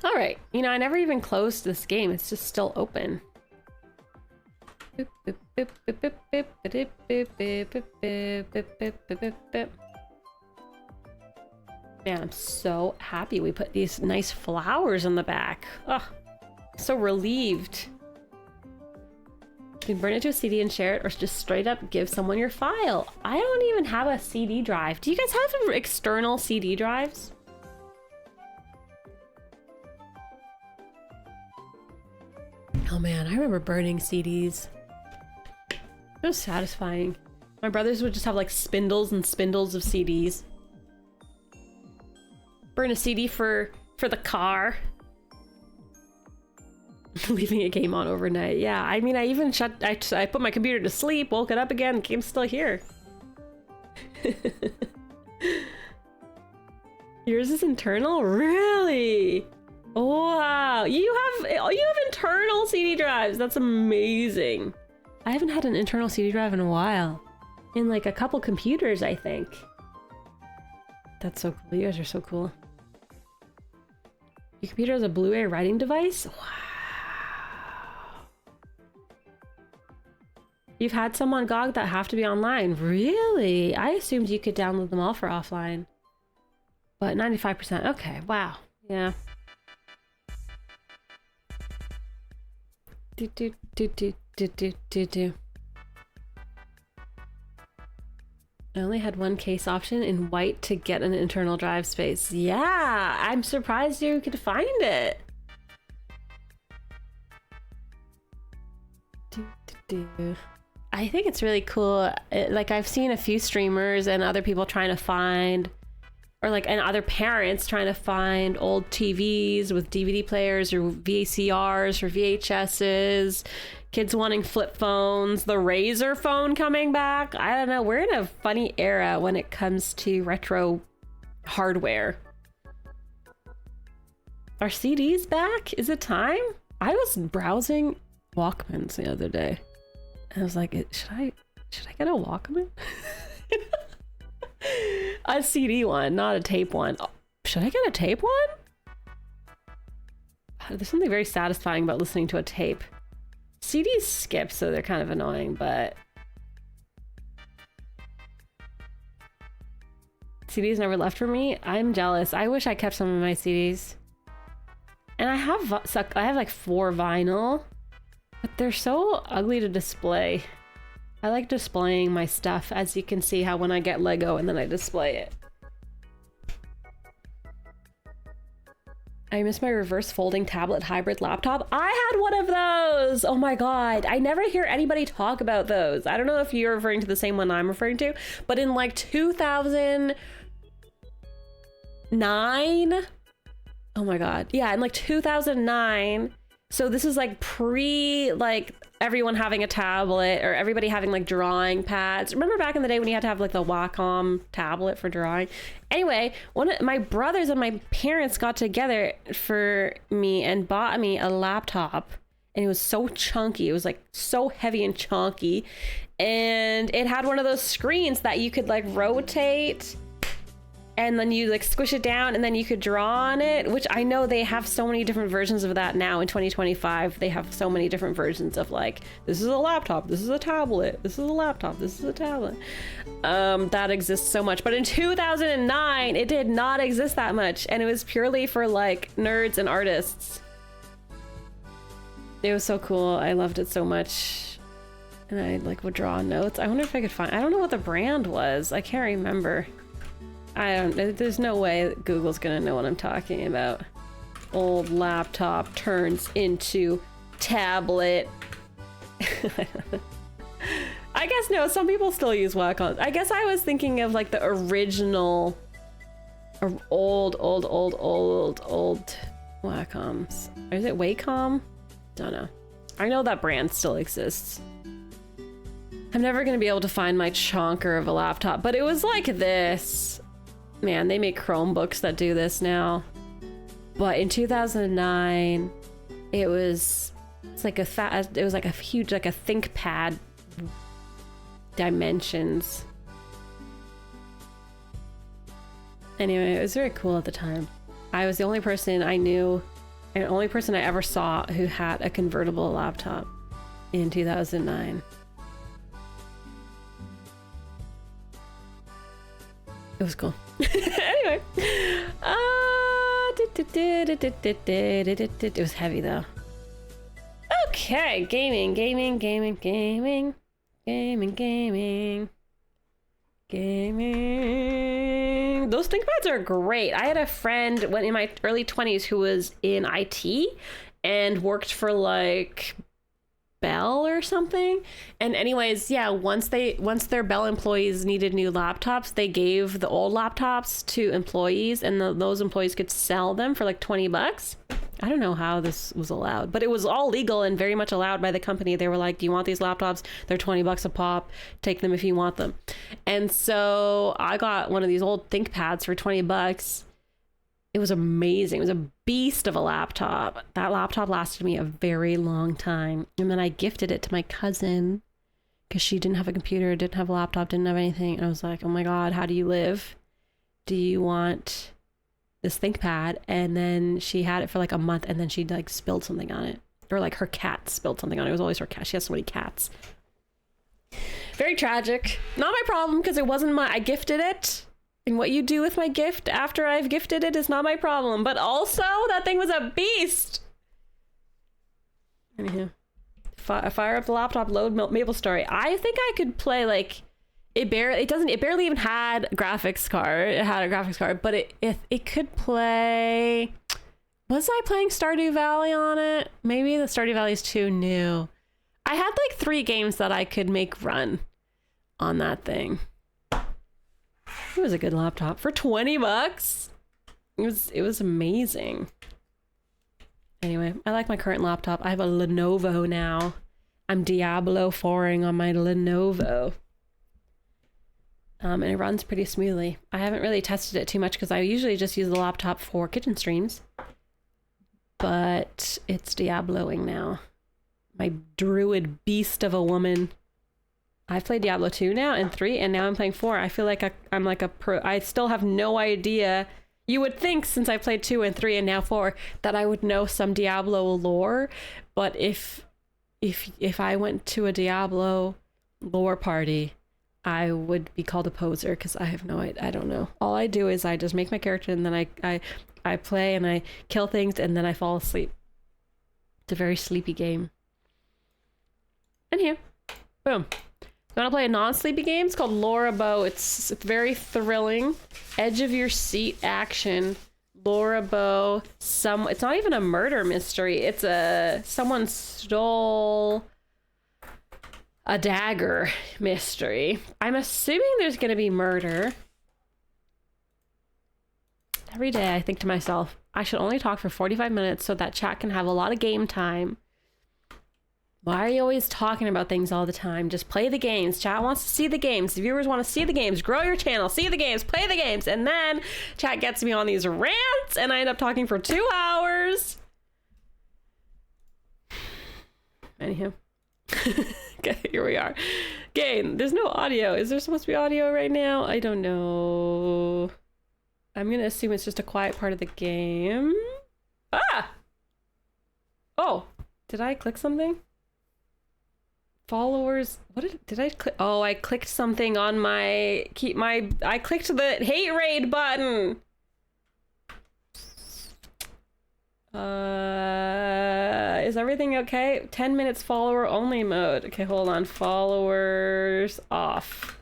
All right, you know, I never even closed this game. It's just still open. Man, I'm so happy we put these nice flowers in the back. Oh, so relieved. You can burn it to a CD and share it, or just straight up give someone your file. I don't even have a CD drive. Do you guys have external CD drives? Oh man, I remember burning CDs. It was satisfying. My brothers would just have like spindles and spindles of CDs. Burn a CD for the car. Leaving a game on overnight. Yeah, I mean, I even I put my computer to sleep, woke it up again, the game's still here. Yours is internal? Really? Wow, you have internal CD drives. That's amazing. I haven't had an internal CD drive in a while. In like a couple computers, I think. That's so cool. You guys are so cool. Your computer has a Blu-ray writing device? Wow. You've had some on GOG that have to be online. Really? I assumed you could download them all for offline. But 95%. Okay, wow. Yeah. I only had one case option in white to get an internal drive space. Yeah, I'm surprised you could find it. I think it's really cool. Like I've seen a few streamers and other people trying to find, or like, and other parents trying to find old TVs with DVD players or VCRs or VHSs, kids wanting flip phones, the Razor phone coming back. I don't know. We're in a funny era when it comes to retro hardware. Are CDs back? Is it time? I was browsing Walkmans the other day. I was like, should I get a Walkman? A CD one, not a tape one. Oh, should I get a tape one? There's something very satisfying about listening to a tape. CDs skip, so they're kind of annoying, but CDs never left for me. I'm jealous. I wish I kept some of my CDs. And I have like 4 vinyl. But they're so ugly to display. I like displaying my stuff, as you can see how when I get Lego and then I display it. I miss my reverse folding tablet hybrid laptop. I had one of those! Oh my god, I never hear anybody talk about those. I don't know if you're referring to the same one I'm referring to, but in like 2009? Oh my god. Yeah, in like 2009. So this is like like everyone having a tablet or everybody having like drawing pads. Remember back in the day when you had to have like the Wacom tablet for drawing? Anyway, one of my brothers and my parents got together for me and bought me a laptop, and it was so chunky. It was like so heavy and chunky, and it had one of those screens that you could like rotate, and then you like squish it down and then you could draw on it, which I know they have so many different versions of that now in 2025. They have so many different versions of like, this is a laptop, this is a tablet, this is a laptop, this is a tablet. That exists so much. But in 2009, it did not exist that much. And it was purely for like nerds and artists. It was so cool. I loved it so much. And I like would draw notes. I wonder if I could find, I don't know what the brand was. I can't remember. There's no way Google's gonna know what I'm talking about. Old laptop turns into tablet. I guess no, some people still use Wacom. I guess I was thinking of like the original old Wacoms. Or is it Wacom? Don't know. I know that brand still exists. I'm never gonna be able to find my chonker of a laptop, but it was like this. Man, they make Chromebooks that do this now. But in 2009, it was like a huge, like a ThinkPad dimensions. Anyway, it was very cool at the time. I was the only person I knew And the only person I ever saw who had a convertible laptop in 2009. It was cool. Anyway. It was heavy though. Okay, gaming. Those ThinkPads are great. I had a friend when in my early 20s who was in IT and worked for like Bell or something. And anyways, yeah, once their Bell employees needed new laptops, they gave the old laptops to employees, and those employees could sell them for like $20. I don't know how this was allowed, but it was all legal and very much allowed by the company. They were like, do you want these laptops? They're $20 a pop. Take them if you want them. And so I got one of these old ThinkPads for $20. It was amazing. It was a beast of a laptop. That laptop lasted me a very long time. And then I gifted it to my cousin because she didn't have a computer, didn't have a laptop, didn't have anything. And I was like, oh my God, how do you live? Do you want this ThinkPad? And then she had it for like a month, and then she like spilled something on it, or like her cat spilled something on it. It was always her cat. She has so many cats. Very tragic. Not my problem because it wasn't I gifted it. And what you do with my gift after I've gifted it is not my problem. But also, that thing was a beast. Anyhow, fire up the laptop, load MapleStory. I think I could play like it barely even had a graphics card. It had a graphics card, but it could play. Was I playing Stardew Valley on it? Maybe the Stardew Valley is too new. I had like 3 games that I could make run on that thing. It was a good laptop for $20. It was amazing. Anyway, I like my current laptop. I have a Lenovo now. I'm Diablo 4ing on my Lenovo. And it runs pretty smoothly. I haven't really tested it too much because I usually just use the laptop for kitchen streams. But it's Diabloing now. My druid beast of a woman. I've played Diablo 2 now and 3, and now I'm playing 4. I feel like I'm like a pro. I still have no idea. You would think, since I played 2 and 3 and now 4, that I would know some Diablo lore. But if I went to a Diablo lore party, I would be called a poser because I have no idea. I don't know. All I do is I just make my character, and then I play and I kill things, and then I fall asleep. It's a very sleepy game. And here, boom. You want to play a non-sleepy game? It's called Laura Bow. It's very thrilling, edge of your seat action. Laura Bow. It's not even a murder mystery. It's someone stole a dagger mystery. I'm assuming there's going to be murder. Every day I think to myself, I should only talk for 45 minutes so that chat can have a lot of game time. Why are you always talking about things all the time? Just play the games. Chat wants to see the games. The viewers want to see the games. Grow your channel. See the games. Play the games. And then chat gets me on these rants and I end up talking for 2 hours. Anyhow. Okay, here we are. Game. There's no audio. Is there supposed to be audio right now? I don't know. I'm going to assume it's just a quiet part of the game. Ah! Oh, did I click something? Followers, did I click? Oh, I clicked something on I clicked the hate raid button. Is everything okay? 10 minutes follower only mode. Okay, hold on. Followers off.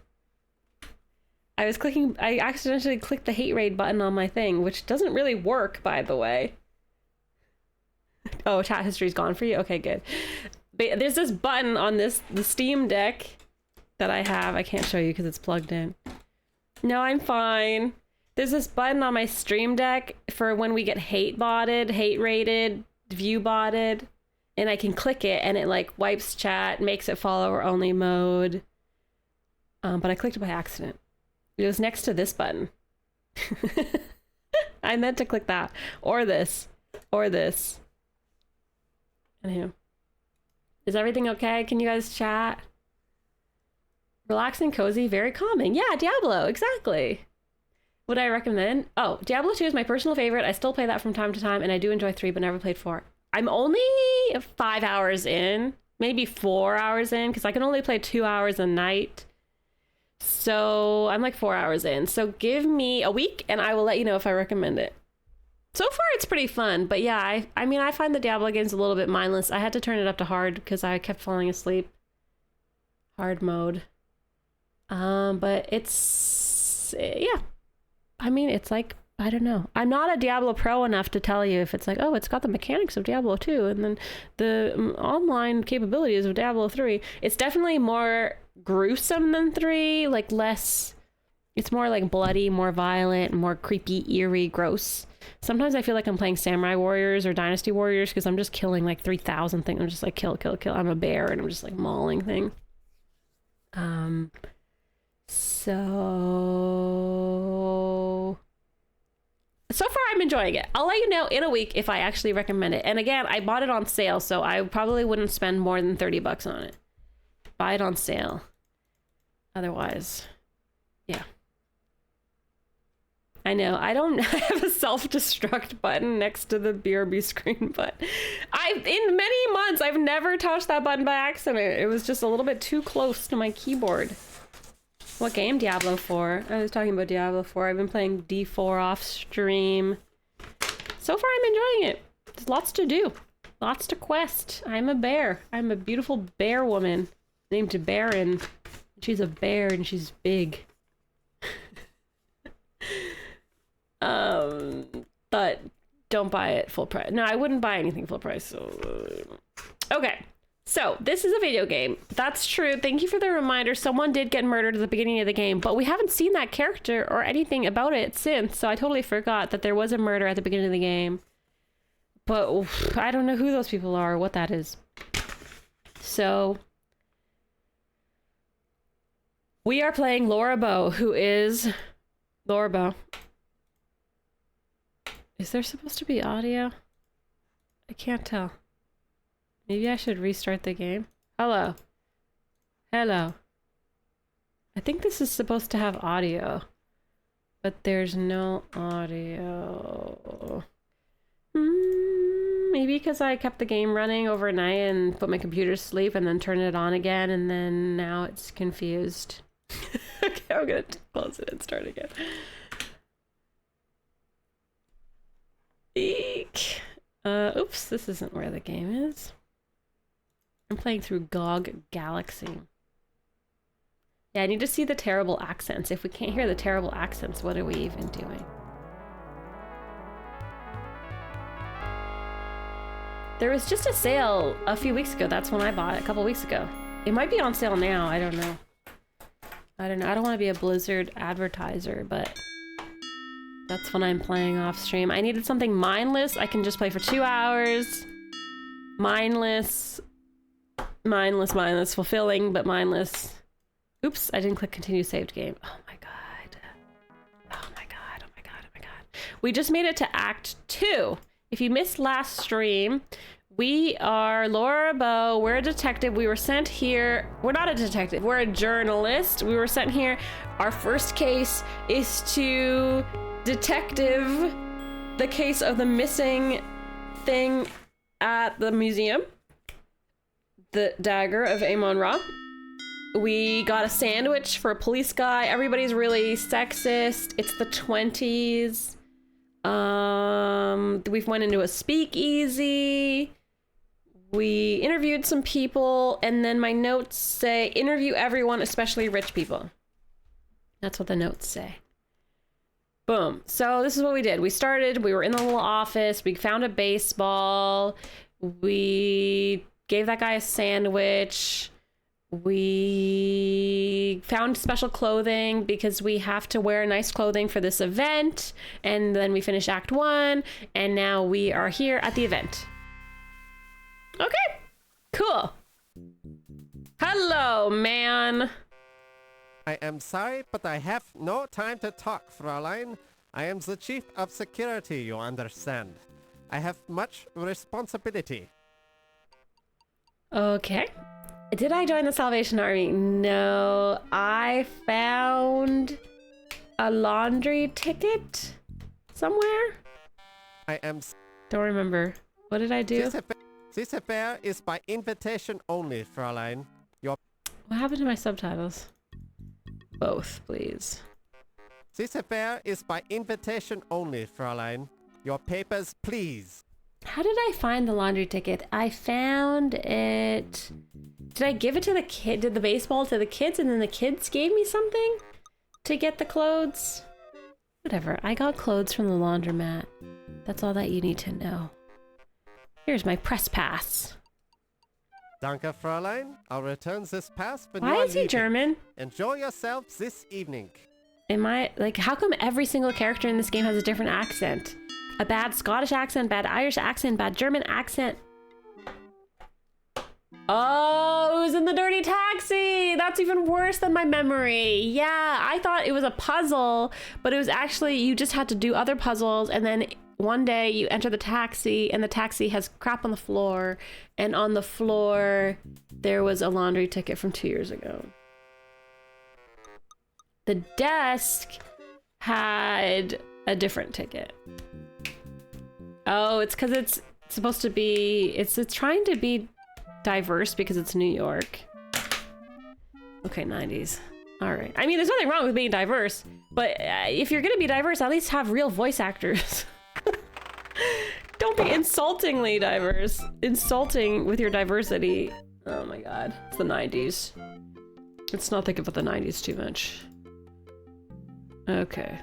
I accidentally clicked the hate raid button on my thing, which doesn't really work, by the way. Oh, chat history's gone for you? Okay, good. But there's this button on the Steam Deck that I have. I can't show you because it's plugged in. No, I'm fine. There's this button on my Stream Deck for when we get hate botted, hate rated, view botted, and I can click it and it like wipes chat, makes it follower only mode. But I clicked it by accident. It was next to this button. I meant to click that or this or this. Anyhow. Is everything okay? Can you guys chat? Relaxing, cozy, very calming. Yeah, Diablo, exactly. Would I recommend? Oh, Diablo 2 is my personal favorite. I still play that from time to time, and I do enjoy 3, but never played 4. I'm only 5 hours in, maybe 4 hours in, because I can only play 2 hours a night. So I'm like 4 hours in. So give me a week, and I will let you know if I recommend it. So far, it's pretty fun, but yeah, I mean, I find the Diablo games a little bit mindless. I had to turn it up to hard because I kept falling asleep. Hard mode. But it's, yeah. I mean, it's like, I don't know. I'm not a Diablo pro enough to tell you if it's like, oh, it's got the mechanics of Diablo 2 and then the online capabilities of Diablo 3. It's definitely more gruesome than 3, like less, it's more like bloody, more violent, more creepy, eerie, gross. Sometimes I feel like I'm playing Samurai Warriors or Dynasty Warriors because I'm just killing like 3,000 things. I'm just like kill, kill, kill. I'm a bear and I'm just like mauling things. So far I'm enjoying it. I'll let you know in a week if I actually recommend it. And again, I bought it on sale, so I probably wouldn't spend more than 30 bucks on it. Buy it on sale. Otherwise, yeah. I know, I don't have a self-destruct button next to the BRB screen, but in many months, I've never touched that button by accident. It was just a little bit too close to my keyboard. What game? Diablo 4. I was talking about Diablo 4. I've been playing D4 off stream. So far, I'm enjoying it. There's lots to do. Lots to quest. I'm a bear. I'm a beautiful bear woman named Baron. She's a bear and she's big. But don't buy it full price. No, I wouldn't buy anything full price. So, okay. So this is a video game. That's true. Thank you for the reminder. Someone did get murdered at the beginning of the game, but we haven't seen that character or anything about it since. So I totally forgot that there was a murder at the beginning of the game. But oof, I don't know who those people are or what that is. So we are playing Laura Bow, who is Laura Bow. Is there supposed to be audio? I can't tell. Maybe I should restart the game. Hello. Hello. I think this is supposed to have audio, but there's no audio. Maybe because I kept the game running overnight and put my computer to sleep and then turned it on again, and then now it's confused. Okay, I'm gonna close it and start again. Eek. Oops, this isn't where the game is. I'm playing through GOG Galaxy. Yeah, I need to see the terrible accents. If we can't hear the terrible accents, what are we even doing? There was just a sale a few weeks ago. That's when I bought it, a couple weeks ago. It might be on sale now. I don't know. I don't know. I don't want to be a Blizzard advertiser, but that's when I'm playing off stream. I needed something mindless. I can just play for 2 hours. Mindless. Mindless, mindless. Fulfilling, but mindless. Oops, I didn't click continue saved game. Oh my god. Oh my god, oh my god, oh my god. We just made it to Act 2. If you missed last stream, we are Laura Bow. We're a detective. We were sent here. We're not a detective. We're a journalist. We were sent here. Our first case is to detective the case of the missing thing at the museum. The Dagger of Amon Ra. We got a sandwich for a police guy. Everybody's really sexist. It's the 20s. We've went into a speakeasy. We interviewed some people, and then my notes say interview everyone, especially rich people. That's what the notes say. Boom. So this is what we did. We were in the little office. We found a baseball. We gave that guy a sandwich. We found special clothing because we have to wear nice clothing for this event. And then we finished Act 1, and now we are here at the event. Okay, cool. Hello, man. I am sorry, but I have no time to talk, Fraulein. I am the chief of security, you understand. I have much responsibility. Okay. Did I join the Salvation Army? No, I found a laundry ticket somewhere? I am... Don't remember. What did I do? This affair is by invitation only, Fräulein. Your... What happened to my subtitles? Both, please. This affair is by invitation only, Fräulein. Your papers, please. How did I find the laundry ticket? I found it... Did I give it to the kid? Did the baseball to the kids and then the kids gave me something to get the clothes? Whatever. I got clothes from the laundromat. That's all that you need to know. Here's my press pass. Danke, Fräulein. I'll return this pass when Why you are is he leaving. German? Enjoy yourselves this evening. Am I... Like, how come every single character in this game has a different accent? A bad Scottish accent, bad Irish accent, bad German accent. Oh, it was in the dirty taxi. That's even worse than my memory. Yeah, I thought it was a puzzle, but it was actually, you just had to do other puzzles, and then one day you enter the taxi and the taxi has crap on the floor, and on the floor there was a laundry ticket from 2 years ago. The desk had a different ticket. Oh, it's because it's supposed to be, it's trying to be diverse because it's New York. Okay, 90s. All right. I mean, there's nothing wrong with being diverse, but if you're gonna be diverse, at least have real voice actors. Don't be insultingly diverse. Insulting with your diversity. Oh my god. It's the 90s. Let's not think about the 90s too much. Okay.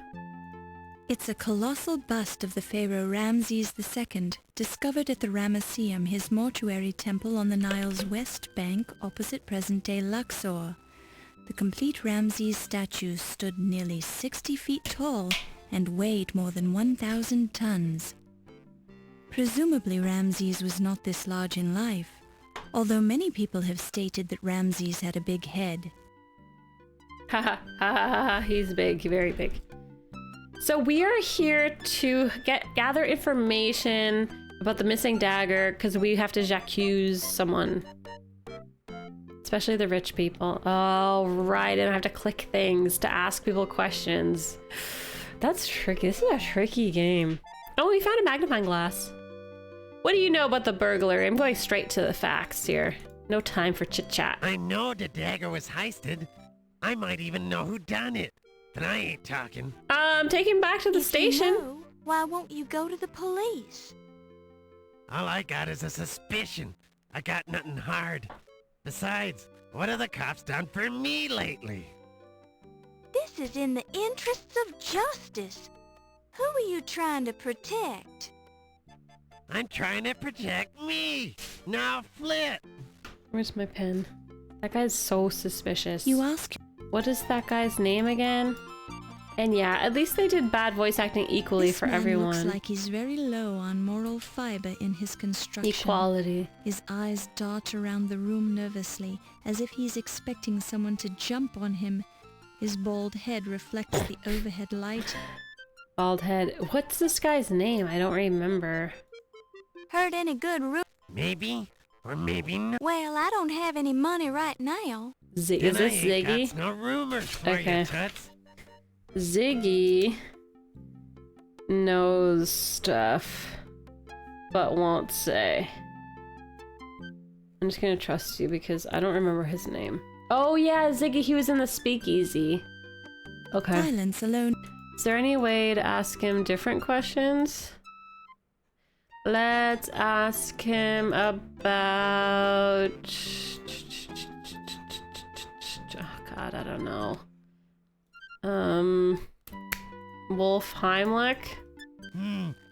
It's a colossal bust of the pharaoh Ramses II, discovered at the Ramesseum, his mortuary temple on the Nile's west bank opposite present-day Luxor. The complete Ramses statue stood nearly 60 feet tall and weighed more than 1,000 tons. Presumably Ramses was not this large in life, although many people have stated that Ramses had a big head. Ha ha, he's big, very big. So we are here to gather information about the missing dagger because we have to j'accuse someone. Especially the rich people. Oh, right, and I have to click things to ask people questions. That's tricky. This is a tricky game. Oh, we found a magnifying glass. What do you know about the burglary? I'm going straight to the facts here. No time for chit-chat. I know the dagger was heisted. I might even know who done it. But I ain't talking. Take him back to the station. You know, why won't you go to the police? All I got is a suspicion. I got nothing hard. Besides, what have the cops done for me lately? This is in the interests of justice. Who are you trying to protect? I'm trying to protect me. Now flip. Where's my pen? That guy's so suspicious. You ask... What is that guy's name again? And yeah, at least they did bad voice acting equally This for man everyone. looks like he's very low on moral fiber in his construction. Equality. His eyes dart around the room nervously, as if he's expecting someone to jump on him. His bald head reflects the overhead light. Bald head. What's this guy's name? I don't remember. Heard any good Maybe, or maybe not. Well, I don't have any money right now. Is Then this I ain't Ziggy? got no rumors for Okay. you, Toots. Ziggy knows stuff, but won't say. I'm just gonna trust you because I don't remember his name. Oh yeah, Ziggy, he was in the speakeasy. Okay. Silence alone. Is there any way to ask him different questions? Let's ask him about... Oh god, I don't know. Wolf Heimlich?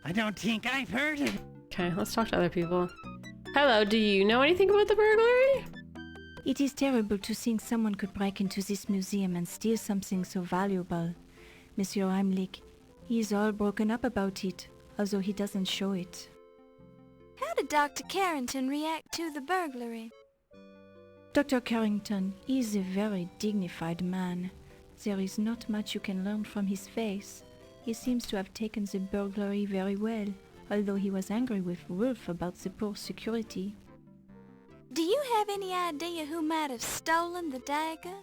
I don't think I've heard of it. Okay, let's talk to other people. Hello, do you know anything about the burglary? It is terrible to think someone could break into this museum and steal something so valuable. Monsieur Heimlich, he is all broken up about it, although he doesn't show it. How did Dr. Carrington react to the burglary? Dr. Carrington is a very dignified man. There is not much you can learn from his face. He seems to have taken the burglary very well, although he was angry with Wolf about the poor security. Do you have any idea who might have stolen the dagger?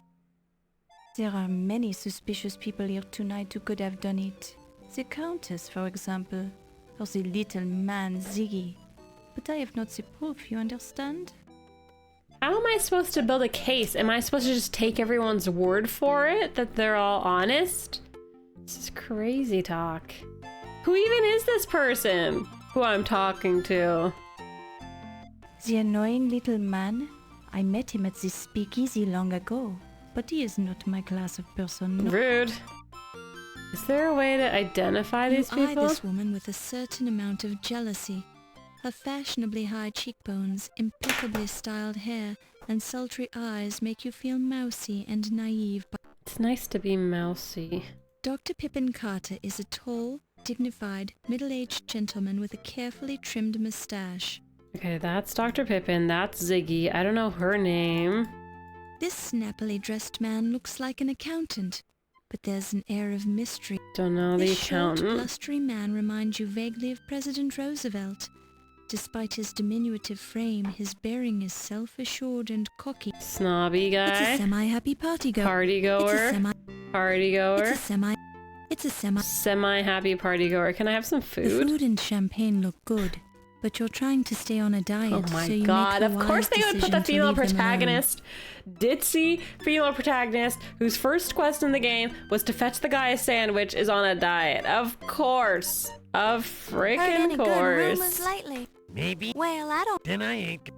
There are many suspicious people here tonight who could have done it. The Countess, for example, or the little man Ziggy. But I have not the proof, you understand? How am I supposed to build a case? Am I supposed to just take everyone's word for it that they're all honest? This is crazy talk. Who even is this person who I'm talking to? The annoying little man? I met him at this speakeasy long ago, but he is not my class of person. No. Rude. Is there a way to identify these You eye people? this woman with a certain amount of jealousy. Her fashionably high cheekbones, impeccably styled hair, and sultry eyes make you feel mousy and naive. It's nice to be mousy. Dr. Pippin Carter is a tall, dignified, middle-aged gentleman with a carefully trimmed mustache. Okay, that's Dr. Pippin. That's Ziggy. I don't know her name. This snappily dressed man looks like an accountant, but there's an air of mystery. Don't know the This short, accountant. blustery man reminds you vaguely of President Roosevelt. Despite his diminutive frame, his bearing is self-assured and cocky. Snobby It's a guy. semi-happy partygoer. Party It's a goer. semi. Party goer. It's a semi. Semi-happy party goer. Can I have some The food? food and champagne look good, but you're trying to stay on a diet. Oh my so you god, make the of course wise they would put the decision to female leave them alone. protagonist, ditzy female protagonist, whose first quest in the game was to fetch the guy a sandwich, is on a diet. Of course. Of Heard any freaking good rumors course. lately? Maybe. Well, I don't. Then I ain't.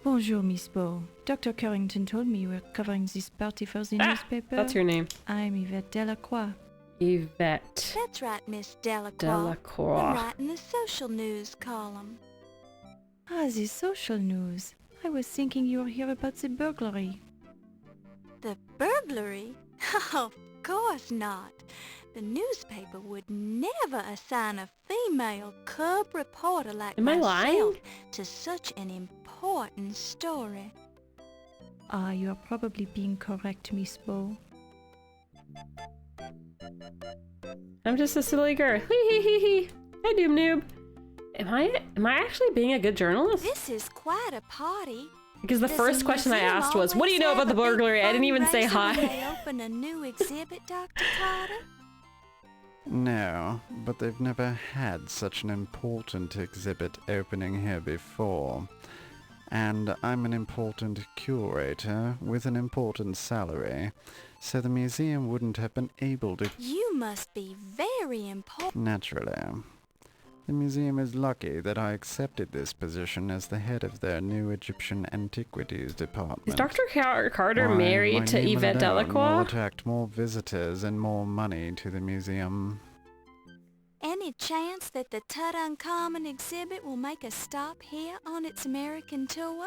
Bonjour, Miss Bow. Dr. Carrington told me you were covering this party for the newspaper. That's your name. I'm Yvette Delacroix. Yvette That's right, Miss Delacroix. I'm Delacroix. writing the social news column. Ah, the social news. I was thinking you were here about the burglary. The burglary? Oh, of course not. The newspaper would never assign a female cub reporter like Am I myself lying? to such an important story. Ah, you are probably being correct, Miss Bow. I'm just a silly girl. Hee hee hee hee. Hi, Doob Noob. Am I actually being a good journalist? This is quite a party. Because the Does first question I museum asked was, what do you know always about the have a big burglary? I didn't even say fundraiser when hi. they open a new exhibit, Dr. Carter? No, but they've never had such an important exhibit opening here before. And I'm an important curator with an important salary, so the museum wouldn't have been able to... You must be very important. Naturally. The museum is lucky that I accepted this position as the head of their new Egyptian antiquities department. Is Dr. Carter Why, my married to name Yvette alone will Delacroix? attract more visitors and more money to the museum. Any chance that the Tutankhamun exhibit will make a stop here on its American tour?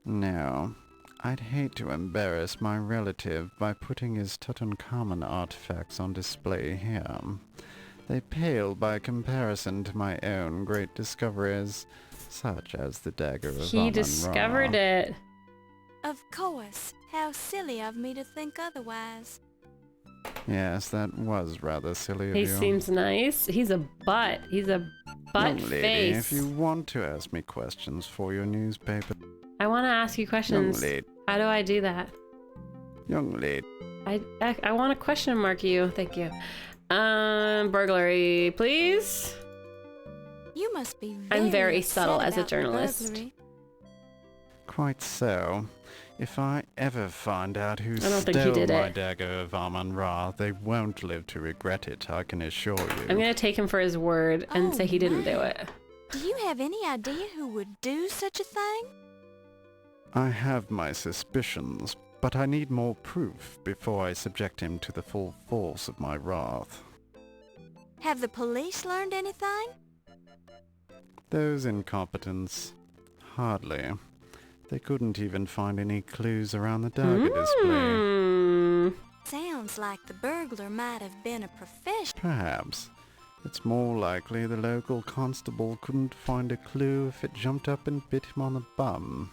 No. I'd hate to embarrass my relative by putting his Tutankhamun artifacts on display here. They pale by comparison to my own great discoveries, such as the Dagger of Amon Ra. He discovered it. Of course. How silly of me to think otherwise. Yes, that was rather silly of He you. seems nice. He's a butt. He's a butt Young lady, face. if you want to ask me questions for your newspaper... I want to ask you Young questions. lady, How do I do that? young lady. I want to question mark you. Thank you. Burglary, please. You must be I'm very upset subtle as a about the journalist. burglary. Quite so. If I ever find out who I don't think he stole did my it. Dagger of Amon Ra, they won't live to regret it, I can assure you. I'm gonna take him for his word and Oh, say he didn't do my. it. Do you have any idea who would do such a thing? I have my suspicions, but I need more proof before I subject him to the full force of my wrath. Have the police learned anything? Those incompetents? Hardly. They couldn't even find any clues around the Dagger display. Hmm. Sounds like the burglar might have been a professional. Perhaps. It's more likely the local constable couldn't find a clue if it jumped up and bit him on the bum.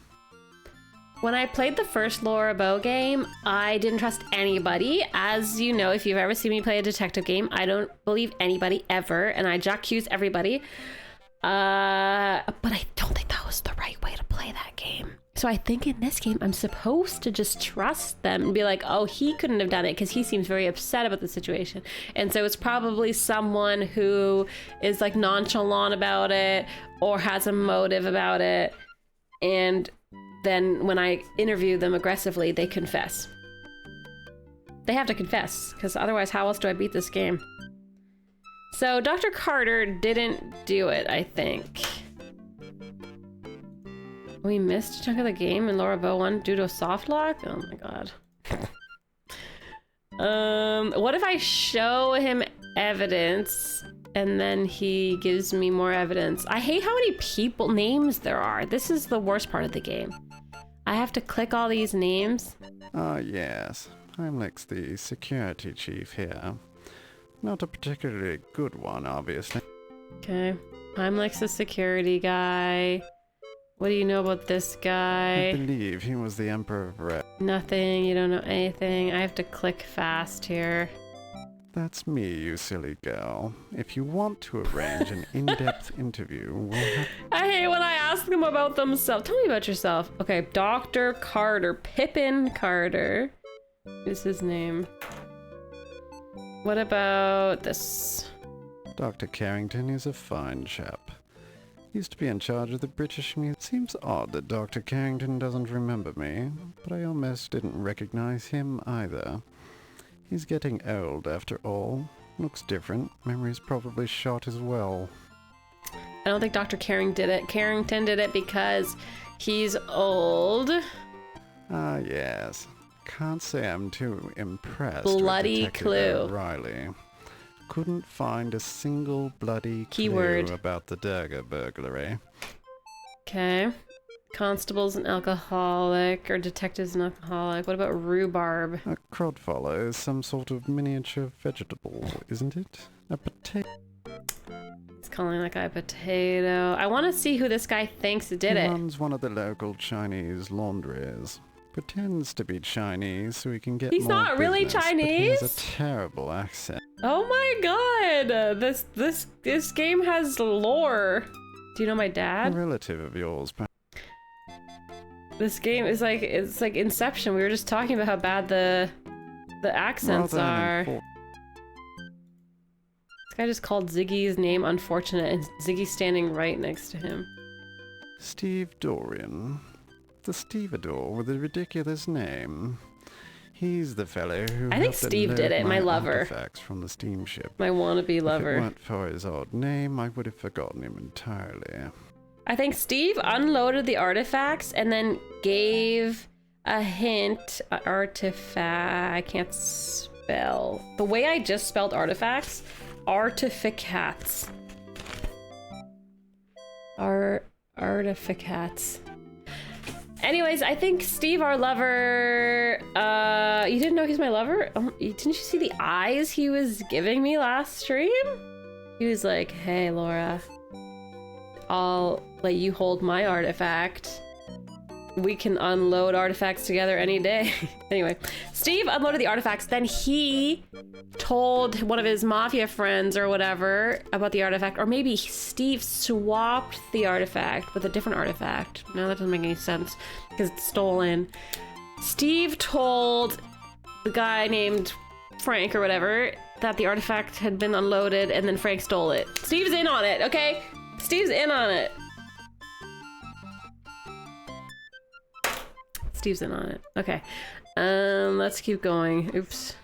When I played the first Laura Bow game, I didn't trust anybody. As you know, if you've ever seen me play a detective game, I don't believe anybody ever, and I accuse everybody. But I don't think that was the right way to play that game. So I think in this game, I'm supposed to just trust them and be like, oh, he couldn't have done it because he seems very upset about the situation. And so it's probably someone who is like nonchalant about it or has a motive about it. And then when I interview them aggressively, they confess. They have to confess, because otherwise how else do I beat this game? So Dr. Carter didn't do it, I think. We missed a chunk of the game and Laura Bow won due to a soft lock? Oh my god. What if I show him evidence and then he gives me more evidence? I hate how many people names there are. This is the worst part of the game. I have to click all these names. Yes. Heimlich's the security chief here. Not a particularly good one, obviously. Okay. Heimlich's the security guy. What do you know about this guy? I believe he was the Emperor of Red. Nothing. You don't know anything. I have to click fast here. That's me, you silly girl. If you want to arrange an in-depth interview, we'll have... I hate when I ask them about themselves. Tell me about yourself. Okay, Dr. Carter. Pippin Carter is his name. What about this? Dr. Carrington is a fine chap. Used to be in charge of the British Museum. Seems odd that Dr. Carrington doesn't remember me, but I almost didn't recognize him either. He's getting old after all. Looks different. Memory's probably shot as well. I don't think Dr. Carrington did it. Carrington did it because he's old. Ah, yes. Can't say I'm too impressed Bloody with Detective clue. O'Reilly. Couldn't find a single bloody Keyword. clue about the Dagger burglary. Okay. Constable's an alcoholic, or detective's an alcoholic. What about rhubarb? A crodfollow is some sort of miniature vegetable, isn't it? A potato. He's calling that guy a potato. I want to see who this guy thinks did He it. runs one of the local Chinese laundries. Pretends to be Chinese so he can get He's more not really business, but Chinese? he has a terrible accent. Oh my god! This game has lore. Do you know my A dad? relative of yours, perhaps. This game is like, it's like Inception. We were just talking about how bad the accents Rather are. unfor- This guy just called Ziggy's name unfortunate, and Ziggy's standing right next to him. Steve Dorian. The stevedore with the ridiculous name. He's the fellow who I think helped Steve did unload it, my lover. artifacts from the steamship. My wannabe If it lover. weren't for his odd name, I would have forgotten him entirely. I think Steve unloaded the artifacts and then gave a hint. Artifact. I can't spell. The way I just spelled artifacts. Artificats. Artificats. Anyways, I think Steve, our lover, you didn't know he's my lover? Didn't you see the eyes he was giving me last stream? He was like, hey, Laura, I'll let you hold my artifact. We can unload artifacts together any day. Anyway, Steve unloaded the artifacts. Then he told one of his mafia friends or whatever about the artifact. Or maybe Steve swapped the artifact with a different artifact. No, that doesn't make any sense because it's stolen. Steve told the guy named Frank or whatever that the artifact had been unloaded and then Frank stole it. Steve's in on it, okay? Steve's in on it. Steve's in on it. Okay. Let's keep going. Oops.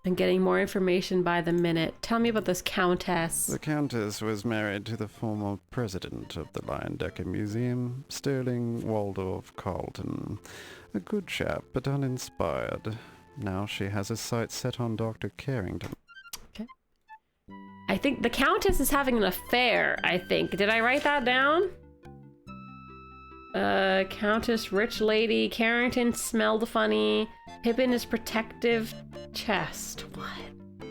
I'm getting more information by the minute. Tell me about this countess. The Countess was married to the former president of the Leyendecker Museum, Sterling Waldorf Carlton. A good chap, but uninspired. Now she has her sights set on Dr. Carrington. Okay. I think the countess is having an affair, I think. Did I write that down? Countess, rich lady, Carrington smelled funny, Pippin is protective chest. What?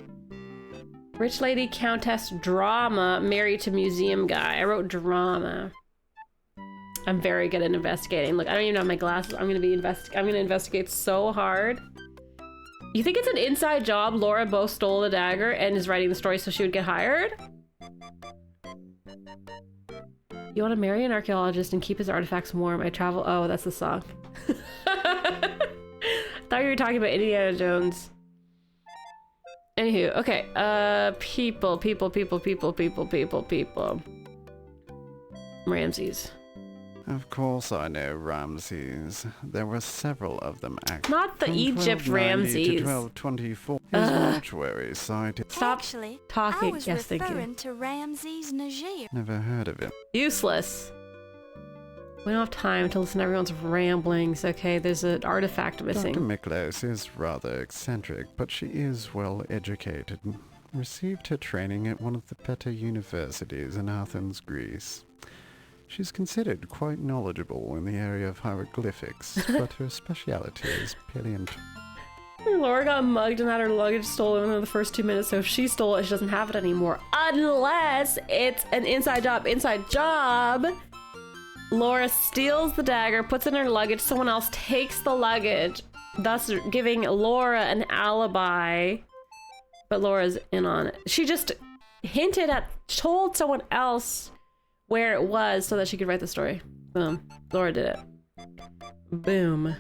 Rich lady, countess, drama, married to museum guy. I wrote drama. I'm very good at investigating. Look, I don't even have my glasses. I'm gonna investigate so hard. You think it's an inside job? Laura Bow stole the dagger and is writing the story so she would get hired? You want to marry an archaeologist and keep his artifacts warm. I travel. Oh, that's the song. Thought you were talking about Indiana Jones. Anywho, okay. People. Ramses. Of course I know Ramses. There were several of them actually. Not the From Egypt 1290 Ramses. to 1224. His mortuary site. Stop Actually, talking. I was Yes, thank you. referring to Ramses Najir. Never heard of him. Useless. We don't have time to listen to everyone's ramblings. Okay, there's an artifact missing. Dr. Miklos is rather eccentric, but she is well educated. Received her training at one of the better universities in Athens, Greece. She's considered quite knowledgeable in the area of hieroglyphics, but her speciality is paleontology. Laura got mugged and had her luggage stolen within the first 2 minutes, so if she stole it, she doesn't have it anymore. Unless it's an inside job. Laura steals the dagger, puts it in her luggage, someone else takes the luggage, thus giving Laura an alibi. But Laura's in on it. She just told someone else where it was so that she could write the story. Boom. Laura did it. Boom.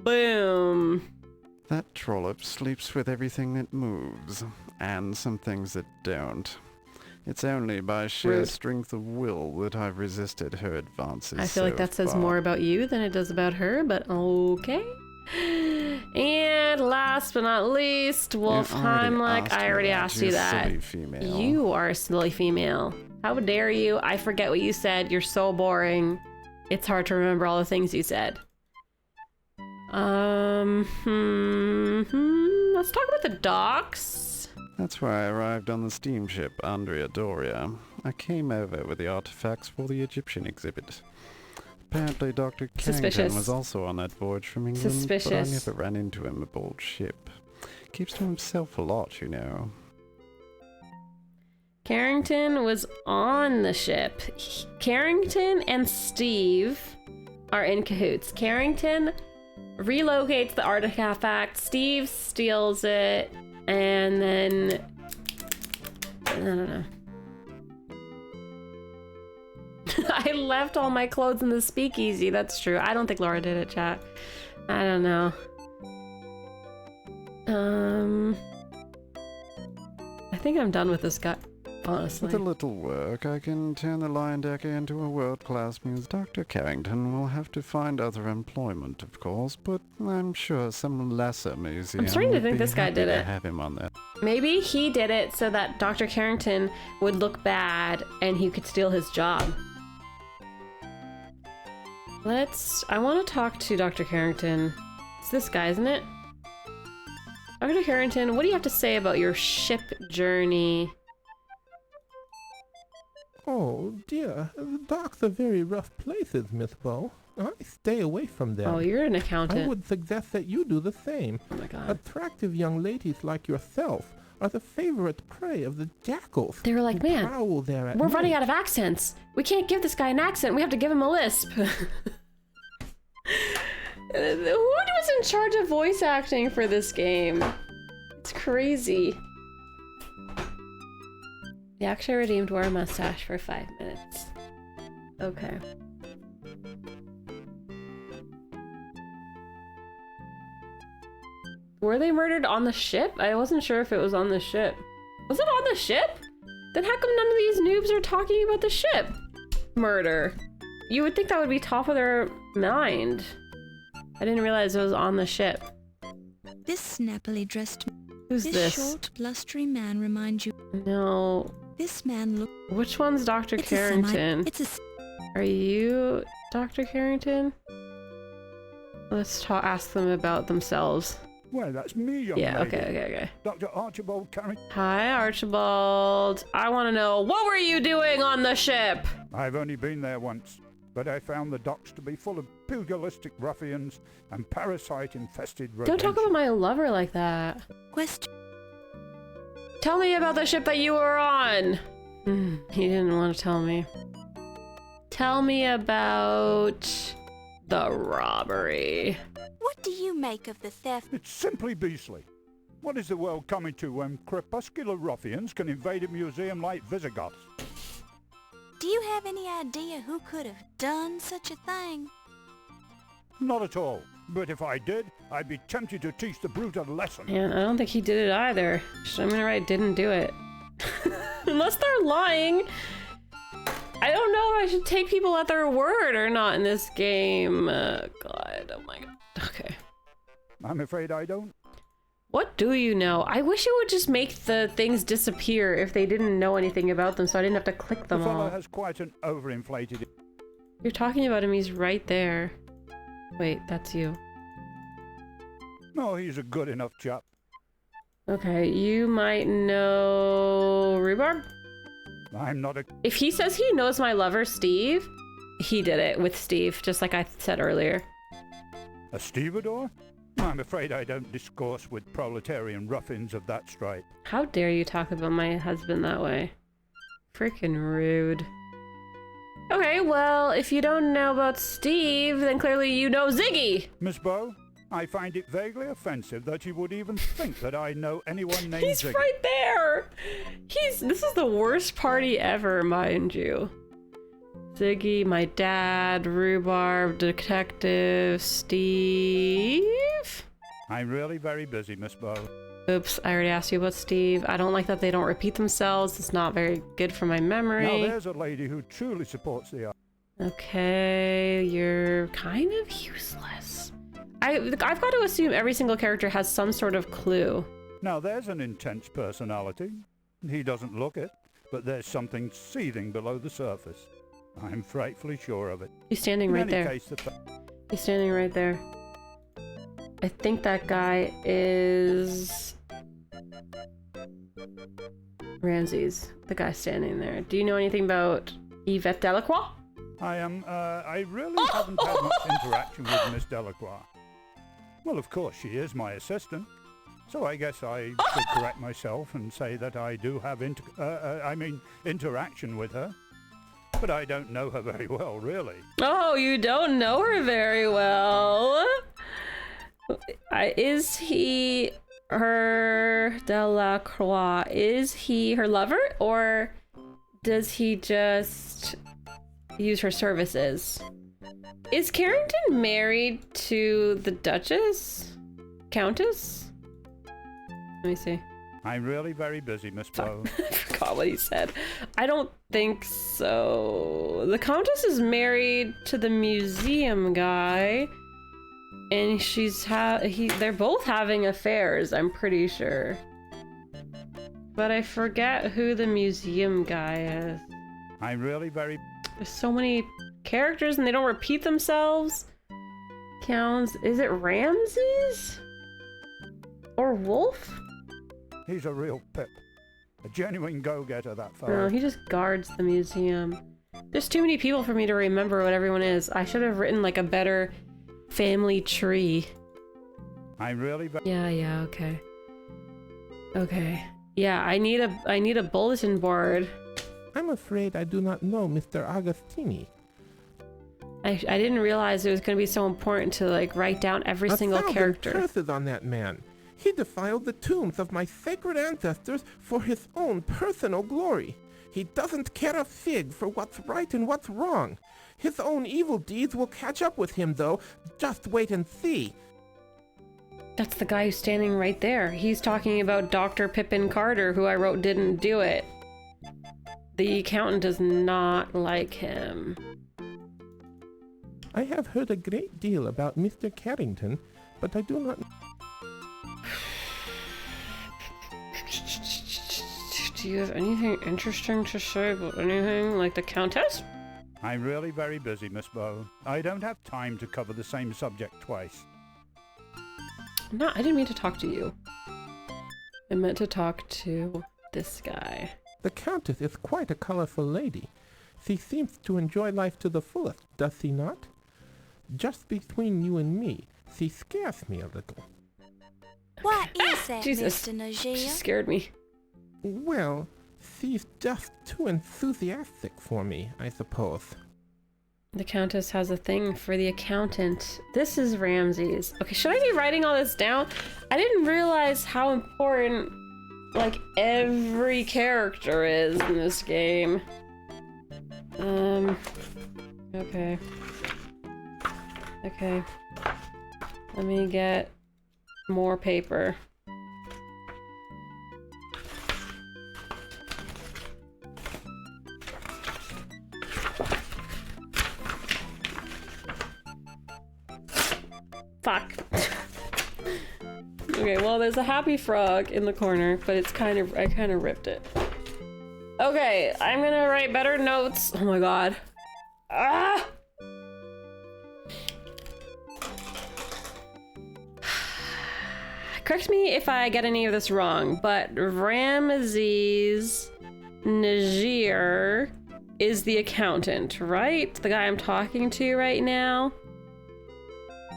Boom. That trollop sleeps with everything that moves, and some things that don't. It's only by sheer Rude. strength of will that I've resisted her advances. I feel like that says far. more about you than it does about her, but okay. And last but not least, Wolf Heimlich. I already asked you that. Silly female. You are a silly female. How dare you? I forget what you said. You're so boring. It's hard to remember all the things you said. Let's talk about the docks. That's why I arrived on the steamship Andrea Doria. I came over with the artifacts for the Egyptian exhibit. Apparently Dr. Suspicious. Carrington was also on that voyage from England, Suspicious. but I never ran into him aboard ship. Keeps to himself a lot, you know. Carrington was on the ship. Carrington and Steve are in cahoots. Carrington relocates the artifact, Steve steals it, and then I don't know. I left all my clothes in the speakeasy. That's true. I don't think Laura did it, chat. I don't know. I think I'm done with this guy, honestly. With a little work, I can turn the Lion Decker into a world-class museum. Dr. Carrington will have to find other employment, of course, but I'm sure some lesser museum I'm starting to would think be this guy happy did to it. have him on there. Maybe he did it so that Dr. Carrington would look bad and he could steal his job. I want to talk to Dr. Carrington. It's this guy, isn't it? Dr. Carrington, what do you have to say about your ship journey? Oh dear, the docks are very rough places, Miss Bow. I stay away from them. Oh, you're an I accountant. would suggest that you do the same. Oh my god. Attractive young ladies like yourself are the favorite prey of the jackals. They were like, who man, prowl there at we're running night." out of accents. We can't give this guy an accent. We have to give him a lisp. Who was in charge of voice acting for this game? It's crazy. The actually redeemed wore a mustache for 5 minutes. Okay. Were they murdered on the ship? I wasn't sure if it was on the ship. Was it on the ship? Then how come none of these noobs are talking about the ship? Murder. You would think that would be top of their mind. I didn't realize it was on the ship. This snappily dressed... Who's this? short, blustery man reminds you... No. This man look... Which one's Dr. It's Carrington? It's a... Are you Dr. Carrington? Let's ask them about themselves. Well, that's me, young Yeah, lady. okay. Dr. Archibald Carrington. Hi, Archibald. I want to know, what were you doing on the ship? I've only been there once, but I found the docks to be full of pugilistic ruffians and parasite-infested rodents. Don't talk about my lover like that. Question... Tell me about the ship that you were on. He didn't want to tell me. Tell me about the robbery. What do you make of the theft? It's simply beastly. What is the world coming to when crepuscular ruffians can invade a museum like Visigoths? Do you have any idea who could have done such a thing? Not at all. But if I did, I'd be tempted to teach the brute a lesson. And I don't think he did it either. I'm gonna write didn't do it. Unless they're lying. I don't know if I should take people at their word or not in this game. God, oh my god. Okay. I'm afraid I don't. What do you know? I wish it would just make the things disappear if they didn't know anything about them so I didn't have to click them The fellow all. has quite an overinflated... You're talking about him, he's right there. Wait, that's you. Oh, he's a good enough chap. Okay, you might know Rhubarb? I'm not a... If he says he knows my lover, Steve, he did it with Steve, just like I said earlier. A stevedore? I'm afraid I don't discourse with proletarian ruffians of that stripe. How dare you talk about my husband that way? Freaking rude. Okay, well, if you don't know about Steve, then clearly you know Ziggy! Miss Bow, I find it vaguely offensive that you would even think that I know anyone named He's Ziggy. right there! This is the worst party ever, mind you. Ziggy, my dad, Rhubarb, Detective, Steve? I'm really very busy, Miss Bow. Oops, I already asked you about Steve. I don't like that they don't repeat themselves. It's not very good for my memory. Now there's a lady who truly supports the art. Okay, you're kind of useless. I've got to assume every single character has some sort of clue. Now there's an intense personality. He doesn't look it, but there's something seething below the surface. I'm frightfully sure of it. He's standing right there. He's standing right there. I think that guy is Ramses, the guy standing there. Do you know anything about Yvette Delacroix? I really haven't had much interaction with Miss Delacroix. Well, of course, she is my assistant. So I guess I should correct myself and say that I do have interaction with her. But I don't know her very well, really. Oh, you don't know her very well. Is he her Delacroix? Is he her lover, or does he just use her services? Is Carrington married to the Duchess? Countess? Let me see. I'm really very busy, Miss Bow. I forgot what he said. I don't think so. The Countess is married to the museum guy, and they're both having affairs, I'm pretty sure. But I forget who the museum guy is. I'm really very... There's so many characters and they don't repeat themselves. Counts. Is it Ramses? Or Wolf? He's a real pip. A genuine go-getter, that fellow. No, he just guards the museum. There's too many people for me to remember what everyone is. I should have written like a better family tree. I'm really Yeah, okay. Okay. Yeah, I need a bulletin board. I'm afraid I do not know Mr. Agostini. I didn't realize it was going to be so important to like write down every single character. 1,000 curses on that man. He defiled the tombs of my sacred ancestors for his own personal glory. He doesn't care a fig for what's right and what's wrong. His own evil deeds will catch up with him, though. Just wait and see. That's the guy who's standing right there. He's talking about Dr. Pippin Carter, who I wrote didn't do it. The accountant does not like him. I have heard a great deal about Mr. Carrington, but I do not... Do you have anything interesting to say about anything like the Countess? I'm really very busy, Miss Bow. I don't have time to cover the same subject twice. No, I didn't mean to talk to you. I meant to talk to this guy. The Countess is quite a colorful lady. She seems to enjoy life to the fullest, does she not? Just between you and me, she scares me a little. What is that, Jesus. Mr. She Najee? scared me. Well, she's just too enthusiastic for me, I suppose. The Countess has a thing for the accountant. This is Ramses. Okay, should I be writing all this down? I didn't realize how important, like, every character is in this game. Okay. Okay. Let me get more paper. Fuck. Okay, well, there's a happy frog in the corner, but it's I kind of ripped it. Okay, I'm gonna write better notes. Oh my god. Ah! Correct me if I get any of this wrong, but Ramses Najir is the accountant, right? The guy I'm talking to right now.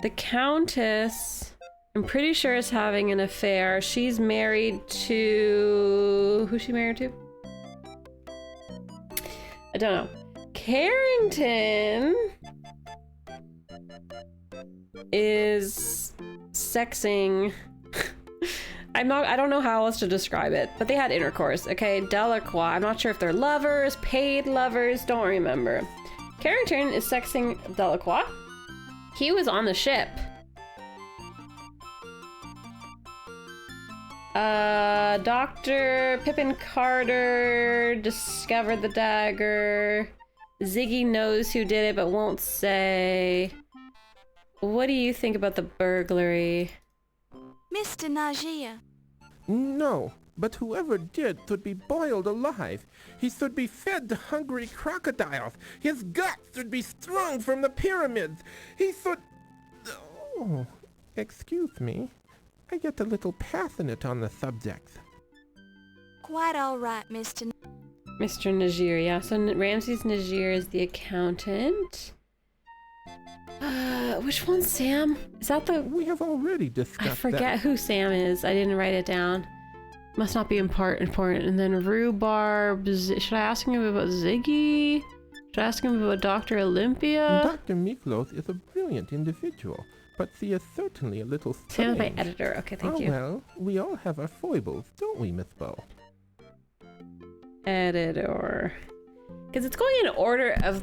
The Countess, I'm pretty sure, is having an affair. She's married to... Who's she married to? I don't know. Carrington is sexing... I don't know how else to describe it, but they had intercourse. Okay, Delacroix. I'm not sure if they're lovers, paid lovers, don't remember. Carrington is sexing Delacroix. He was on the ship. Dr. Pippin Carter discovered the dagger. Ziggy knows who did it but won't say. What do you think about the burglary? Mr. Najia. No, but whoever did should be boiled alive. He should be fed to hungry crocodiles. His guts should be strung from the pyramids. He should... Oh, excuse me. I get a little passionate on the subject. Quite all right, Mr. Mr. Najir, yeah. So Ramses Najir is the accountant. Which one's Sam? Is that the... We have already discussed I forget that. who Sam is. I didn't write it down. Must not be important. And then Rhubarb. Should I ask him about Ziggy? Should I ask him about Dr. Olympia? Dr. Miklos is a brilliant individual, but she is certainly a little strange. Sam's my editor. Okay, thank you. Well, we all have our foibles, don't we, Miss Bow? Editor. Because it's going in order of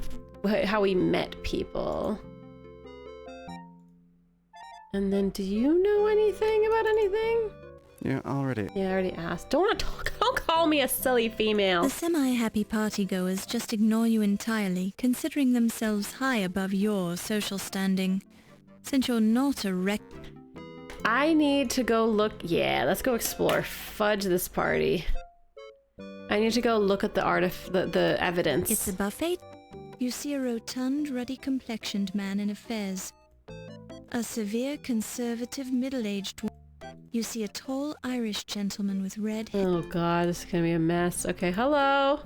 how we met people. And then, do you know anything about anything? You already... Yeah, I already asked. Don't call me a silly female. The semi-happy partygoers just ignore you entirely, considering themselves high above your social standing. Since you're not a I need to go look. Yeah, let's go explore. Fudge this party. I need to go look at the evidence. It's a buffet. You see a rotund, ruddy-complexioned man in a fez. A severe, conservative, middle-aged woman. You see a tall Irish gentleman with red hair. Oh god, this is gonna be a mess. Okay, hello.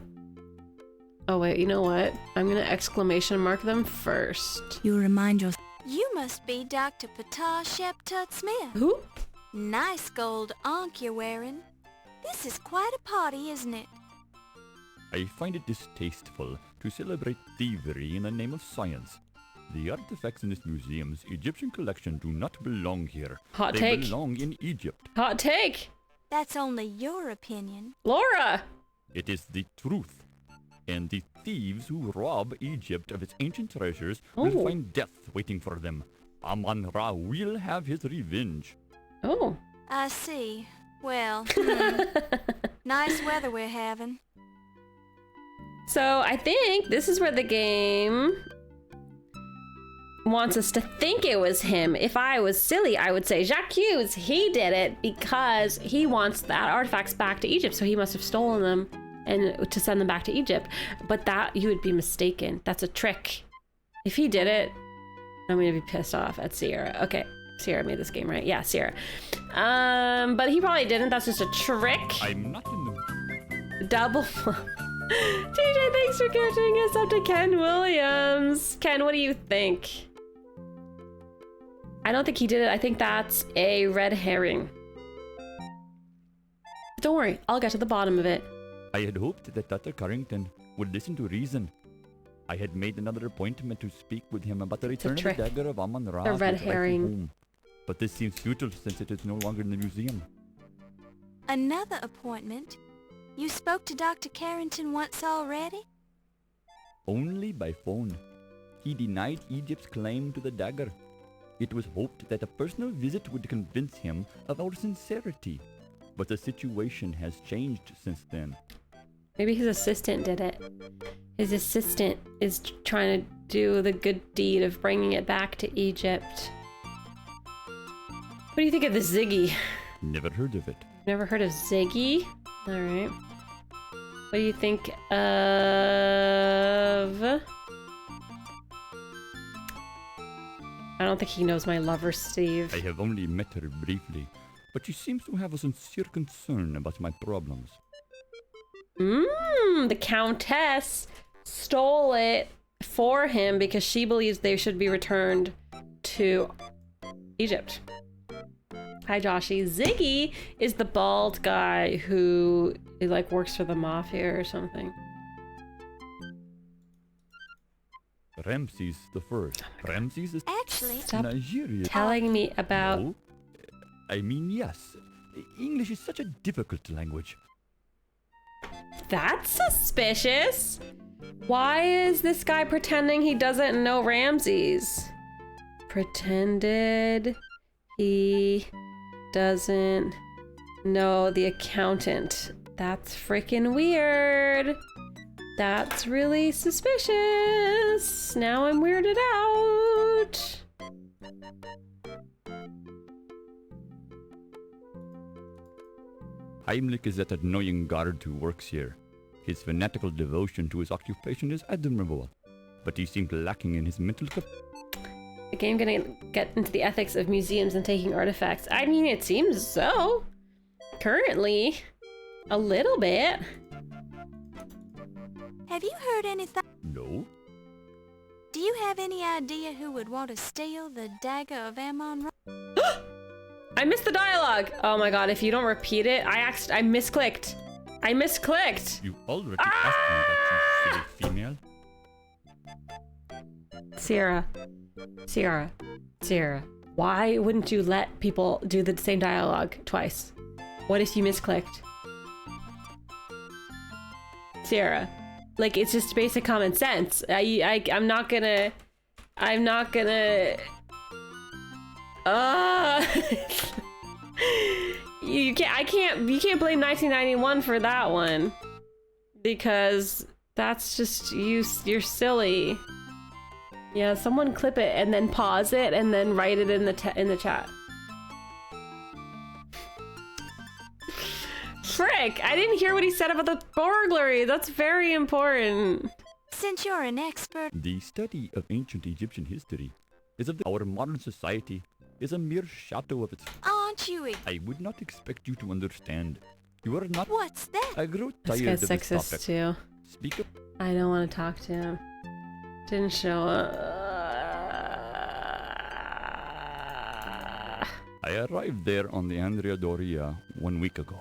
Oh wait, you know what? I'm gonna exclamation mark them first. You remind yourself. You must be Dr. Ptah Sheptut Smith. Who? Nice gold ankh you're wearing. This is quite a party, isn't it? I find it distasteful to celebrate thievery in the name of science. The artifacts in this museum's Egyptian collection do not belong here. Hot they take. belong in Egypt. Hot take. That's only your opinion. Laura. It is the truth. And the thieves who rob Egypt of its ancient treasures will find death waiting for them. Amon Ra will have his revenge. Oh. I see. Well, nice weather we're having. So I think this is where the game wants us to think it was him. If I was silly, I would say Jacques, he did it because he wants that artifacts back to Egypt. So he must have stolen them and to send them back to Egypt. But that, you would be mistaken. That's a trick. If he did it, I'm gonna be pissed off at Sierra. Okay, Sierra made this game, right? Yeah, Sierra. But he probably didn't. That's just a trick. I'm not in the... Double. TJ, thanks for catching us up to Ken Williams. Ken, what do you think? I don't think he did it. I think that's a red herring. Don't worry, I'll get to the bottom of it. I had hoped that Dr. Carrington would listen to reason. I had made another appointment to speak with him about the return of the Dagger of Amon Ra. The red to its rightful herring. home. But this seems futile since it is no longer in the museum. Another appointment? You spoke to Dr. Carrington once already? Only by phone. He denied Egypt's claim to the dagger. It was hoped that a personal visit would convince him of our sincerity. But the situation has changed since then. Maybe his assistant did it. His assistant is trying to do the good deed of bringing it back to Egypt. What do you think of the Ziggy? Never heard of it. Never heard of Ziggy? Alright. What do you think of... I don't think he knows my lover, Steve. I have only met her briefly, but she seems to have a sincere concern about my problems. The Countess stole it for him because she believes they should be returned to Egypt. Hi, Joshy. Ziggy is the bald guy who like works for the mafia or something. Ramses the First. Ramses is Actually, Stop Nigeria. telling me about... No. I mean, yes. English is such a difficult language. That's suspicious. Why is this guy pretending he doesn't know Ramses? Pretended he doesn't know the accountant. That's freaking weird. That's really suspicious. Now I'm weirded out. Heimlich is that annoying guard who works here. His fanatical devotion to his occupation is admirable, but he seemed lacking in his mental The game gonna get into the ethics of museums and taking artifacts. I mean, it seems so. Currently. A little bit. have you heard anything? No? Do you have any idea who would want to steal the Dagger of Amon Ra? I missed the dialogue. Oh my god, if you don't repeat it, I misclicked. I misclicked. You already asked me that, you silly female. Sierra, why wouldn't you let people do the same dialogue twice? What if you misclicked? Sierra, like, it's just basic common sense. I'm not gonna you can't blame 1991 for that one, because that's just you're silly. Yeah, someone clip it and then pause it and then write it in the chat. Frick, I didn't hear what he said about the burglary. That's very important. Since you're an expert, The study of ancient Egyptian history is of our modern society is a mere shadow of its... aren't you? I would not expect you to understand. You are not... What's that? I grew This tired guy's of this sexist topic. too. Speak up. I don't want to talk to him. Didn't show up. I arrived there on the Andrea Doria 1 week ago.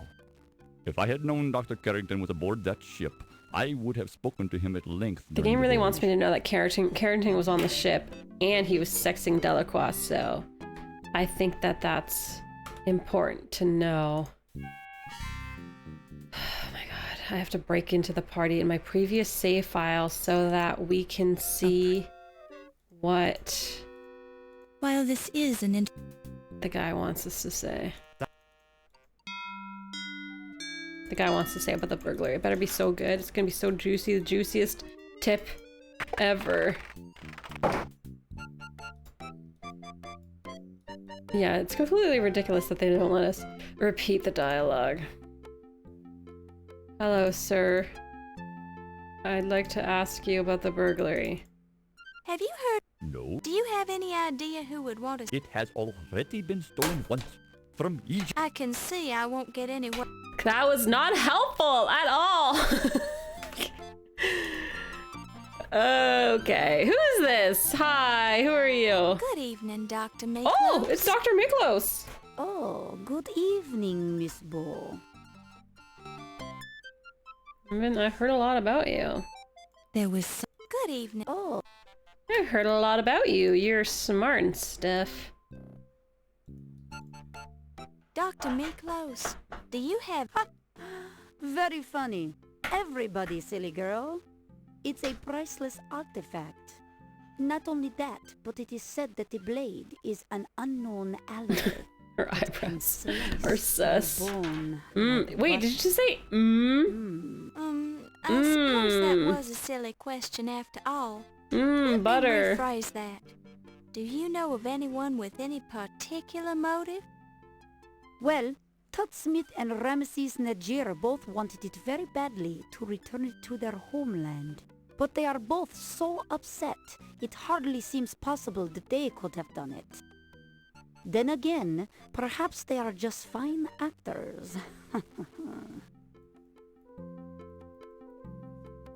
If I had known Dr. Carrington was aboard that ship, I would have spoken to him at length. The game really wants me to know that Carrington was on the ship and he was sexing Delacroix, so I think that that's important to know. Oh my god, I have to break into the party in my previous save file so that we can see what While this is an the guy wants us to say. The guy wants to say about the burglary. It better be so good. It's gonna be so juicy. The juiciest tip ever. Yeah, it's completely ridiculous that they don't let us repeat the dialogue. Hello, sir. I'd like to ask you about the burglary. Have you heard? No, Do you have any idea who would want to? it has already been stolen once from Egypt. I can see I won't get anywhere. That was not helpful at all. Okay, who is this? Hi, who are you? Good evening, Dr. Miklos. Oh, it's Dr. Miklos. Oh, good evening, Miss Bo. I've heard a lot about you. there was Good evening. Oh, I've heard a lot about you. You're smart and stuff. Dr. Miklos, do you have... very funny. Everybody, silly girl. It's a priceless artifact. Not only that, but it is said that the blade is an unknown ally. Her eyebrows are sus. Bone. Wait, did you just say I suppose that was a silly question after all. Let butter. me rephrase that. Do you know of anyone with any particular motive? Well, Tut Smith and Ramesses Najir both wanted it very badly to return it to their homeland. But they are both so upset, it hardly seems possible that they could have done it. Then again, perhaps they are just fine actors.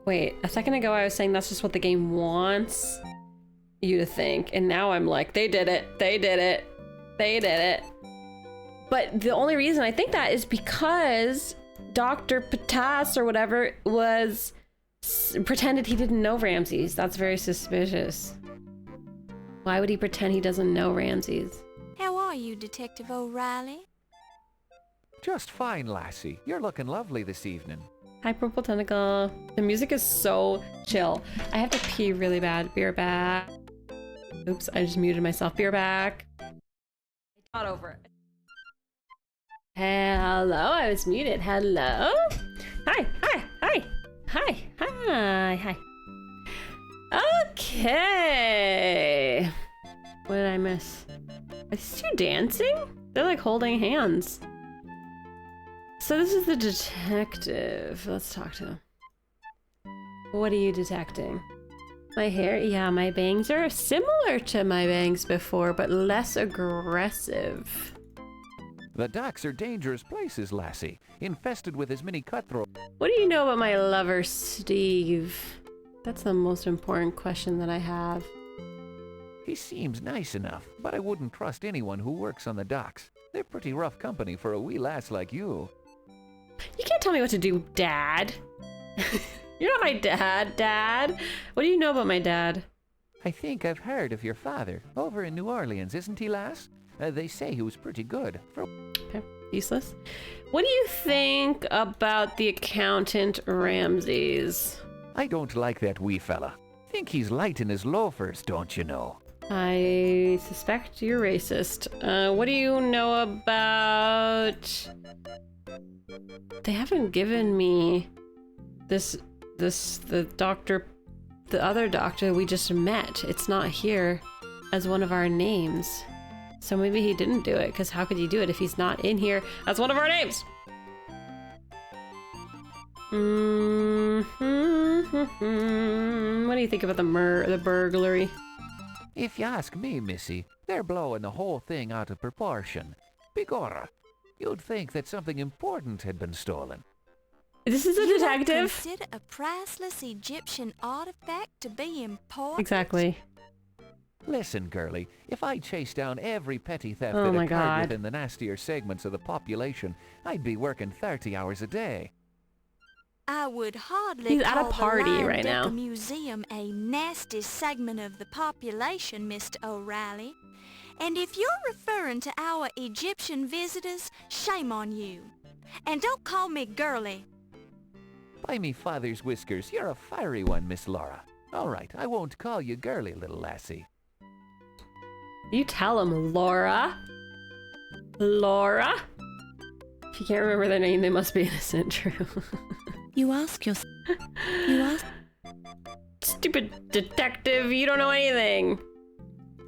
Wait, a second ago I was saying that's just what the game wants you to think, and now I'm like, they did it, they did it, they did it. But the only reason I think that is because Dr. Patas or whatever was pretended he didn't know Ramses. That's very suspicious. Why would he pretend he doesn't know Ramses? How are you, Detective O'Reilly? Just fine, lassie. You're looking lovely this evening. Hi, Purple Tentacle. The music is so chill. I have to pee really bad. Be right back. Oops, I just muted myself. Be right back. Not over it. Hello, I was muted. Hello? Hi, hi, hi, hi, hi, hi. Okay. What did I miss? Are these two dancing? They're like holding hands. So this is the detective. Let's talk to him. What are you detecting? My hair? Yeah, my bangs are similar to my bangs before, but less aggressive. The docks are dangerous places, lassie, infested with as many cutthroats. What do you know about my lover, Steve? That's the most important question that I have. He seems nice enough, but I wouldn't trust anyone who works on the docks. They're pretty rough company for a wee lass like you. You can't tell me what to do, Dad. You're not my dad, Dad. What do you know about my dad? I think I've heard of your father. Over in New Orleans, isn't he, lass? They say he was pretty good. Okay, useless. What do you think about the accountant Ramses? I don't like that wee fella. Think he's light in his loafers, don't you know? I suspect you're racist. What do you know about... They haven't given me the other doctor we just met. It's not here as one of our names. So maybe he didn't do it, because how could he do it if he's not in here as one of our names? What do you think about the burglary? If you ask me, missy, they're blowing the whole thing out of proportion. Begorra, you'd think that something important had been stolen. This is a detective. Consider a priceless Egyptian artifact to be important? Exactly. Listen, girlie, if I chased down every petty theft Oh that my occurred God. within the nastier segments of the population, I'd be working 30 hours a day. I would hardly He's at a call party the right now. Lion Museum a nasty segment of the population, Mr. O'Reilly. And if you're referring to our Egyptian visitors, shame on you. And don't call me girly. By me father's whiskers, you're a fiery one, Miss Laura. All right, I won't call you girly, little lassie. You tell him, Laura. Laura? If you can't remember their name, they must be innocent, true. You ask yourself... You ask... Stupid detective, you don't know anything.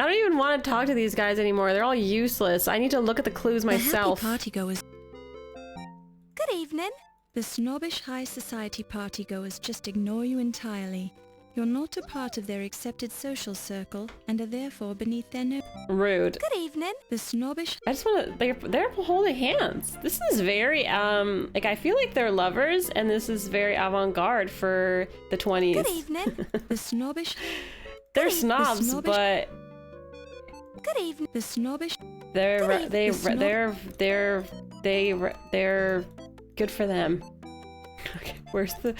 I don't even want to talk to these guys anymore. They're all useless. I need to look at the clues myself. The happy partygoers... Good evening. The snobbish high society partygoers just ignore you entirely. You're not a part of their accepted social circle and are therefore beneath their notice. Rude. Good evening. The snobbish... I just want to... They're holding hands. This is very, like, I feel like they're lovers, and this is very avant-garde for the 20s. Good evening. The snobbish... They're snobs, but... Good evening. The snobbish... They're good for them. Okay, where's the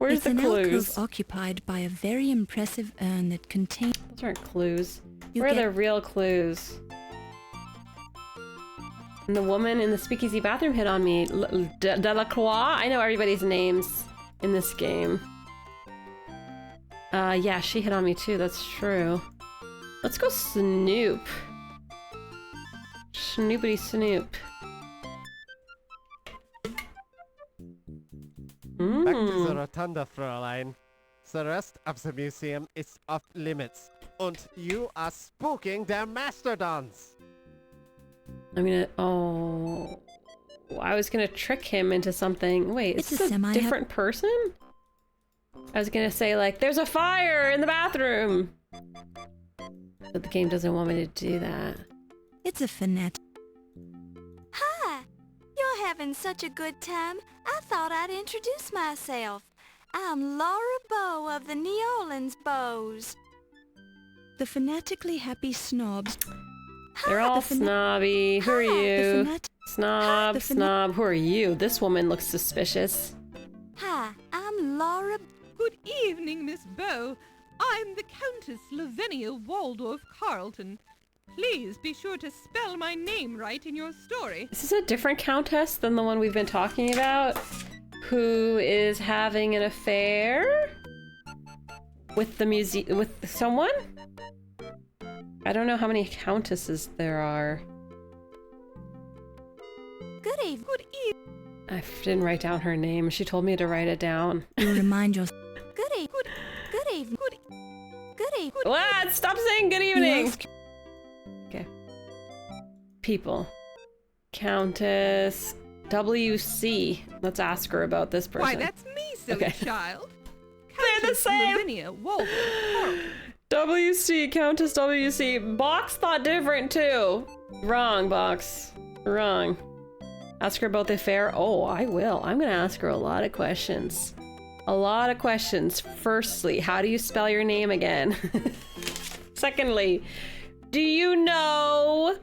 It's an clues? alcove occupied by a very impressive urn that contains... Those aren't clues. You Where are get- the real clues? And the woman in the speakeasy bathroom hit on me. Delacroix? I know everybody's names in this game. Yeah, she hit on me too, that's true. Let's go snoop. Snoopity snoop. Back to the rotunda, Fräulein. The rest of the museum is off limits. And you are spooking their mastodons. I'm gonna... Oh... I was gonna trick him into something. Wait, is this a different person? I was gonna say, like, there's a fire in the bathroom! But the game doesn't want me to do that. It's a fanatic. Hi! You're having such a good time, I thought I'd introduce myself. I'm Laura Bow of the New Orleans Bows. The fanatically happy snobs. They're all snobby. Who are you? Snob, snob. Who are you? This woman looks suspicious. Hi, I'm Laura. Good evening, Miss Bow. I'm the Countess Lavinia Waldorf Carlton. Please be sure to spell my name right in your story. Is this a different countess than the one we've been talking about? Who is having an affair? With the with someone? I don't know how many countesses there are. Good evening. Good evening. I didn't write down her name. She told me to write it down. You remind your... Good evening. Good evening. Good evening. What? Stop saying good evening! Okay. People. Countess... WC. Let's ask her about this person. Why, that's me, silly child. They're the same! Lavinia Waldorf Carlton. WC, Countess WC. Box thought different too. Wrong, Box. Wrong. Ask her about the affair. Oh, I will. I'm gonna ask her a lot of questions. A lot of questions. Firstly, how do you spell your name again? Secondly, do you know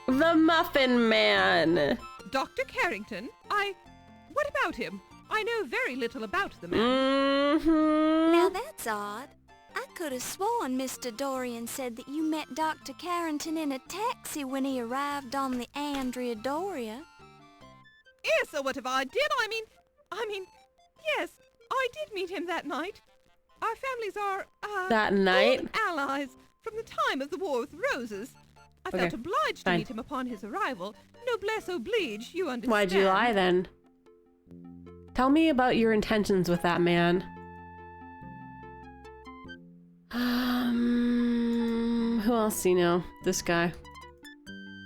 the Muffin Man? Dr. Carrington? What about him? I know very little about the man. Now that's odd. I could have sworn Mr. Dorian said that you met Dr. Carrington in a taxi when he arrived on the Andrea Doria. Yes, so what if I did? I mean, yes, I did meet him that night. Our families are, that night? allies from the time of the War with Roses. I felt obliged to meet him upon his arrival. Noblesse oblige, you understand. Why'd you lie then? Tell me about your intentions with that man. Who else do you know? This guy.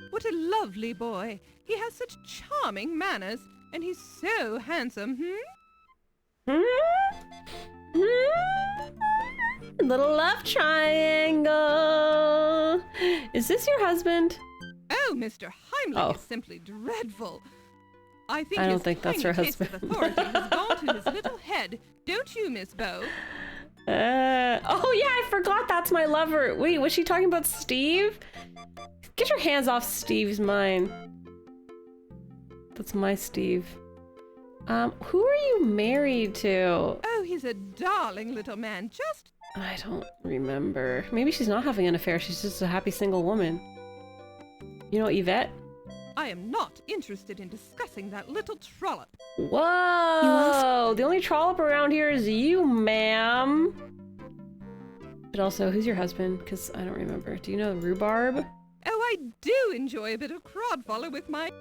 What a lovely boy. He has such charming manners, and he's so handsome, Little love triangle. Is this your husband? Oh, Mr. Heimlich is simply dreadful. I don't think that's her taste husband. of authority has gone to his little head. Don't you, Miss Bow? Oh yeah, I forgot that's my lover. Wait, was she talking about Steve? Get your hands off Steve's mine. That's my Steve. Who are you married to? Oh, he's a darling little man. I don't remember. Maybe she's not having an affair. She's just a happy single woman. You know Yvette? I am not interested in discussing that little trollop. Whoa! The only trollop around here is you, ma'am. But also, who's your husband? Because I don't remember. Do you know Rhubarb? Oh, I do enjoy a bit of crodfollow with my...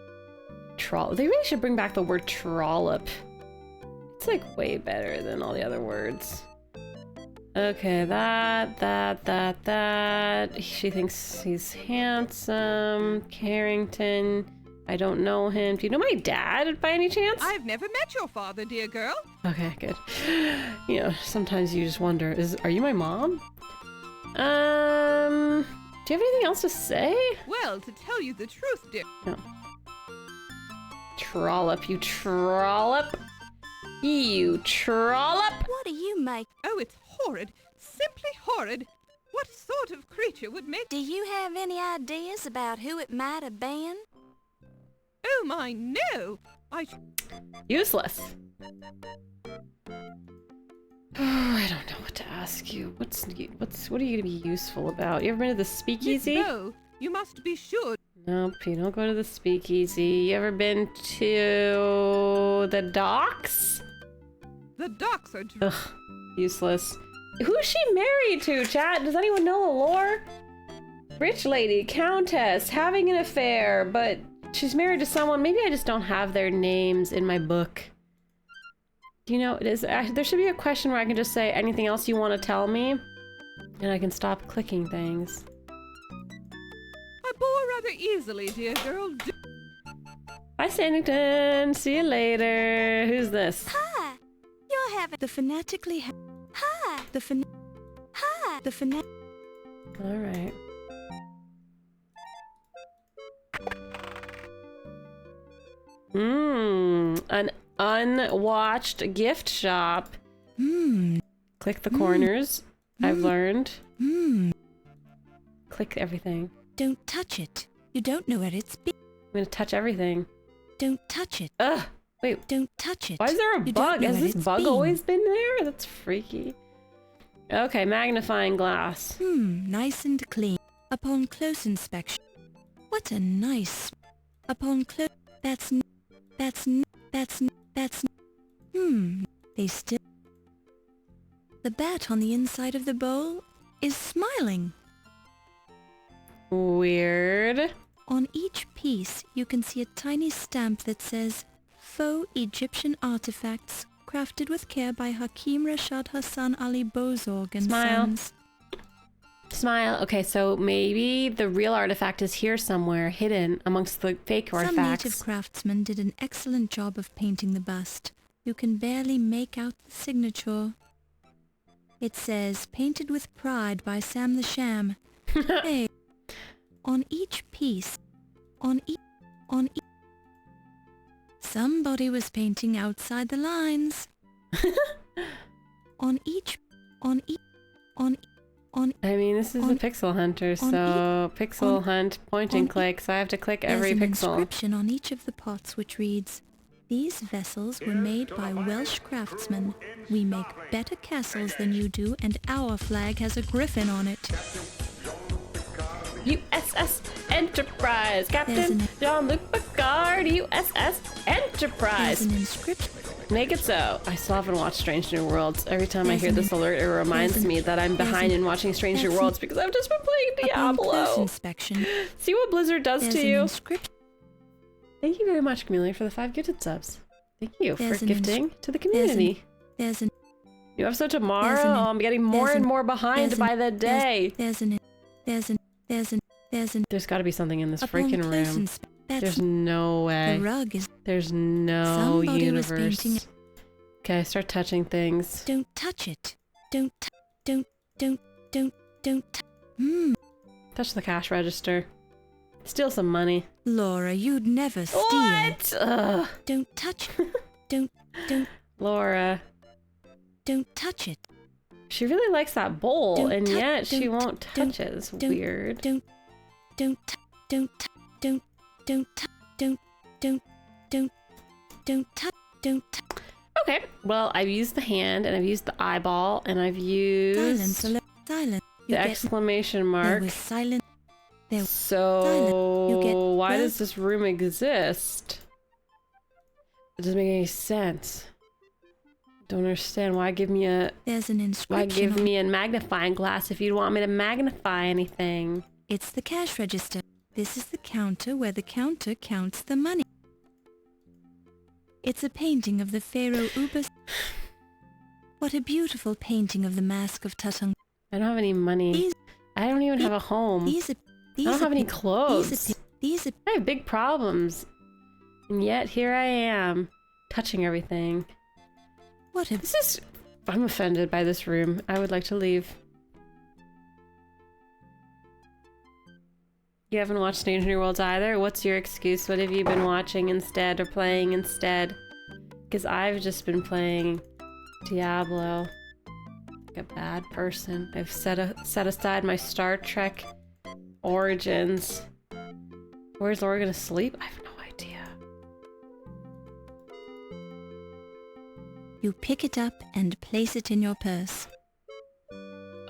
They really should bring back the word trollop. It's like way better than all the other words. Okay, that. She thinks he's handsome. Carrington. I don't know him. Do you know my dad by any chance? I've never met your father, dear girl. Okay, good. You know, sometimes you just wonder, are you my mom? Do you have anything else to say? Well, to tell you the truth, dear... No. Trollop, you trollop. You trollop. What do you make? Oh, it's horrid. Simply horrid. What sort of creature would make... Do you have any ideas about who it might have been? Oh my, no! Useless. I don't know what to ask you. What are you gonna be useful about? You ever been to the speakeasy? No, you must be sure. Nope, you don't go to the speakeasy. You ever been to the docks? The docks are... Ugh. Useless. Who's she married to, chat? Does anyone know the lore? Rich lady, countess, having an affair, but she's married to someone. Maybe I just don't have their names in my book. Do you know, there should be a question where I can just say anything else you want to tell me, and I can stop clicking things. I bore rather easily, dear girl. Bye, Sannington. See you later. Who's this? Hi. You're having... The fanatically Hi. The fan Hi. The fan All right. An unwatched gift shop. Click the corners. I've learned. Click everything. Don't touch it. You don't know where it's been. I'm gonna touch everything. Don't touch it. Ugh. Wait. Don't touch it. Why is there a You don't bug? know Has where this it's bug been. always been there? That's freaky. Okay, magnifying glass. Nice and clean. Upon close inspection. What a nice... Upon close... That's... They still... The bat on the inside of the bowl is smiling. Weird. On each piece, you can see a tiny stamp that says, Faux Egyptian Artifacts, crafted with care by Hakim Rashad Hassan Ali Bozorg and Smile. Sons. Smile. Okay, so maybe the real artifact is here somewhere, hidden amongst the fake Some artifacts. native craftsmen did an excellent job of painting the bust. You can barely make out the signature. It says, painted with pride by Sam the Sham. Hey, on each piece, on each, somebody was painting outside the lines. I mean, this is a pixel hunter, so pixel hunt, point and click, so I have to click every There's an pixel. inscription on each of the pots which reads, These vessels were made by Welsh craftsmen. We make better castles than you do, and our flag has a griffin on it. USS Enterprise, There's Captain an- Jean-Luc Picard, USS Enterprise. There's an inscription. Make it so. I still haven't watched Strange New Worlds. Every time I There's hear an- this alert, it reminds there's an- me that I'm there's behind an- in watching Strange New there's an- Worlds because I've just been playing Upon close Diablo. inspection, See what Blizzard does there's to an you? inscription. Thank you very much, Camellia, for the 5 gifted subs. Thank you There's for an ins- gifting to the there's an- community. There's an New episode tomorrow. there's an- I'm getting more there's and an- more behind there's by an- the day. There's an There's got to be something in this upon freaking close room. that's There's no way. the rug is. There's no Somebody was universe. painting Okay, start touching things. Don't touch it. Don't. Touch the cash register. Steal some money. Laura, you'd never steal. What? Ugh. Don't touch it. Laura. Don't touch it. She really likes that bowl, Don't and tou- yet she don't- won't don't- touch it. It's don't- weird. Don't. Okay, well, I've used the hand, and I've used the eyeball, and I've used Silence. the exclamation mark. There was silence. So, You get why well- does this room exist? It doesn't make any sense. Don't understand. Why give me a There's an why inscription. give me a magnifying glass if you want me to magnify anything? It's the cash register. This is the counter where the counter counts the money. It's a painting of the pharaoh Ubis. What a beautiful painting of the mask of Tutankhamun. I don't have any money. These- I don't even have a home. These are. I don't have any clothes. These are. I have big problems. And yet here I am, touching everything. What a. This is... I'm offended by this room. I would like to leave. You haven't watched Strange New Worlds either? What's your excuse? What have you been watching instead or playing instead? Because I've just been playing Diablo. Like a bad person. I've set aside my Star Trek Origins. Where's Laura gonna sleep? I have no idea. You pick it up and place it in your purse.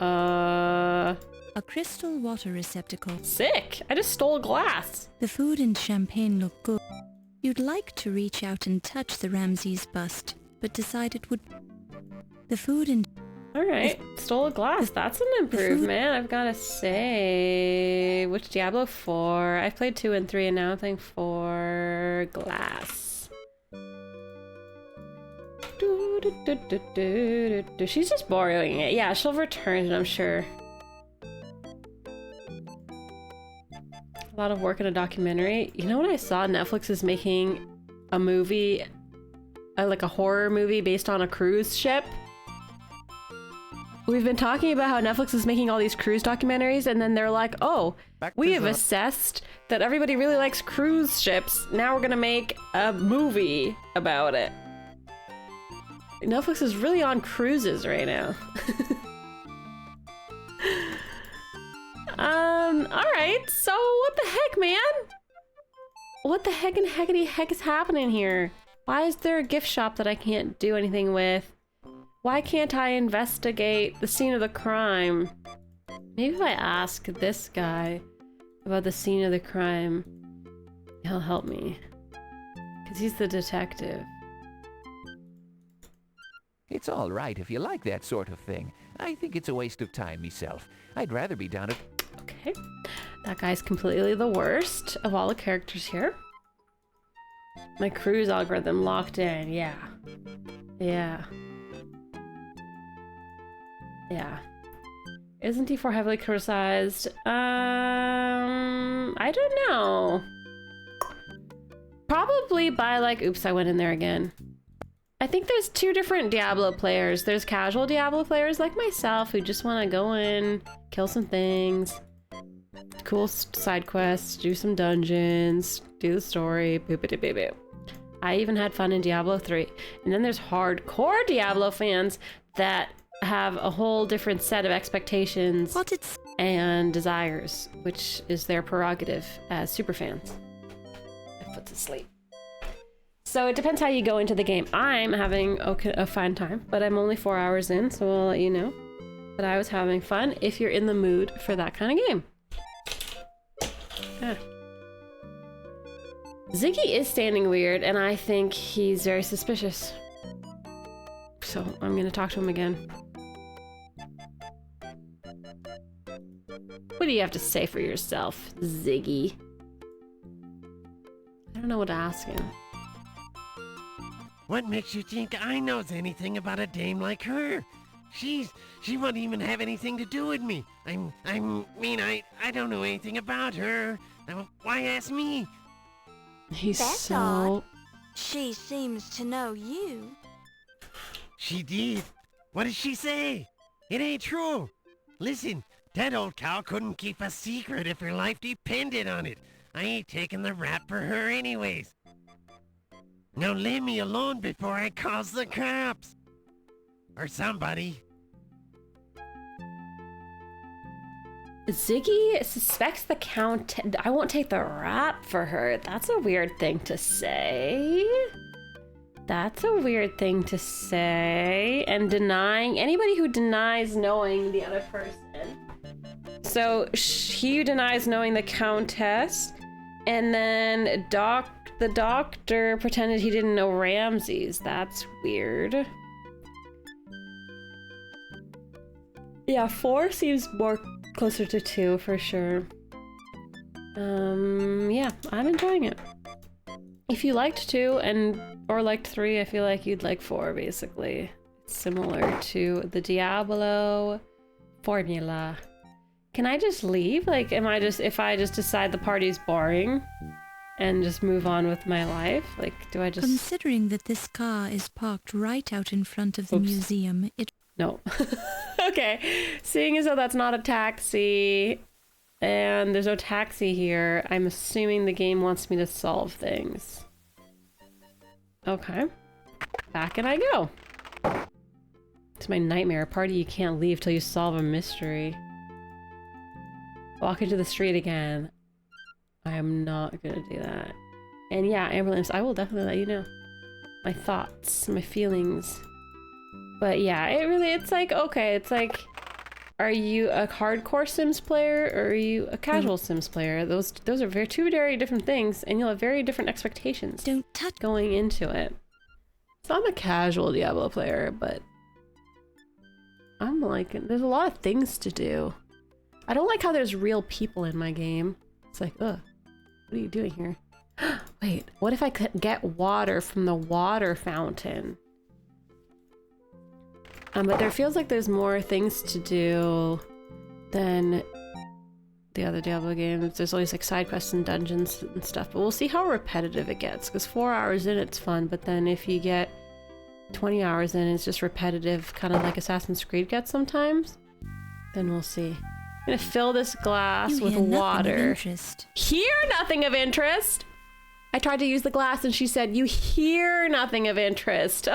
A crystal water receptacle. Sick! I just stole glass. The food and champagne look good. You'd like to reach out and touch the Ramses bust, but decide it would... The food and... All right. Stole a glass. That's an improvement, I've got to say. Which Diablo 4? I've played 2 and 3, and now I'm playing 4 glass. She's just borrowing it. Yeah, she'll return it, I'm sure. A lot of work in a documentary. You know what I saw? Netflix is making a movie, like a horror movie based on a cruise ship. We've been talking about how Netflix is making all these cruise documentaries, and then they're like, oh, we have assessed that everybody really likes cruise ships. Now we're gonna make a movie about it. Netflix is really on cruises right now. Alright, so what the heck, man? What the heck and heckity heck is happening here? Why is there a gift shop that I can't do anything with? Why can't I investigate the scene of the crime? Maybe if I ask this guy about the scene of the crime, he'll help me. Because he's the detective. It's all right if you like that sort of thing. I think it's a waste of time myself. I'd rather be down at... Okay. That guy's completely the worst of all the characters here. My cruise algorithm locked in. Yeah. Yeah. Yeah. Isn't D4 heavily criticized? I don't know. Probably by like, oops, I went in there again. I think there's two different Diablo players. There's casual Diablo players like myself who just want to go in, kill some things, cool side quests, do some dungeons, do the story, boop-a-doo-boop-boop. I even had fun in Diablo 3. And then there's hardcore Diablo fans that have a whole different set of expectations and desires, which is their prerogative as superfans. I put to sleep. So it depends how you go into the game. I'm having a fun time, but I'm only 4 hours in, so I'll let you know that I was having fun if you're in the mood for that kind of game. Ah. Ziggy is standing weird, and I think he's very suspicious. So I'm gonna talk to him again. What do you have to say for yourself, Ziggy? I don't know what to ask him. What makes you think I knows anything about a dame like her? She won't even have anything to do with me. I don't know anything about her. Why ask me? He's That's so... odd. She seems to know you. She did. What did she say? It ain't true. Listen, that old cow couldn't keep a secret if her life depended on it. I ain't taking the rap for her anyways. Now leave me alone before I calls the cops. Or somebody. Ziggy suspects the Count. I won't take the rap for her. That's a weird thing to say. That's a weird thing to say. And denying anybody who denies knowing the other person. So he denies knowing the Countess, and then the doctor pretended he didn't know Ramses. That's weird. Yeah, 4 seems more closer to 2 for sure. Yeah, I'm enjoying it. If you liked 2 or liked 3, I feel like you'd like 4 basically. It's similar to the Diablo formula. Can I just leave? Like, if I just decide the party's boring and just move on with my life? Like, do I just... Considering that this car is parked right out in front of the museum, it... No. Okay. Seeing as though that's not a taxi, and there's no taxi here, I'm assuming the game wants me to solve things. Okay. Back and I go. It's my nightmare. A party you can't leave till you solve a mystery. Walk into the street again. I am not gonna do that. And yeah, ambulance, I will definitely let you know. My thoughts, my feelings. But yeah, it's like, okay, it's like, are you a hardcore Sims player or are you a casual Sims player? Those are two very different things, and you'll have very different expectations going into it. So I'm a casual Diablo player, but I'm liking. There's a lot of things to do. I don't like how there's real people in my game. It's like, ugh, what are you doing here? Wait, what if I could get water from the water fountain? But there feels like there's more things to do than the other Diablo games. There's always like side quests and dungeons and stuff, but we'll see how repetitive it gets, because 4 hours in it's fun, but then if you get 20 hours in it's just repetitive, kind of like Assassin's Creed gets sometimes, then we'll see. I'm gonna fill this glass with water. Hear nothing of interest? I tried to use the glass and she said, you hear nothing of interest.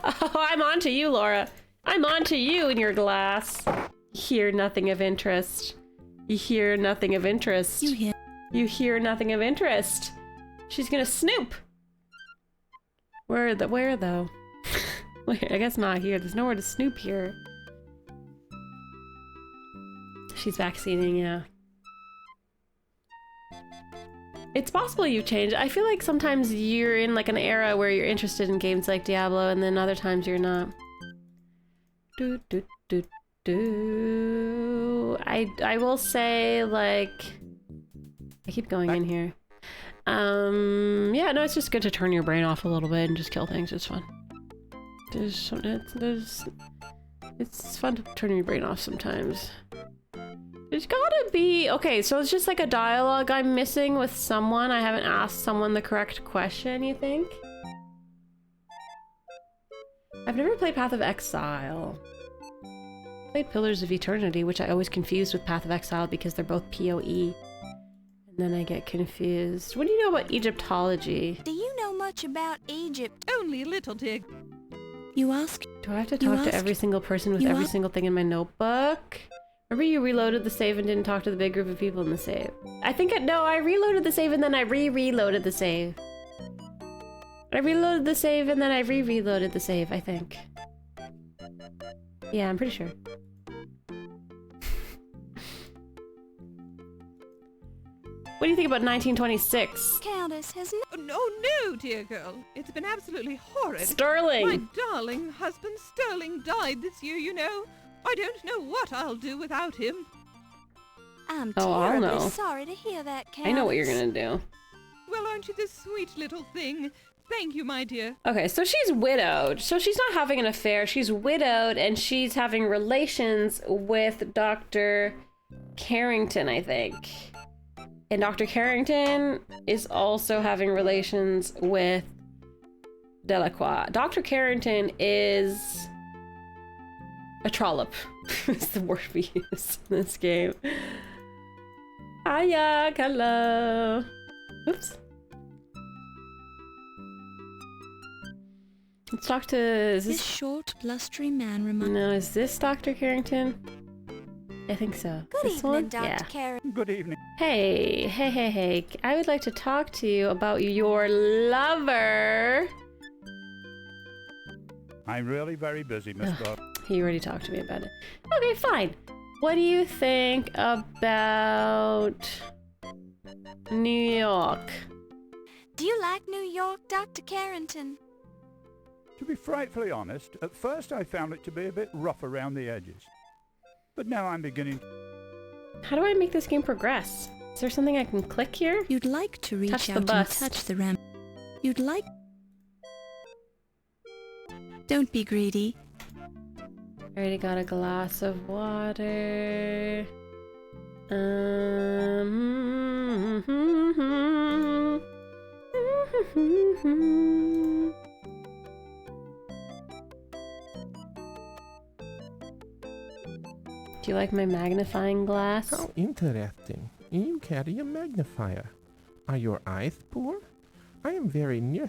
Oh, I'm on to you, Laura. I'm on to you in your glass. Hear nothing of interest. You hear nothing of interest. You hear nothing of interest. She's gonna snoop. Where though? Wait, I guess not here. There's nowhere to snoop here. She's vaccinating, yeah. It's possible you've changed. I feel like sometimes you're in like an era where you're interested in games like Diablo, and then other times you're not. I will say, like, I keep going in here. Yeah, no, it's just good to turn your brain off a little bit and just kill things. It's fun. It's fun to turn your brain off sometimes. There's gotta be... Okay, so it's just like a dialogue I'm missing with someone. I haven't asked someone the correct question, you think? I've never played Path of Exile. I played Pillars of Eternity, which I always confuse with Path of Exile because they're both PoE. And then I get confused. What do you know about Egyptology? Do you know much about Egypt? Only a little, dear. You ask... Do I have to talk to every single person with every single thing in my notebook? Remember you reloaded the save and didn't talk to the big group of people in the save? I think no, I reloaded the save and then I reloaded the save. I reloaded the save and then I reloaded the save, I think. Yeah, I'm pretty sure. What do you think about 1926? Countess has no, dear girl. It's been absolutely horrid. Sterling! My darling husband Sterling died this year, you know. I don't know what I'll do without him. I'm I'll know. terribly sorry to hear that, Countess. I know what you're gonna do. Well, aren't you the sweet little thing? Thank you, my dear. Okay, so she's widowed. So she's not having an affair. She's widowed and she's having relations with Dr. Carrington, I think. And Dr. Carrington is also having relations with Delacroix. Dr. Carrington is a trollop. It's the word we use in this game. Hiya, hello. Oops. Let's talk to... This short, blustery man reminds... No, is this Dr. Carrington? I think so. Good this evening, one? Dr. Yeah. Carrington. Good evening. Hey. I would like to talk to you about your lover. I'm really very busy, Miss Dot. He already talked to me about it. Okay, fine. What do you think about New York? Do you like New York, Dr. Carrington? To be frightfully honest, at first I found it to be a bit rough around the edges. But now I'm beginning... How do I make this game progress? Is there something I can click here? You'd like to reach Touch the out and bus. touch the ram. You'd like... Don't be greedy. I already got a glass of water. Do you like my magnifying glass? How interesting. You carry a magnifier. Are your eyes poor? I am very near...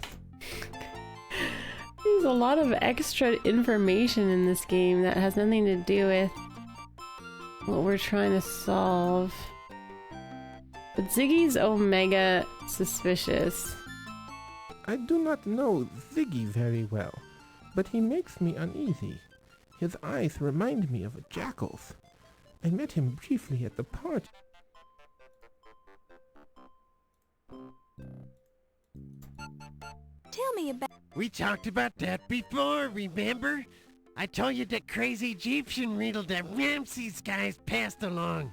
There's a lot of extra information in this game that has nothing to do with what we're trying to solve. But Ziggy's Omega suspicious. I do not know Ziggy very well, but he makes me uneasy. His eyes remind me of a jackal's. I met him briefly at the party. Tell me about... We talked about that before, remember? I told you that crazy Egyptian riddle that Ramses guys passed along.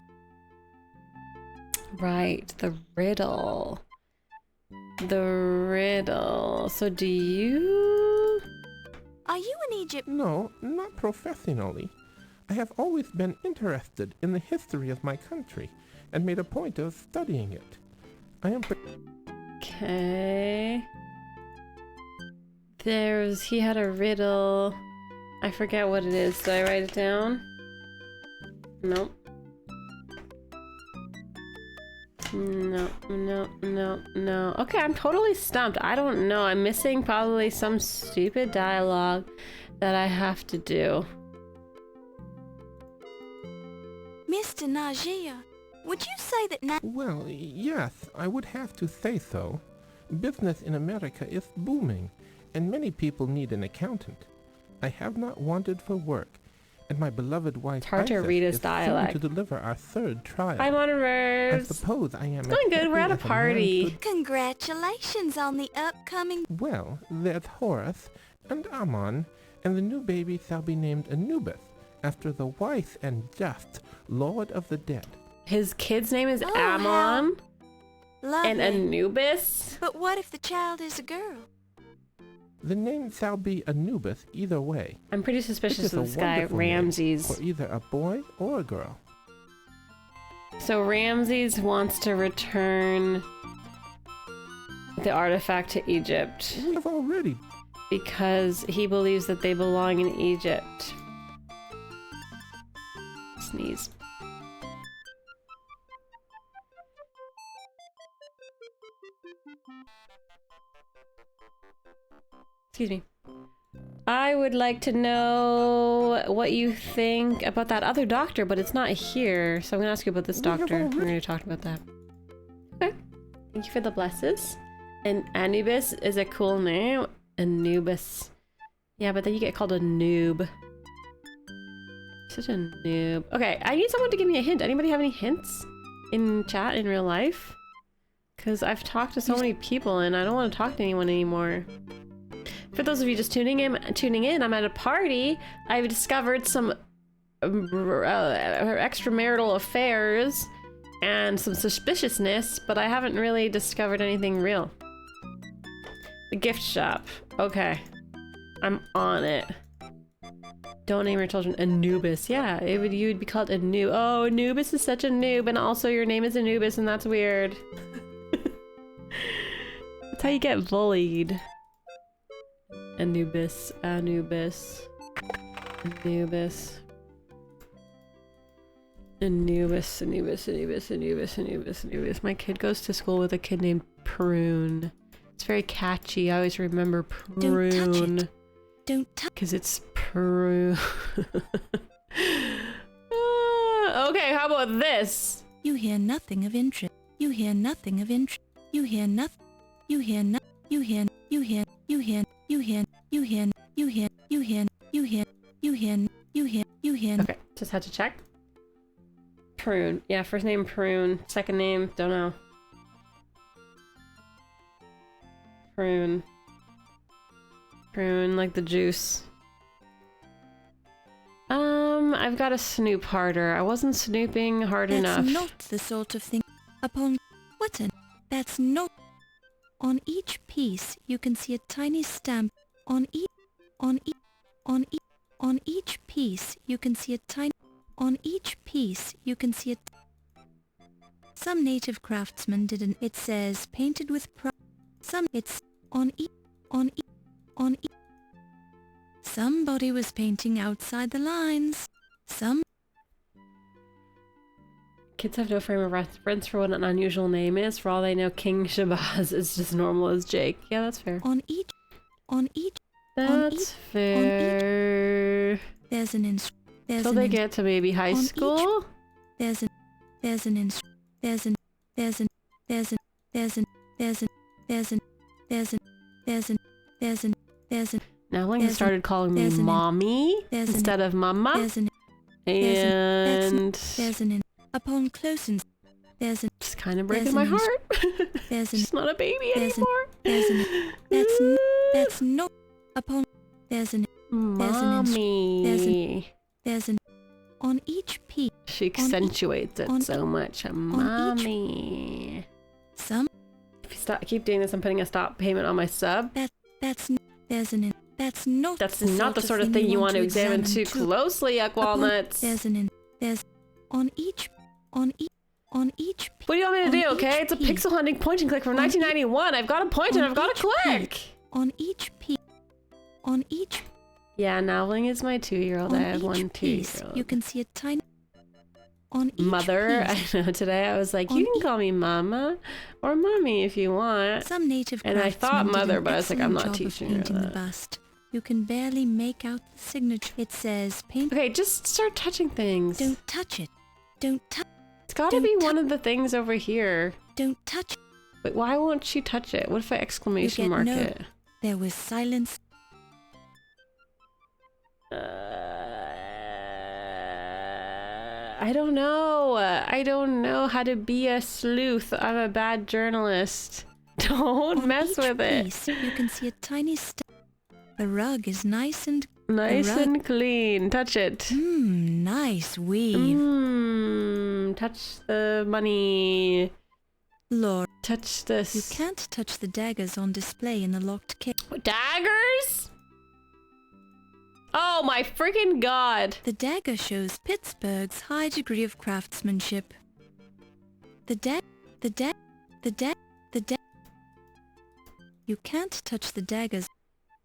Right, the riddle. The riddle. So do you... Are you in Egypt? No, not professionally. I have always been interested in the history of my country and made a point of studying it. I am... Okay. He had a riddle. I forget what it is. Did I write it down? Nope. No. Okay, I'm totally stumped. I don't know. I'm missing probably some stupid dialogue that I have to do. Mr. Najee, would you say that Well, yes, I would have to say so. Business in America is booming, and many people need an accountant. I have not wanted for work, and my beloved wife It's hard to Isis read his is dialect. soon to deliver our third child. I'm on I Rose. suppose I am. It's going good. We're at a as man party. could- Congratulations on the upcoming... Well, there's Horus and Amon, and the new baby shall be named Anubis, after the wise and just Lord of the Dead. His kid's name is Oh, Amon Lovely. and Anubis. But what if the child is a girl? The name shall be Anubis either way. I'm pretty It suspicious is of a this guy, wonderful name Ramses. for either a boy or a girl. So Ramses wants to return the artifact to Egypt We have already. because he believes that they belong in Egypt. Sneeze. Excuse me. I would like to know what you think about that other doctor, but it's not here. So I'm gonna ask you about this We have doctor. We're already- gonna talk about that. Okay. Thank you for the blesses. And Anubis is a cool name. Anubis. Yeah, but then you get called a noob. Such a noob. Okay, I need someone to give me a hint. Anybody have any hints in chat in real life? Because I've talked to so many people and I don't want to talk to anyone anymore. For those of you just tuning in, I'm at a party. I've discovered some extramarital affairs and some suspiciousness, but I haven't really discovered anything real. The gift shop. Okay. I'm on it. Don't name your children Anubis. Yeah, you would be called a noob. Oh, Anubis is such a noob, and also your name is Anubis, and that's weird. That's how you get bullied. Anubis. Anubis. Anubis. Anubis. Anubis. Anubis. Anubis. Anubis. Anubis. My kid goes to school with a kid named Prune. It's very catchy. I always remember Prune. Don't touch it. Don't touch. Because it's Prune. Okay, how about this? You hear nothing of interest. You hear nothing of interest. You hear nothing. You hear no. You hear. You hear. You hear. You hear. You hear. You hear. You hear. You hear. You hear. You hear. You hear. Okay, just had to check. Prune. Yeah, first name Prune. Second name, don't know. Prune. Prune, like the juice. I've got to snoop harder. I wasn't snooping hard That's enough. not the sort of thing. Upon what an. That's not. On each piece, you can see a tiny stamp. On each piece, you can see a tiny. On each piece, you can see a. Some native craftsman did an. It says painted with pride. Some. It's on each. Somebody was painting outside the lines. Some. Kids have no frame of reference for what an unusual name is. For all they know, King Shabazz is just normal as Jake. Yeah, that's fair. On each. That's fair. There's an Till they get to maybe high school. There's an Now Lincoln started calling me mommy instead of mama. And upon close and there's just kind of breaking my heart. She's not a baby anymore. that's no upon there's Mommy. On each piece. She accentuates it so much. Mommy. If you keep doing this, I'm putting a stop payment on my sub. That's not the sort of thing you want to examine too closely, Yuck Walnuts. On each What do you want me to do, okay? It's a pixel hunting point and click from 1991. I've got to point and I've got to click. On each piece. Yeah, Nowling is my 2-year-old. I have one 2-year-old. You can see a tiny... On each Mother, piece. I know today I was like, you can call me Mama or Mommy if you want. Some native and I thought craftsmen Mother, did an but I was like, I'm not excellent job teaching of her painting the that. bust. You can barely make out the signature. It says paint. Okay, just start touching things. Don't touch it. Don't touch. It's gotta be one of the things over here. Don't touch it. Wait, why won't she touch it? What if I exclamation mark it? There was silence. I don't know. I don't know how to be a sleuth. I'm a bad journalist. Don't mess with it. You can see a tiny The rug is nice and clean. Touch it. Nice weave. Touch the money. Lord, touch this. You can't touch the daggers on display in the locked case. Daggers? Oh my freaking god! The dagger shows Pittsburgh's high degree of craftsmanship. You can't touch the daggers.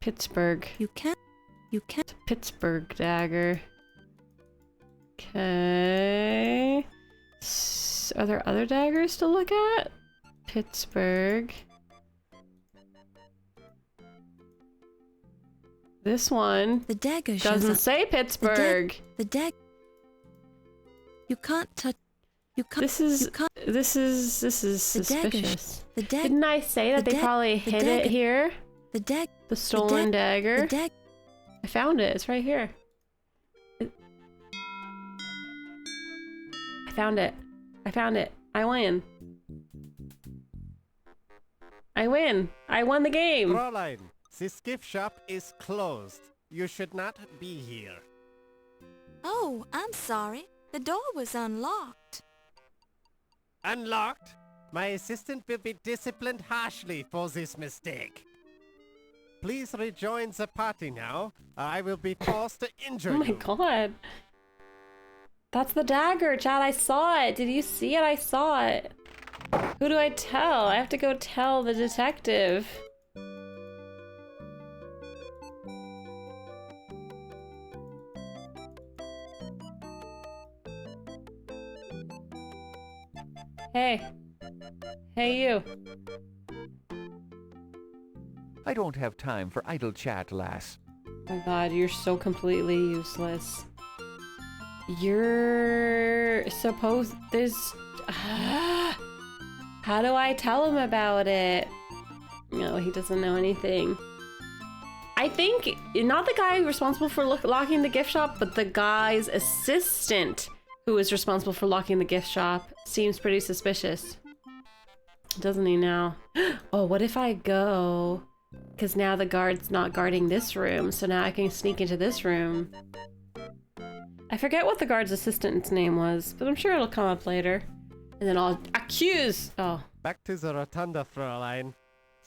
Pittsburgh. You can't. Pittsburgh dagger. Okay. Are there other daggers to look at? Pittsburgh. This one. The dagger doesn't say Pittsburgh. You can't touch. This is suspicious. Didn't I say that they probably hid it here? The stolen dagger. I found it. It's right here. I found it. I win. I won the game. Fräulein, this gift shop is closed. You should not be here. Oh, I'm sorry. The door was unlocked. Unlocked? My assistant will be disciplined harshly for this mistake. Please rejoin the party now. I will be forced to injure you. Oh my god. That's the dagger, Chad. I saw it. Did you see it? I saw it. Who do I tell? I have to go tell the detective. Hey. Hey, you. I don't have time for idle chat, lass. Oh my god, you're so completely useless. You're supposed... How do I tell him about it? No, he doesn't know anything. I think, not the guy responsible for locking the gift shop, but the guy's assistant who is responsible for locking the gift shop seems pretty suspicious. Doesn't he now? Oh, what if I go? Because now the guard's not guarding this room, so now I can sneak into this room. I forget what the guard's assistant's name was, but I'm sure it'll come up later. And then I'll accuse... Oh. Back to the rotunda, Fräulein.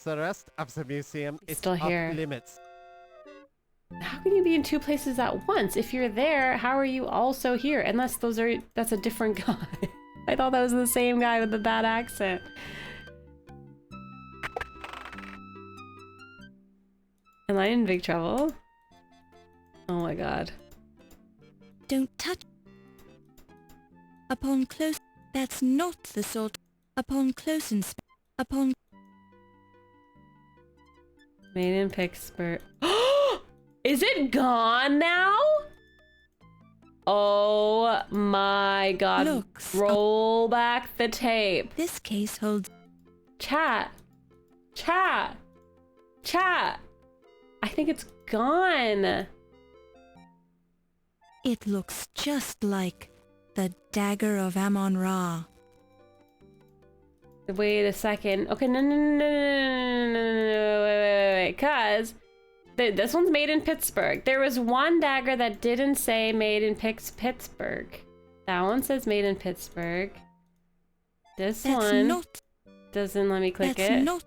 The rest of the museum is still here. off limits. How can you be in two places at once? If you're there, how are you also here? Unless that's a different guy. I thought that was the same guy with the bad accent. Am I in big trouble? Oh my god. Don't touch. Upon close... That's not the sort... Upon close inspection... Upon... Made in Pittsburgh. Is it gone now? Oh my god. Looks roll back the tape. This case holds... Chat. I think it's gone. It looks just like the Dagger of Amon Ra. Wait a second. Okay, no, wait. Cause This one's made in Pittsburgh. There was one dagger that didn't say made in Pittsburgh. That one says made in Pittsburgh. This one doesn't let me click it.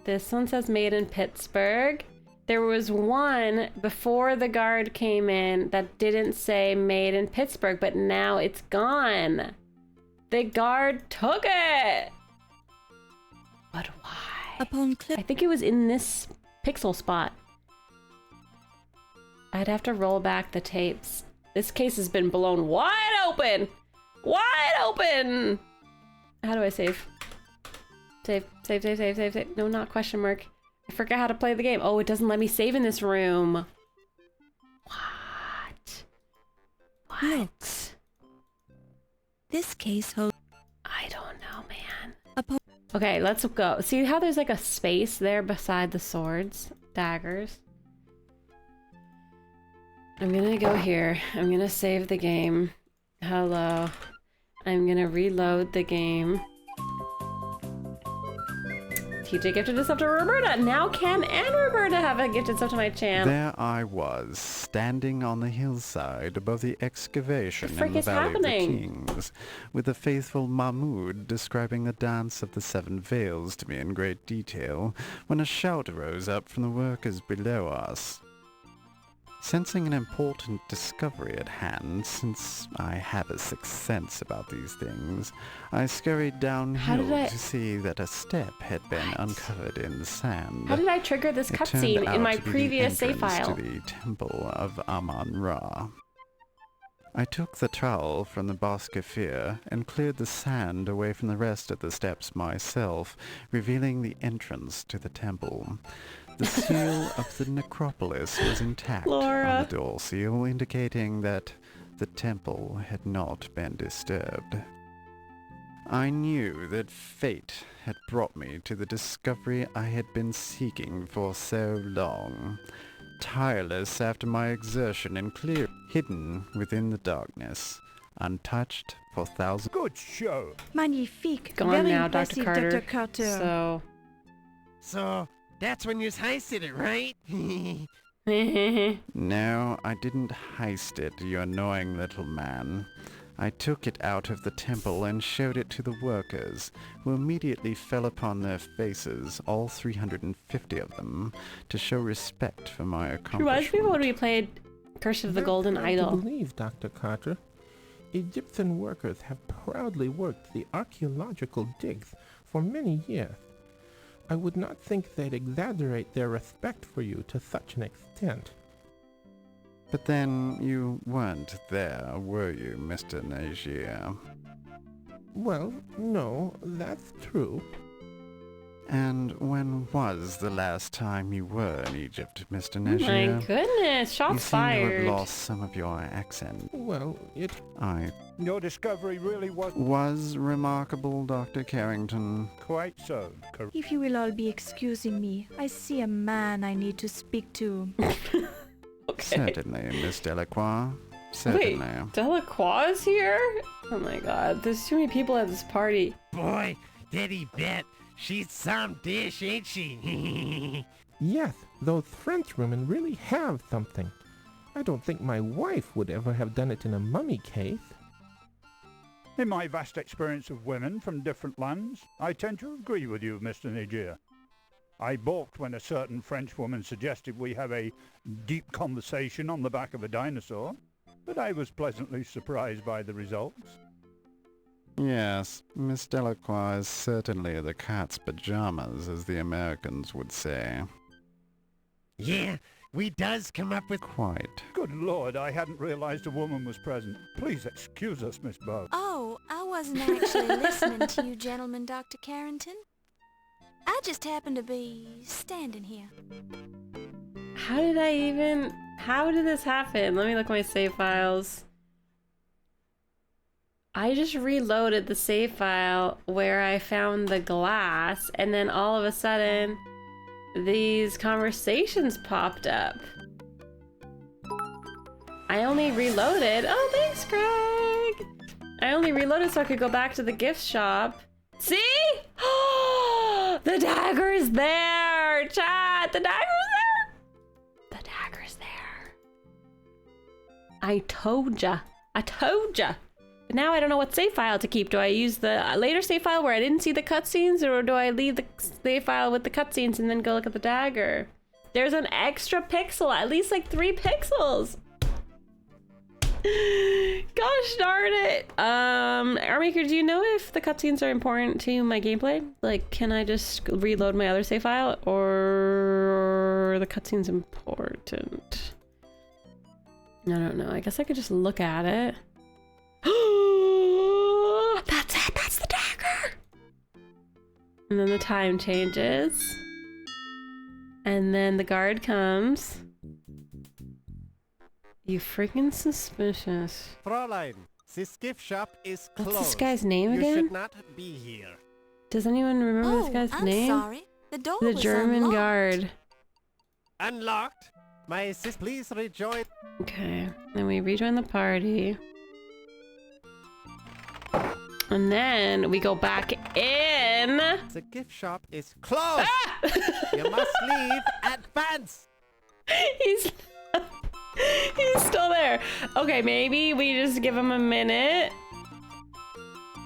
This one says made in Pittsburgh. There was one before the guard came in that didn't say made in Pittsburgh, but now it's gone. The guard took it. But why? I think it was in this pixel spot. I'd have to roll back the tapes. This case has been blown wide open. Wide open. How do I save? Save. No, not question mark. I forgot how to play the game. Oh, it doesn't let me save in this room. What? Look. This case holds... I don't know, man. Okay, let's go. See how there's like a space there beside the swords? Daggers. I'm gonna go here. I'm gonna save the game. Hello. I'm gonna reload the game. TJ gifted this up to Roberta. Now Ken and Roberta have a gifted stuff to my channel. There I was, standing on the hillside above the excavation in the is Valley happening? of the Kings, with the faithful Mahmoud describing the dance of the seven veils to me in great detail, when a shout rose up from the workers below us. Sensing an important discovery at hand, since I have a sixth sense about these things, I scurried downhill to see that a step had been uncovered in the sand. How did I trigger this cutscene in my previous save file? To the Temple of Amon Ra. I took the trowel from the Boscafir and cleared the sand away from the rest of the steps myself, revealing the entrance to the temple. The seal of the necropolis was intact on the door seal, indicating that the temple had not been disturbed. I knew that fate had brought me to the discovery I had been seeking for so long. Tireless after my exertion and clear, hidden within the darkness, untouched for thousands. Good show. Magnifique. Gone Very now, impressive, Dr. Carter. So, that's when you heisted it, right? No, I didn't heist it, you annoying little man. I took it out of the temple and showed it to the workers, who immediately fell upon their faces, all 350 of them, to show respect for my accomplishment. Reminds me of when we played Curse of the Golden Idol. I believe, Dr. Carter. Egyptian workers have proudly worked the archaeological digs for many years. I would not think they'd exaggerate their respect for you to such an extent. But then you weren't there, were you, Mr. Nagier? Well, no, that's true. And when was the last time you were in Egypt, Mr. Nagier? My goodness, shots fired. You seem to have lost some of your accent. Well, Your discovery really was remarkable, Dr. Carrington. Quite so. If you will all be excusing me, I see a man I need to speak to. Okay. Certainly, Miss Delacroix. Certainly. Wait, Delacroix is here? Oh my god, there's too many people at this party. Boy, did he bet. She's some dish, ain't she? Yes, those French women really have something. I don't think my wife would ever have done it in a mummy case. In my vast experience of women from different lands, I tend to agree with you, Mr. Nagier. I balked when a certain French woman suggested we have a deep conversation on the back of a dinosaur, but I was pleasantly surprised by the results. Yes, Miss Delacroix is certainly the cat's pajamas, as the Americans would say. Yeah, we does come up with... Quite. Good Lord, I hadn't realized a woman was present. Please excuse us, Miss Bow. Oh, I wasn't actually listening to you gentlemen, Dr. Carrington. I just happened to be standing here. How did this happen? Let me look at my save files. I just reloaded the save file where I found the glass, and then all of a sudden, these conversations popped up. I only reloaded. Oh, thanks, Craig. I only reloaded so I could go back to the gift shop. See? The dagger's there! Chat! The dagger's there! The dagger's there. I told ya. I told ya. But now I don't know what save file to keep. Do I use the later save file where I didn't see the cutscenes, or do I leave the save file with the cutscenes and then go look at the dagger? There's an extra pixel, at least like 3 pixels. Gosh darn it. Armaker, do you know if the cutscenes are important to my gameplay? Like, can I just reload my other save file, or the cutscene's important? I don't know. I guess I could just look at it. That's it. That's the dagger. And then the time changes. And then the guard comes. You freaking suspicious. Fräulein, this gift shop is closed. What's this guy's name You again? should not be here. Does anyone remember this guy's name? Sorry. The door The was German unlocked. guard. Unlocked? My sis, please rejoin. Okay. Then we rejoin the party. And then we go back in. The gift shop is closed. You must leave at once. He's still there. Okay, maybe we just give him a minute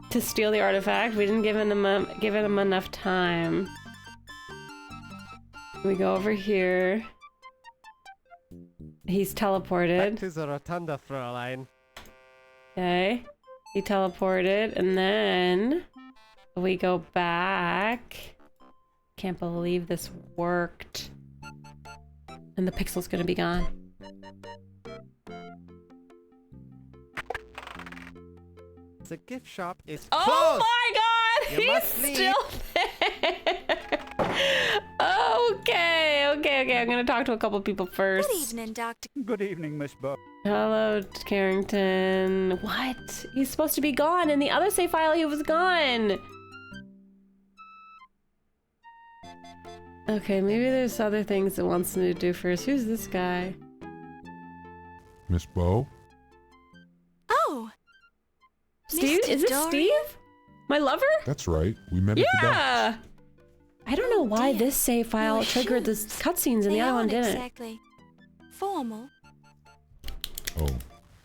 to steal the artifact. We didn't give him enough time. We go over here. He's teleported. Back to the rotunda, Fräulein. Okay. He teleported, and then we go back. Can't believe this worked. And the pixel's gonna be gone. The gift shop is closed. Oh my god! You He's must leave. still there! Okay. I'm gonna talk to a couple people first. Good evening, Doctor. Good evening, Miss Bow. Hello, Carrington. What? He's supposed to be gone. In the other save file, he was gone. Okay, maybe there's other things it wants me to do first. Who's this guy? Miss Bow? Oh. Steve? Mr. Is it Dorian? Steve? My lover? That's right. We met at the docks. Yeah! I don't know why this save file triggered the cutscenes and the other one didn't. Exactly formal. Oh.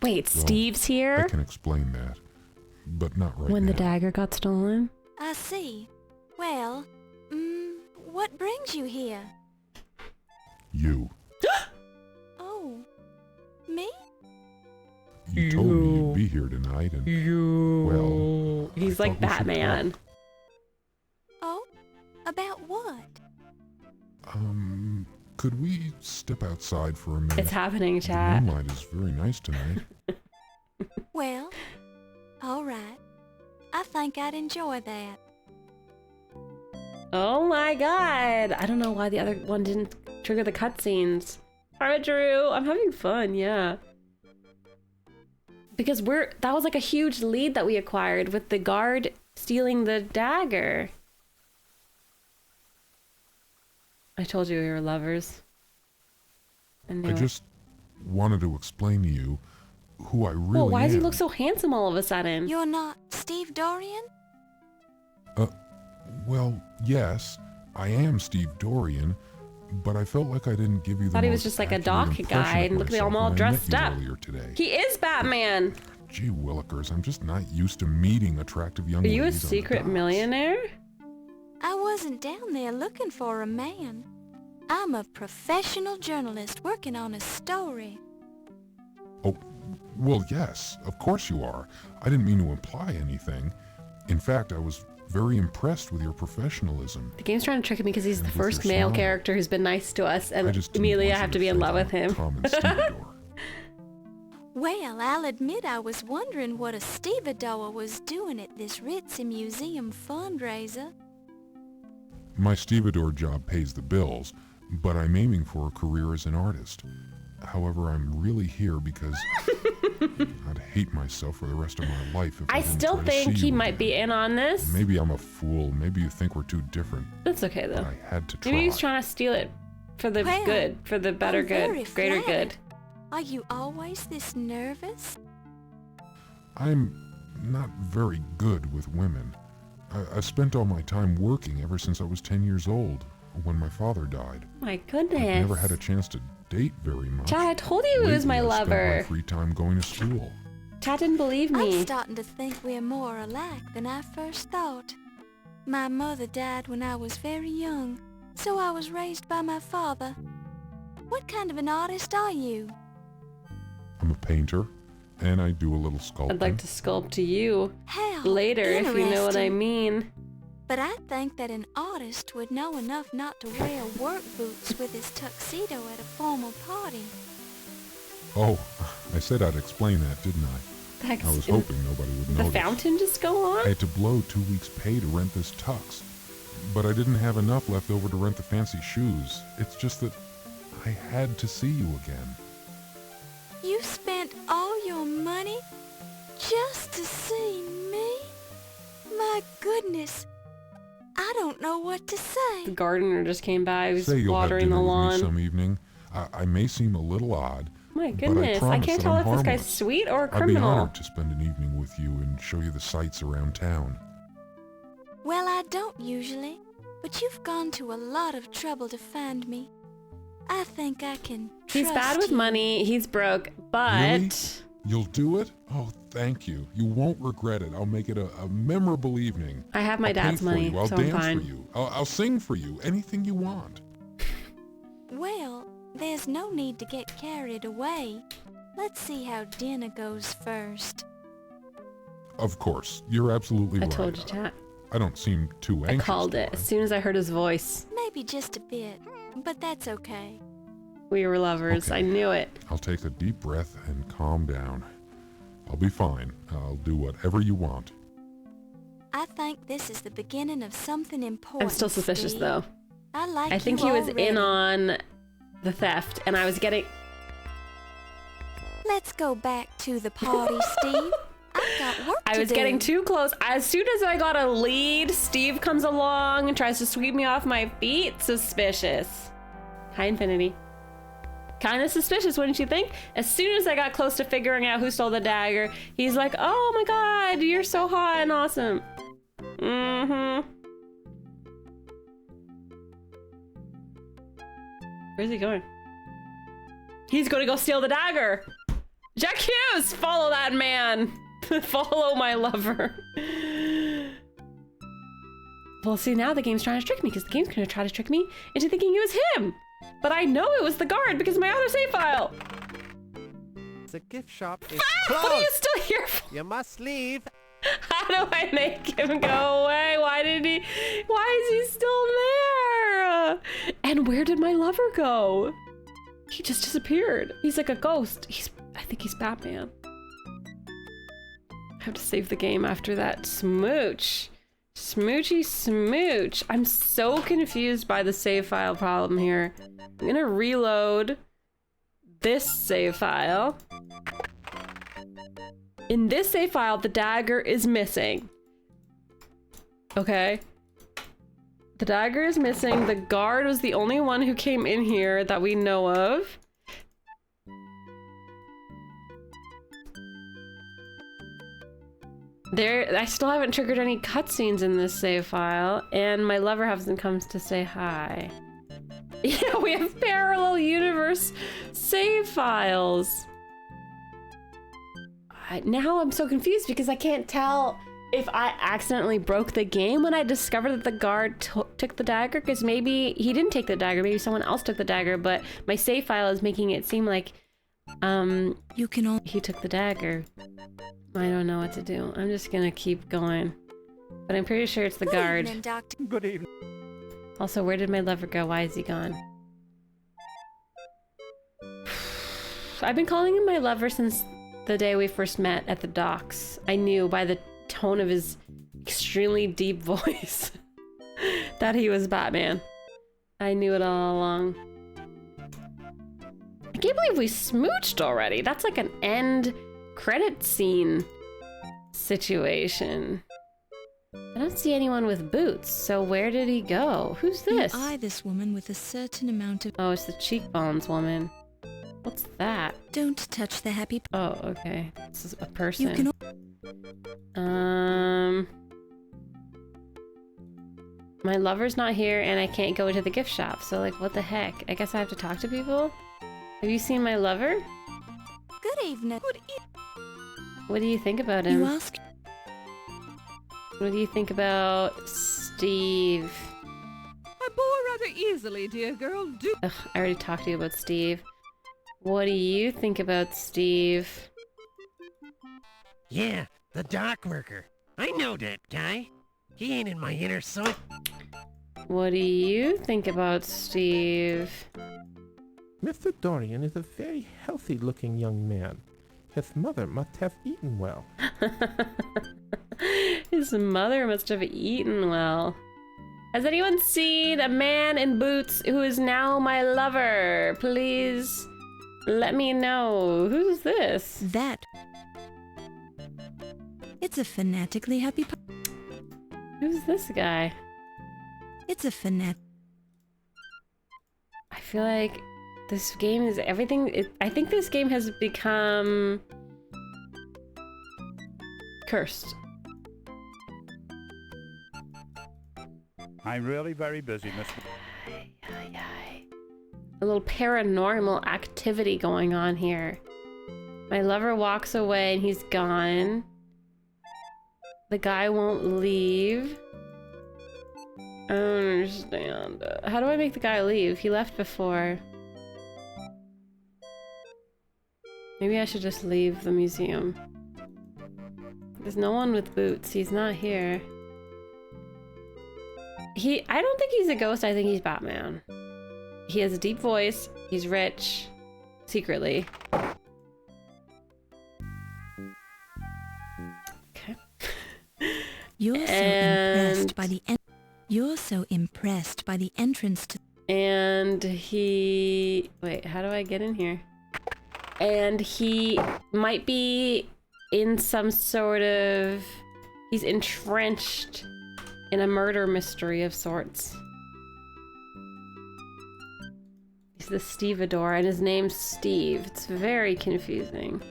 Wait, well, Steve's I here? can explain that, but not right When now. the dagger got stolen? I see. Well, what brings you here? You. Oh, me? You told me you'd be here tonight, and well, He's I like thought we should Batman. talk. Oh, about what? Could we step outside for a minute? It's happening, The chat. moonlight is very nice tonight. Well, all right. I think I'd enjoy that. Oh my god! I don't know why the other one didn't trigger the cutscenes. Alright, Drew. I'm having fun, yeah. Because that was like a huge lead that we acquired with the guard stealing the dagger. I told you we were lovers. I just wanted to explain to you who I really Well, why does he am. look so handsome all of a sudden? You're not Steve Dorian? Well, yes, I am Steve Dorian, but I felt like I didn't give you the Thought he was most just like a accurate doc impression guy, of and look at myself him all when I dressed met you up. earlier today. He is Batman! Gee willikers, I'm just not used to meeting attractive young Are you a ladies on the secret docks. millionaire? I wasn't down there looking for a man. I'm a professional journalist working on a story. Oh, well, yes, of course you are. I didn't mean to imply anything. In fact, I was very impressed with your professionalism. The game's trying to trick me because he's the And with first your male smile. character who's been nice to us, I and just didn't immediately want I you have to be in think love with I'm a him. common stevedore. Well, I'll admit I was wondering what a stevedore was doing at this ritzy museum fundraiser. My stevedore job pays the bills, but I'm aiming for a career as an artist. However, I'm really here because I'd hate myself for the rest of my life if I I didn't still try to think see he you might be in on this. Maybe I'm a fool. Maybe you think we're too different. That's okay though. But I had to try. Maybe he's trying to steal it for the Well, good, for the better I'm very good, greater flattered. good. Are you always this nervous? I'm not very good with women. I've spent all my time working ever since I was 10 years old, when my father died. My goodness. I never had a chance to date very much. Chad, I told you he was my Lately, I lover. spent my free time going to school. Chad didn't believe me. I'm starting to think we're more alike than I first thought. My mother died when I was very young, so I was raised by my father. What kind of an artist are you? I'm a painter, and I do a little sculpting. I'd like to sculpt to you How later, if you know what I interesting. mean. But I think that an artist would know enough not to wear work boots with his tuxedo at a formal party. Oh, I said I'd explain that, didn't I? I was hoping nobody would The notice. fountain just go on? I had to blow 2 weeks' pay to rent this tux, but I didn't have enough left over to rent the fancy shoes. It's just that I had to see you again. You spent all your money just to see me? My goodness. I don't know what to say. The gardener just came by. He was Say you'll have watering dinner the with lawn. me some evening. I may seem a little odd. My but I goodness. I promise can't that tell I'm if this guy's harmless. sweet or a I'd be criminal. honored to spend an evening with you and show you the sights around town. Well, I don't usually, but you've gone to a lot of trouble to find me. I think I can trust He's bad with you. money. He's broke, but... Really? You'll do it? Oh, thank you. You won't regret it. I'll make it a memorable evening. I have my I'll dad's paint for money, you. I'll so I'm dance fine. for you. I'll sing for you. Anything you want. Well, there's no need to get carried away. Let's see how dinner goes first. Of course. You're absolutely I right. told you, chat. I don't seem too I anxious. called it as soon as I heard his voice. Maybe just a bit, but that's okay. We were lovers. Okay. I knew it. I'll take a deep breath and calm down. I'll be fine. I'll do whatever you want. I think this is the beginning of something important. I'm still suspicious, Steve. though. I like I think you he was already. in on the theft, and I was getting... Let's go back to the party, Steve. I've got work I to was do. getting too close. As soon as I got a lead, Steve comes along and tries to sweep me off my feet. Suspicious. Hi, Infinity. Kind of suspicious, wouldn't you think? As soon as I got close to figuring out who stole the dagger, he's like, oh my god, you're so hot and awesome. Mm-hmm. Where's he going? He's gonna go steal the dagger. Jack Hughes, follow that man. Follow my lover. Well, see, now the game's trying to trick me because the game's gonna try to trick me into thinking it was him. But I know it was the guard because of my other save file. The gift shop is What are you closed. still here for? You must leave. How do I make him go away? Why is he still there? And where did my lover go? He just disappeared. He's like a ghost. I think he's Batman. I have to save the game after that smooch. Smoochy smooch. I'm so confused by the save file problem here. I'm gonna reload this save file. In this save file, the dagger is missing. Okay. The dagger is missing. The guard was the only one who came in here that we know of. I still haven't triggered any cutscenes in this save file, and my lover hasn't come to say hi. Yeah, we have parallel universe save files. Now I'm so confused because I can't tell if I accidentally broke the game when I discovered that the guard took the dagger, because maybe he didn't take the dagger, maybe someone else took the dagger, but my save file is making it seem like he took the dagger. I don't know what to do. I'm just gonna keep going. But I'm pretty sure it's the guard. Evening, Doctor. Good evening. Also, where did my lover go? Why is he gone? I've been calling him my lover since the day we first met at the docks. I knew by the tone of his extremely deep voice that he was Batman. I knew it all along. I can't believe we smooched already. That's like an end credit scene situation. I don't see anyone with boots, so where did he go? Who's this? You eye this woman with a certain amount of... Oh, it's the cheekbones woman. What's that? Don't touch the happy... Oh, okay. This is a person. You can... My lover's not here and I can't go to the gift shop. So like, what the heck? I guess I have to talk to people? Have you seen my lover? Good evening. What do you think about him? You ask? What do you think about Steve? I bore rather easily, dear girl. Ugh, I already talked to you about Steve. What do you think about Steve? Yeah, the dock worker. I know that guy. He ain't in my inner sight. What do you think about Steve? Mr. Dorian is a very healthy-looking young man. His mother must have eaten well. His mother must have eaten well. Has anyone seen a man in boots who is now my lover? Please let me know. Who's this? That. It's a fanatically happy Who's this guy? It's a fanat. I feel like this game is everything. I think this game has become cursed. I'm really very busy, Miss. A little paranormal activity going on here. My lover walks away and he's gone. The guy won't leave. I don't understand. How do I make the guy leave? He left before. Maybe I should just leave the museum. There's no one with boots. He's not here. I don't think he's a ghost. I think he's Batman. He has a deep voice. He's rich. Secretly. Okay. You're so impressed by the entrance to. And he... Wait, how do I get in here? And he might be in some sort of... He's entrenched in a murder mystery of sorts. He's the stevedore and his name's Steve. It's very confusing.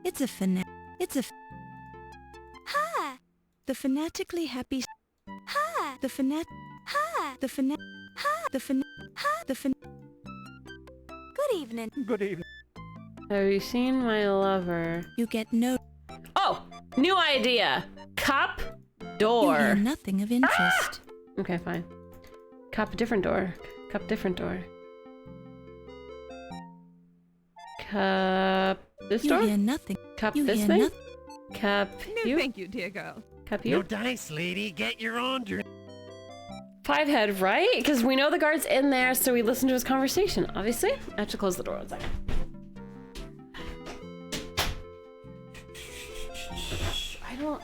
It's a fanat. It's a. Hi. The fanatically happy. Hi. The fanat. Hi. The fanat. Hi. The fan. Hi. The fan. Good evening. Good evening. Have you seen my lover? You get no. Oh! New idea! Cup door. You hear nothing of interest. Okay, fine. Cup different door. Cup different door. Cup this door? You hear nothing. Cup You this hear thing? nothing. Cup No, you? thank you, dear girl. Cup you? No dice, lady. Get your own drink. Five head, right? Because we know the guard's in there, so we listen to his conversation, obviously. I have to close the door 1 second.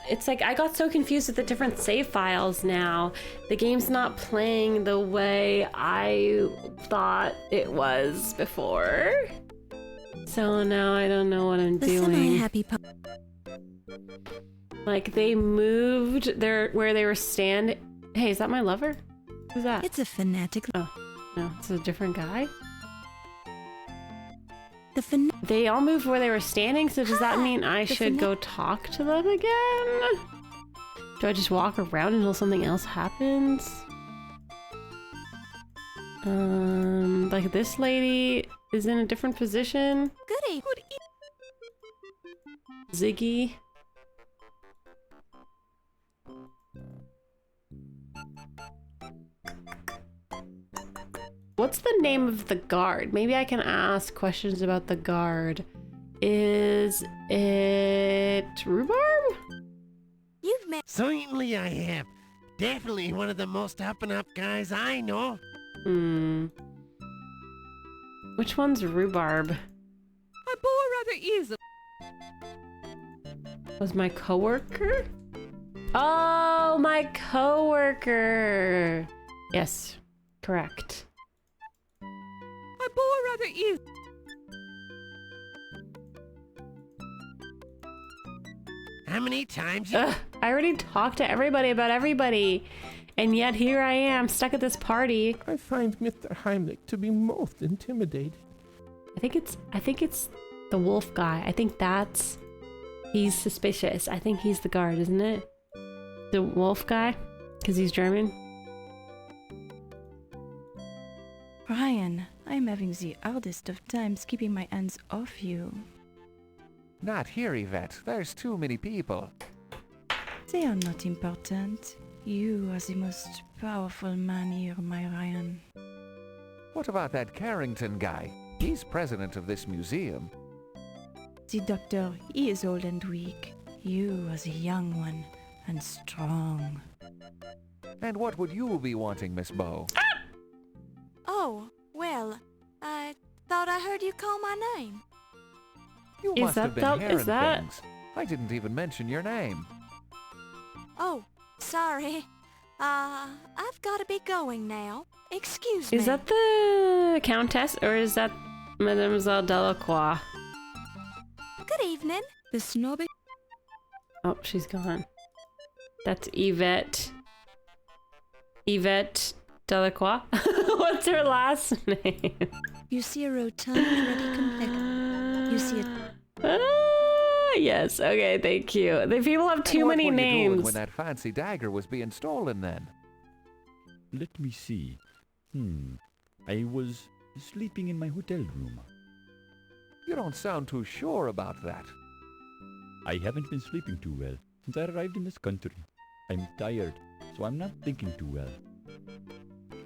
It's like I got so confused with the different save files now. The game's not playing the way I thought it was before. So now I don't know what I'm The doing. semi-happy. Like they moved where they were standing. Hey, is that my lover? Who's that? It's a fanatic. Oh, no, it's a different guy. The They all moved where they were standing, so does that mean I should go talk to them again? Do I just walk around until something else happens? Like this lady is in a different position. Goody. Ziggy. What's the name of the guard? Maybe I can ask questions about the guard. Is it Rhubarb? You've met. Certainly I have. Definitely one of the most up-and-up guys I know. Which one's Rhubarb? I bore rather easily. Was my coworker? Oh, my coworker. Yes, correct. I bore rather easily. How many times you... Ugh, I already talked to everybody about everybody. And yet here I am, stuck at this party. I find Mr. Heimlich to be most intimidating. I think it's the wolf guy. I think he's suspicious. I think he's the guard, isn't it? The wolf guy? Because he's German? Ryan, I'm having the hardest of times keeping my hands off you. Not here, Yvette. There's too many people. They are not important. You are the most powerful man here, my Ryan. What about that Carrington guy? He's president of this museum. The doctor, he is old and weak. You are the young one and strong. And what would you be wanting, Miss Bow? Oh, well, I thought I heard you call my name. You Is must that have been hearing is that- things. I didn't even mention your name. Oh, sorry. I've got to be going now. Excuse me. Is that the Countess or is that Mademoiselle Delacroix? Good evening. The snobby. Oh, she's gone. That's Yvette. Yvette Delacroix? What's her last name? You see a rotund, ruddy complexion. You see a... Yes, okay, thank you. The people have too many What were you doing names. when that fancy dagger was being stolen then? Let me see. I was sleeping in my hotel room. You don't sound too sure about that. I haven't been sleeping too well since I arrived in this country. I'm tired, so I'm not thinking too well.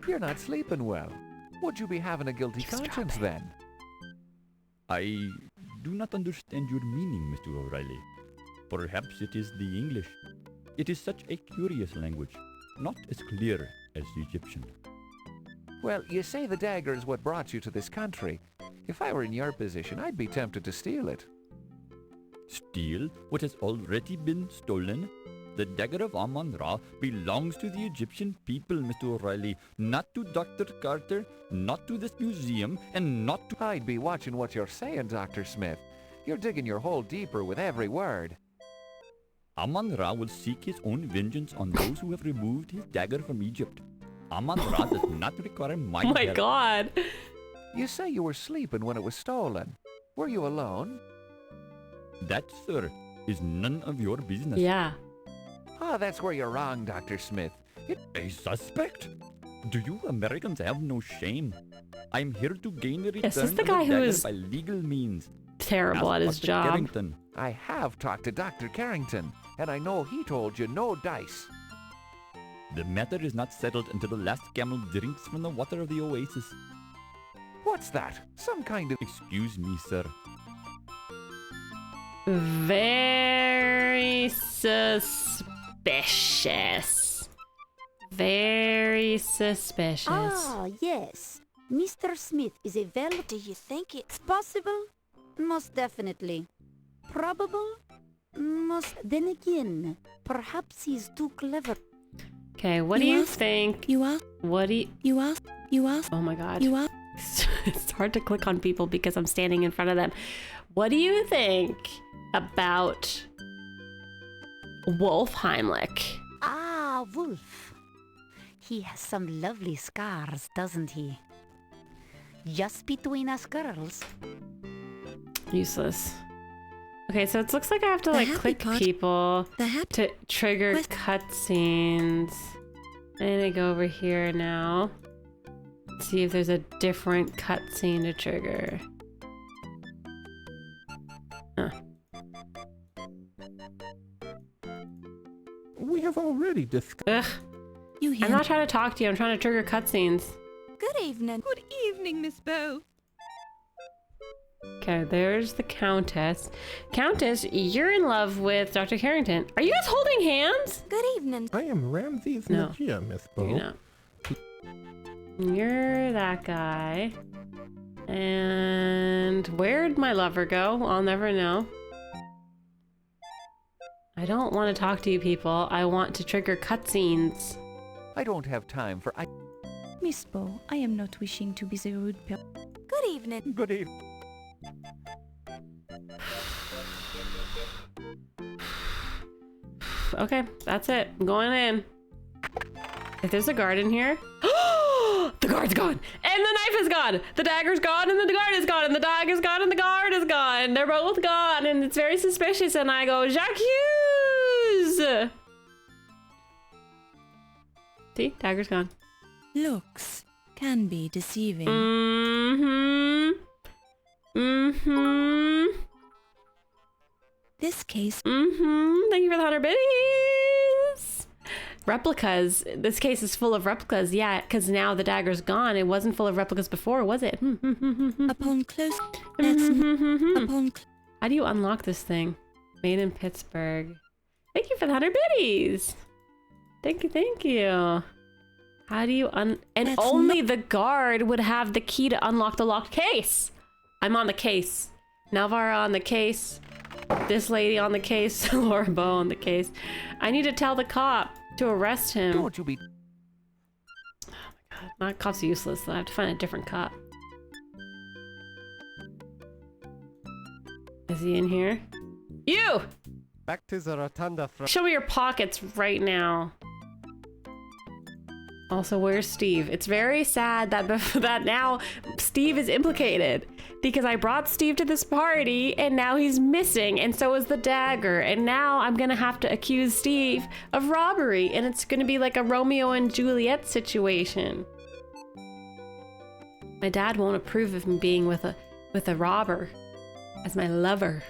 You're not sleeping well. Would you be having a guilty conscience then? I do not understand your meaning, Mr. O'Reilly. Perhaps it is the English. It is such a curious language, not as clear as the Egyptian. Well, you say the dagger is what brought you to this country. If I were in your position, I'd be tempted to steal it. Steal what has already been stolen? The Dagger of Amon Ra belongs to the Egyptian people, Mr. O'Reilly, not to Dr. Carter, not to this museum, and not to... I'd be watching what you're saying, Dr. Smith. You're digging your hole deeper with every word. Amon Ra will seek his own vengeance on those who have removed his dagger from Egypt. Amon Ra does not require my Oh my help. god. You say you were sleeping when it was stolen. Were you alone? That, sir, is none of your business. Yeah. Ah, that's where you're wrong, Dr. Smith. A suspect? Do you Americans have no shame? I'm here to gain the return Yes, this is of the guy who dagger is by legal means. terrible Ask at his Dr. job. Carrington. I have talked to Dr. Carrington, and I know he told you no dice. The matter is not settled until the last camel drinks from the water of the oasis. What's that? Some kind of... Excuse me, sir. Very suspicious. Very suspicious. Ah, yes. Mr. Smith is a Do you think it's... possible? Most definitely. Probable? Most... Then again, perhaps he's too clever. Okay, what do you think? You are. What do you... You are. You are. Oh my god. You are. It's hard to click on people because I'm standing in front of them. What do you think about Wolf Heimlich? Ah, Wolf. He has some lovely scars, doesn't he? Just between us girls. Useless. Okay, so it looks like I have to The like happy click part- people The happy. to trigger Quest- cutscenes. I'm gonna go over here now. See if there's a different cutscene to trigger. Huh. We have already discussed. Ugh. You hear. I'm not trying to talk to you. I'm trying to trigger cutscenes. Good evening. Good evening, Miss Bow. Okay, there's the Countess. Countess, you're in love with Dr. Carrington. Are you guys holding hands? Good evening. I am Ramses No. Najia, Miss You're Bo. not. You're that guy. And where'd my lover go? I'll never know. I don't want to talk to you people. I want to trigger cutscenes. I don't have time for... Miss Bow, I am not wishing to be the rude Good evening. Good evening. Okay, that's it. I'm going in. If there's a guard in here... The guard's gone! And the knife is gone! The dagger's gone and the guard is gone! And the dagger's gone and the guard is gone! They're both gone and it's very suspicious and I go, Jacques! See? Dagger's gone. Looks can be deceiving. This case... Thank you for the 100 biddies! Replicas. This case is full of replicas. Yeah, because now the dagger's gone. It wasn't full of replicas before, was it? Upon close... How do you unlock this thing? Made in Pittsburgh. Thank you for the 100 biddies! Thank you, thank you. How do you And only the guard would have the key to unlock the locked case! I'm on the case. Nalvara on the case. This lady on the case. Laura Bow on the case. I need to tell the cop to arrest him. Don't you be... Oh my god. My cop's useless, so I have to find a different cop. Is he in here? You! Back to the rotunda from... Show me your pockets right now. Also, where's Steve? It's very sad that now Steve is implicated because I brought Steve to this party and now he's missing, and so is the dagger, and now I'm gonna have to accuse Steve of robbery, and it's gonna be like a Romeo and Juliet situation. My dad won't approve of me being with a robber as my lover.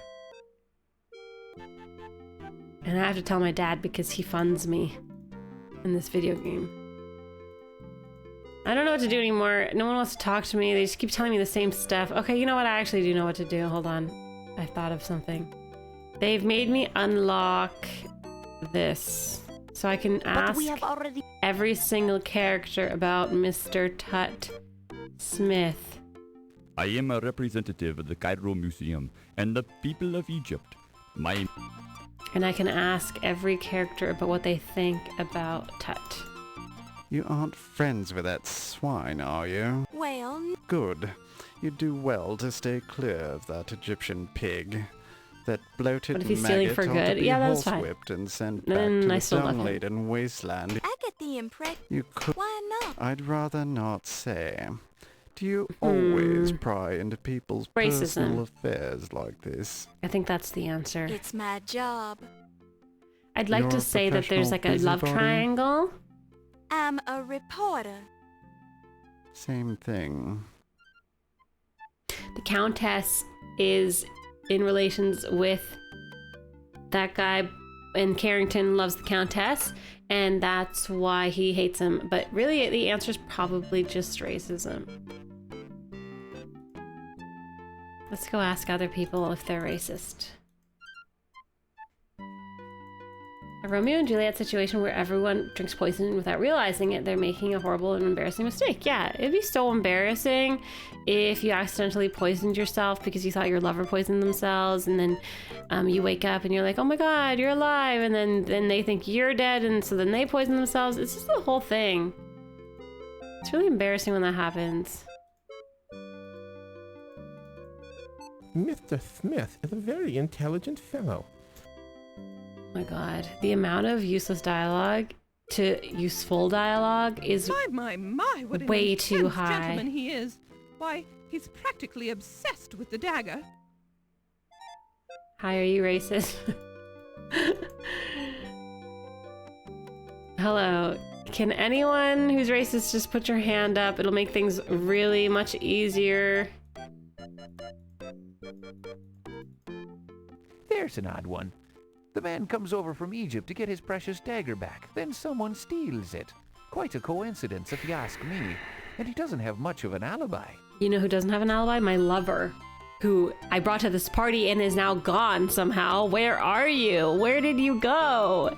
And I have to tell my dad because he funds me in this video game. I don't know what to do anymore. No one wants to talk to me. They just keep telling me the same stuff. Okay, you know what? I actually do know what to do. Hold on. I thought of something. They've made me unlock this. So I can ask every single character about Mr. Tut Smith. I am a representative of the Cairo Museum and the people of Egypt. And I can ask every character about what they think about Tut. You aren't friends with that swine, are you? Well... Good. You do well to stay clear of that Egyptian pig. That bloated what if he's stealing for good? Yeah, that's fine. Whipped and sent back to the dung-laden wasteland. I get the impression... You could... Why not? I'd rather not say. Do you always pry into people's personal affairs like this? I think that's the answer. It's my job. I'd like to say that there's like a love triangle. I'm a reporter. Same thing. The Countess is in relations with that guy, and Carrington loves the Countess, and that's why he hates him. But really, the answer is probably just racism. Let's go ask other people if they're racist. A Romeo and Juliet situation where everyone drinks poison without realizing it. They're making a horrible and embarrassing mistake. Yeah, it'd be so embarrassing if you accidentally poisoned yourself because you thought your lover poisoned themselves, and then you wake up and you're like, oh my god, you're alive, and then they think you're dead, and so then they poison themselves. It's just the whole thing. It's really embarrassing when that happens. Mr. Smith is a very intelligent fellow. Oh my god. The amount of useless dialogue to useful dialogue is my, what way an too intense high. Gentleman he is. Why, he's practically obsessed with the dagger. Hi, are you racist? Hello. Can anyone who's racist just put your hand up? It'll make things really much easier. There's an odd one. The man comes over from Egypt to get his precious dagger back. Then someone steals it. Quite a coincidence, if you ask me. And he doesn't have much of an alibi. You know who doesn't have an alibi? My lover, who I brought to this party and is now gone somehow. Where are you? Where did you go?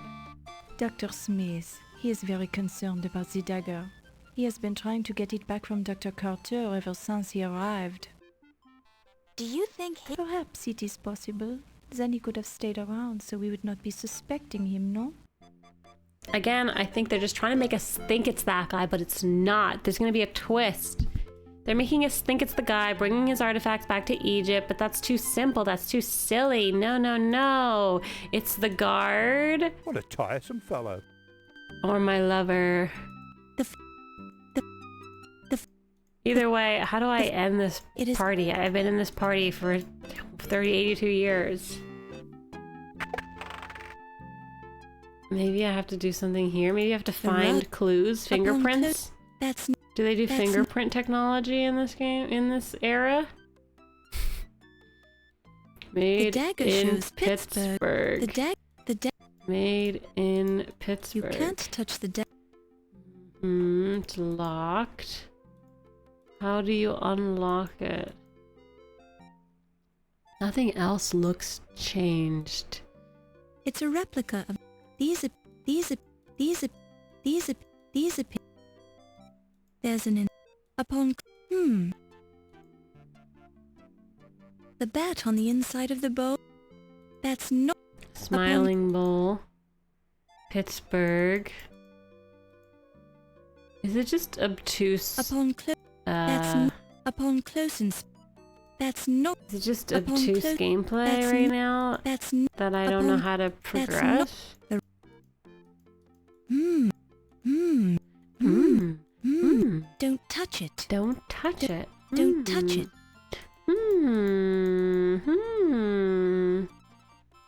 Dr. Smith, he is very concerned about the dagger. He has been trying to get it back from Dr. Carter ever since he arrived. Do you think he... Perhaps it is possible. Then he could have stayed around so we would not be suspecting him, no? Again, I think they're just trying to make us think it's that guy, but it's not. There's going to be a twist. They're making us think it's the guy bringing his artifacts back to Egypt, but that's too simple. That's too silly. No, no, no. It's the guard. What a tiresome fellow. Or my lover. Either way, how do I end this party? I've been in this party for 82 years. Maybe I have to do something here. Maybe I have to rug find clues, upon fingerprints. That's Do they do that's n- fingerprint technology in this game, in this era? Made dagger in shows Pittsburgh. Pittsburgh. Made in Pittsburgh. You can't touch the dagger. It's locked. How do you unlock it? Nothing else looks changed. It's a replica of these. There's an upon. The bat on the inside of the bow. That's not. Smiling Bowl. Pittsburgh. Is it just obtuse? Upon upon close ins. That's not. Is it just obtuse gameplay right now? That I don't know how to progress. Don't touch it. Don't touch it. Don't touch it.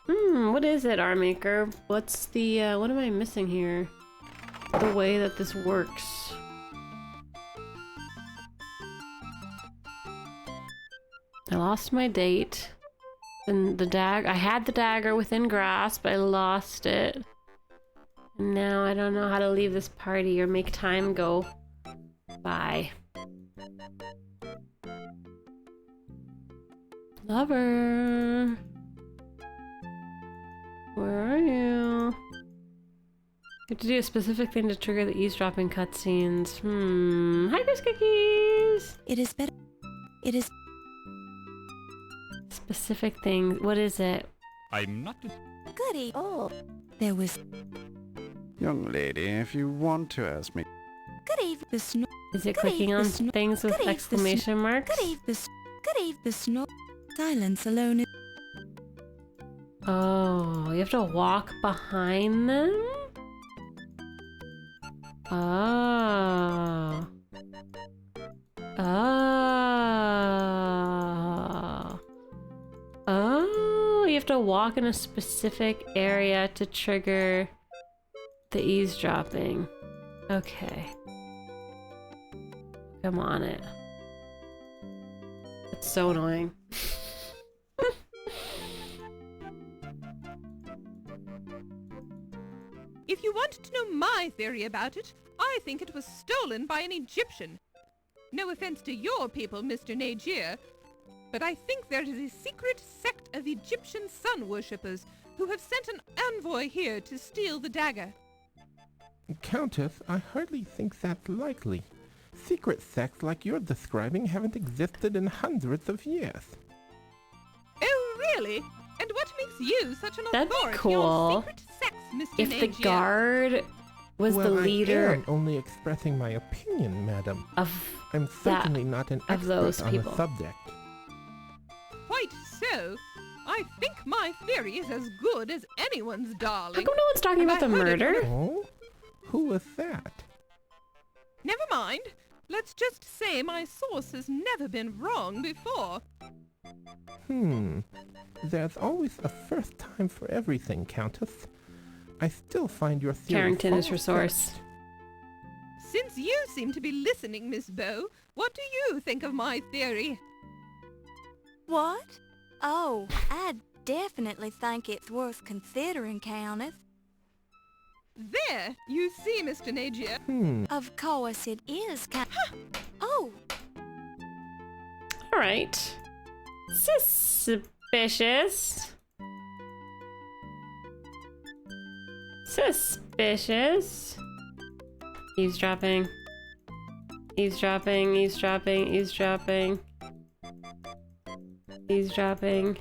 What is it, Armaker? What's the, what am I missing here? The way that this works. I lost my date. And I had the dagger within grasp, I lost it. And now I don't know how to leave this party or make time go by. Lover. Where are you? You have to do a specific thing to trigger the eavesdropping cutscenes. Hi, Biscuities! It is better. It is. Specific thing. What is it? I'm not. Goody. Oh. There was. Young lady, if you want to ask me. Good evening. The snow. Is it clicking on things with exclamation marks? Good evening. Good evening. The snow. Silence alone is. Oh, you have to walk behind them? Oh. Oh. Oh, you have to walk in a specific area to trigger the eavesdropping. Okay. Come on it. It's so annoying. If you want to know my theory about it, I think it was stolen by an Egyptian. No offense to your people, Mr. Nagier, but I think there is a secret sect of Egyptian sun worshippers who have sent an envoy here to steal the dagger. Countess, I hardly think that's likely. Secret sects like you're describing haven't existed in hundreds of years. Oh, really? And what makes you such an That'd be authority cool. on secret sects, Mr. If the Nagier? guard was Well, the leader I am only expressing my opinion, madam. of I'm certainly not an of those expert on people. the subject. Quite so. I think my theory is as good as anyone's, darling. How come no one's talking And about the I heard it murder? from Oh? Who was that? Never mind. Let's just say my source has never been wrong before. There's always a first time for everything, Countess. I still find your theory Carrington is her far-fetched. source. Since you seem to be listening, Miss Bow, what do you think of my theory? What? Oh, I definitely think it's worth considering, Countess. There, you see, Mr. Nagier. Of course it is, Oh! Alright. Suspicious. Suspicious. Eavesdropping. Eavesdropping, eavesdropping, eavesdropping. Eavesdropping.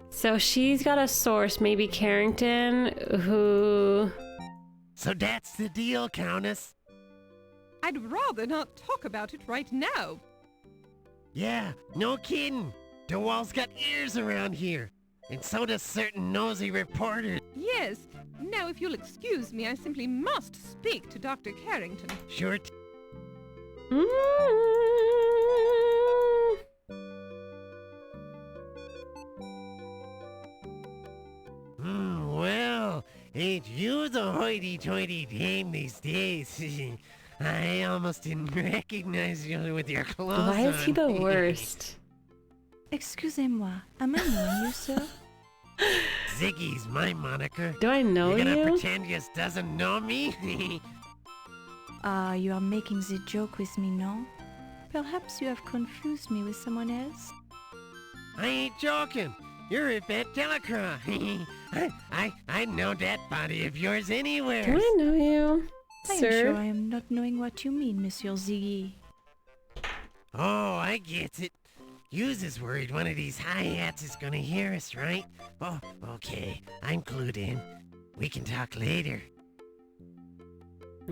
So she's got a source, maybe Carrington, who... So that's the deal, Countess. I'd rather not talk about it right now. Yeah, no kidding. DeWall's got ears around here. And so does certain nosy reporters. Yes. Now, if you'll excuse me, I simply must speak to Dr. Carrington. Sure. hoity-toity dame these days. I almost didn't recognize you with your clothes Why is he the on. worst? Excusez-moi, am I knowing you, sir? Ziggy's my moniker. Do I know You gonna you? pretend you doesn't know me? You are making the joke with me, no? Perhaps you have confused me with someone else? I ain't joking. You're Yvette Delacroix. I know that body of yours anywhere. Do I know you, I am sir? sure I am not knowing what you mean, Monsieur Ziggy. Oh, I get it. Yous is worried one of these hi-hats is gonna hear us, right? Oh, okay. I'm clued in. We can talk later.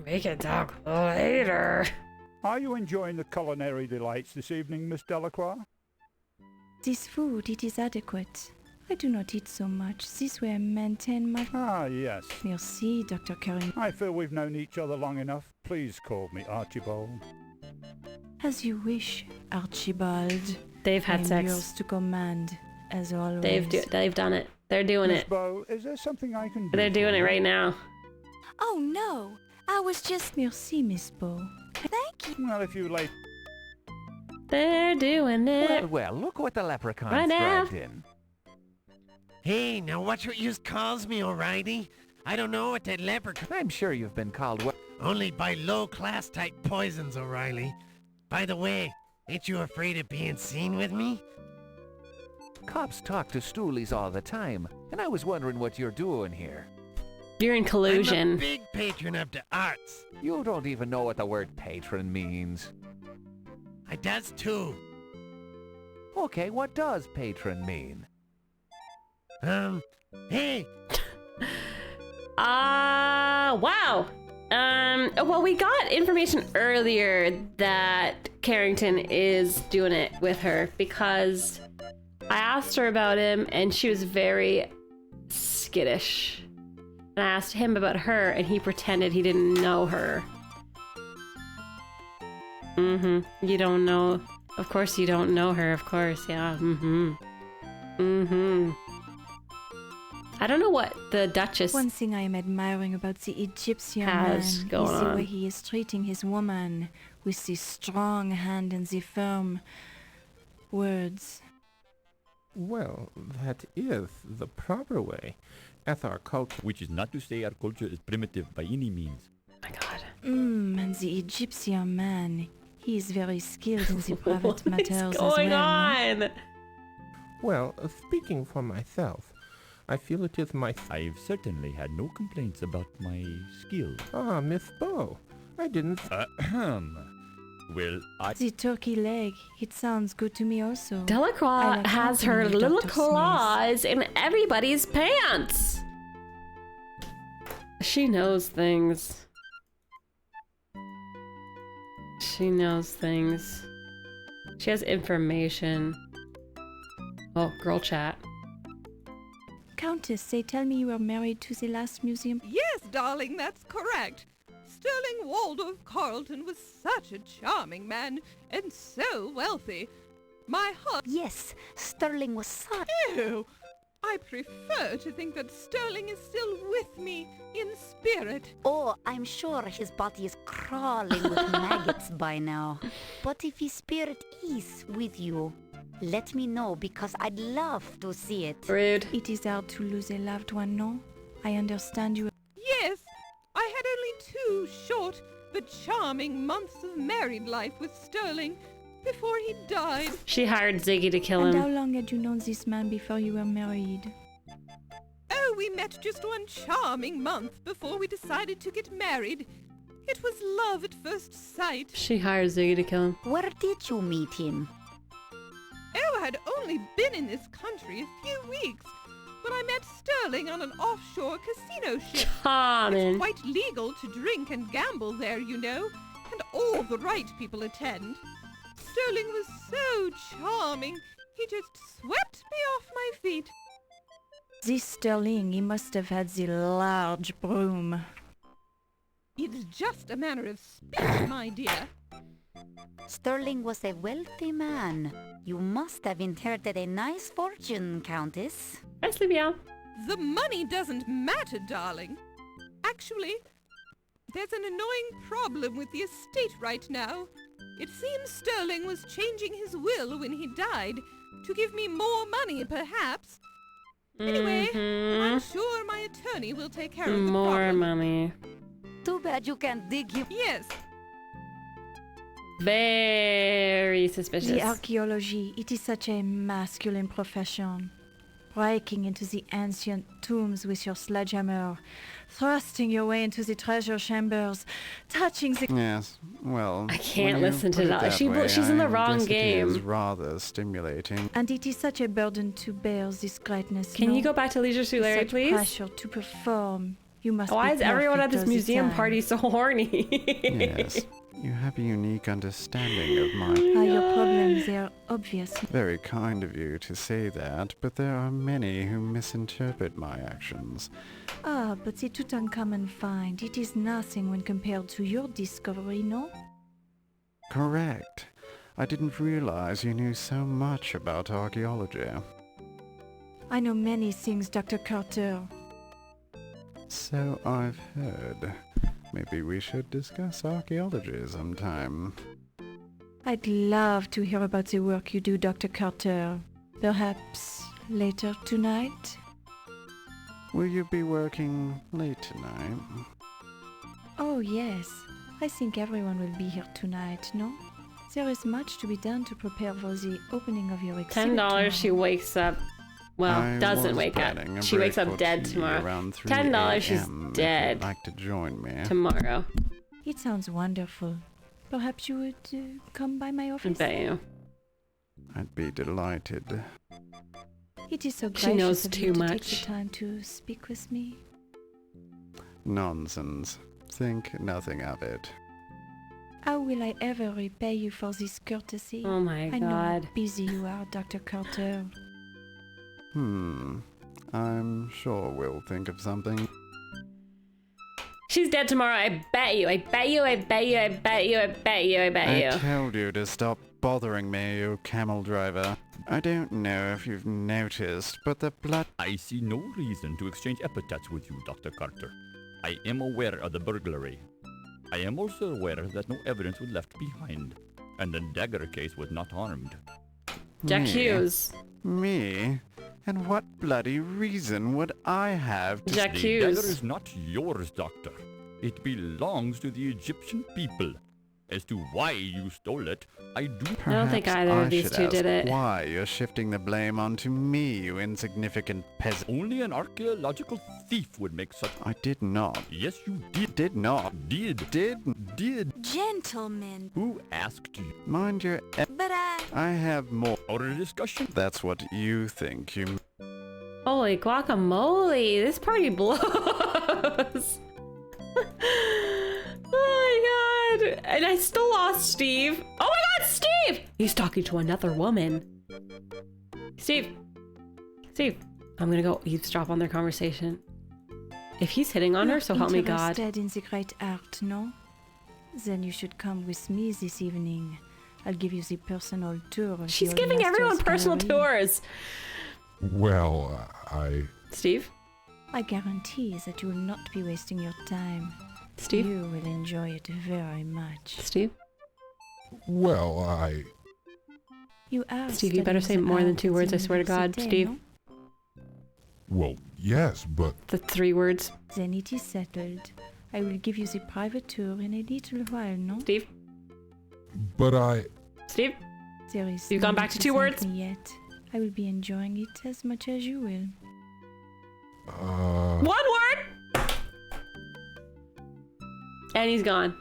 We can talk later. Are you enjoying the culinary delights this evening, Miss Delacroix? This food, it is adequate. I do not eat so much. This way I maintain my... Ah, yes. Merci, Dr. Curry. I feel we've known each other long enough. Please call me Archibald. As you wish, Archibald. They've I had am sex. yours to command, as always. They've done it. They're doing Miss it. Bow, is there something I can do? They're doing for it you? right now. Oh no, I was just... Merci, Miss Bow. Thank you. Well, if you lay... They're doing it. Well, look what the leprechaun's Right now. dragged in. Hey, now watch what yous calls me, O'Reilly. I don't know what that leprechaun... I'm sure you've been called what? Only by low-class type poisons, O'Reilly. By the way, ain't you afraid of being seen with me? Cops talk to stoolies all the time, and I was wondering what you're doing here. You're in I'm a collusion. big patron of the arts. You don't even know what the word patron means. I does too. Okay, what does patron mean? Hey! Wow. Well, we got information earlier that Carrington is doing it with her because I asked her about him and she was very skittish. And I asked him about her and he pretended he didn't know her. You don't know. Of course you don't know her, of course, yeah. I don't know what the Duchess One thing I am admiring about the Egyptian has man going is the on. way he is treating his woman with the strong hand and the firm words. Well, that is the proper way. As our culture... Which is not to say our culture is primitive by any means. my God. And the Egyptian man, he is very skilled in the private What matters is as going well. No? on? Well, speaking for myself, I feel it is my... I've certainly had no complaints about my skills. Ah, Miss Bow. I didn't... Well, The turkey leg, it sounds good to me also. I Delacroix like has her company, little Dr. Smith. claws in everybody's pants. She knows things. She knows things. She has information. Oh, girl chat. Countess, they tell me you were married to the last museum. Yes, darling, that's correct. Sterling Waldorf Carlton was such a charming man and so wealthy. My heart... Yes, Sterling was such... Ew! I prefer to think that Sterling is still with me in spirit. Oh, I'm sure his body is crawling with maggots by now. But if his spirit is with you, let me know because I'd love to see it. Rude. It is hard to lose a loved one, no? I understand you. Yes, I had only 2 short but charming months of married life with Sterling before he died. She hired Ziggy to kill And how him. long had you known this man before you were married? Oh, we met just 1 charming month before we decided to get married. It was love at first sight. She hired Ziggy to kill him. Where did you meet him? Oh, I had only been in this country a few weeks when I met Sterling on an offshore casino ship. Common. It's quite legal to drink and gamble there, you know, and all the right people attend. Sterling was so charming, he just swept me off my feet. This Sterling, he must have had the large broom. It's just a matter of speech, my dear. Sterling was a wealthy man. You must have inherited a nice fortune, Countess. Hi, Sleepy Owl. The money doesn't matter, darling. Actually, there's an annoying problem with the estate right now. It seems Sterling was changing his will when he died to give me more money, perhaps. Anyway, I'm sure my attorney will take care of the More problem. money. Too bad you can't dig him. Yes. Very suspicious. The archaeology, it is such a masculine profession. Breaking into the ancient tombs with your sledgehammer, thrusting your way into the treasure chambers, touching the... Yes, well... I can't when you listen to put it that. way, She's in the I wrong guess It is game. rather stimulating. And it is such a burden to bear this greatness. Can you go back to Leisure Suit Larry, Such please? pressure to perform. You must Why be is everyone at perfect this all the museum time. party so horny? Yes, you have a unique understanding of my... Your problems, they are obvious. Very kind of you to say that, but there are many who misinterpret my actions. Ah, but the Tutankhamun find, it is nothing when compared to your discovery, no? Correct. I didn't realize you knew so much about archaeology. I know many things, Dr. Carter. So I've heard. Maybe we should discuss archaeology sometime. I'd love to hear about the work you do, Dr. Carter. Perhaps later tonight? Will you be working late tonight? Oh, yes. I think everyone will be here tonight, no? There is much to be done to prepare for the opening of your exhibit $10 she wakes up. Well, I doesn't was wake up. planning a She wakes up break for dead tea tomorrow. around 3 $10 she's a.m. if dead. you'd like to join me. Tomorrow. It sounds wonderful. Perhaps you would come by my I office? bet you. I'd be delighted. It is so She knows gracious of too you to take much. the time to speak with me. Nonsense. Think nothing of it. How will I ever repay you for this courtesy? Oh my I know how god. busy you are, Dr. Carter. I'm sure we'll think of something. She's dead tomorrow. I bet you. I bet you. I bet you. I bet you. I bet you. I bet I you. told you to stop bothering me, you camel driver. I don't know if you've noticed, but the blood... I see no reason to exchange epithets with you, Dr. Carter. I am aware of the burglary. I am also aware that no evidence was left behind, and the Dagger case was not armed. Jack Me? Hughes. Me? And what bloody reason would I have to... Jack The Hughes. dagger is not yours, Doctor. It belongs to the Egyptian people. As to why you stole it, I do... I don't think Perhaps either of I these should two ask did it. why you're shifting the blame onto me, you insignificant peasant. Only an archaeological thief would make such... I did not. Yes, you did. Did not. Did. Did. Gentlemen, Who asked you? Mind your... but I have more. Outer discussion? That's what you think, you... Holy guacamole. This party blows. Oh my god. And I still lost Steve. Oh my god, Steve! He's talking to another woman. Steve. Steve. I'm gonna go eavesdrop on their conversation. If he's hitting on her, so help me God. Interested in the great art, no? Then you should come with me this evening. I'll give you the personal tour of She's the giving Old everyone Masters personal Gallery. tours. Well, Steve? I guarantee that you will not be wasting your time. Steve? You will enjoy it very much. Steve? well, You are Steve, you better say studying the more than art 2 at words, the I swear to God. université, Steve? no? well, yes, but The 3 words. Then it is settled. I will give you the private tour in a little while, no? Steve? Steve? There is You've no gone back need to 2 thank words? me yet. I will be enjoying it as much as you will. 1 word! And he's gone.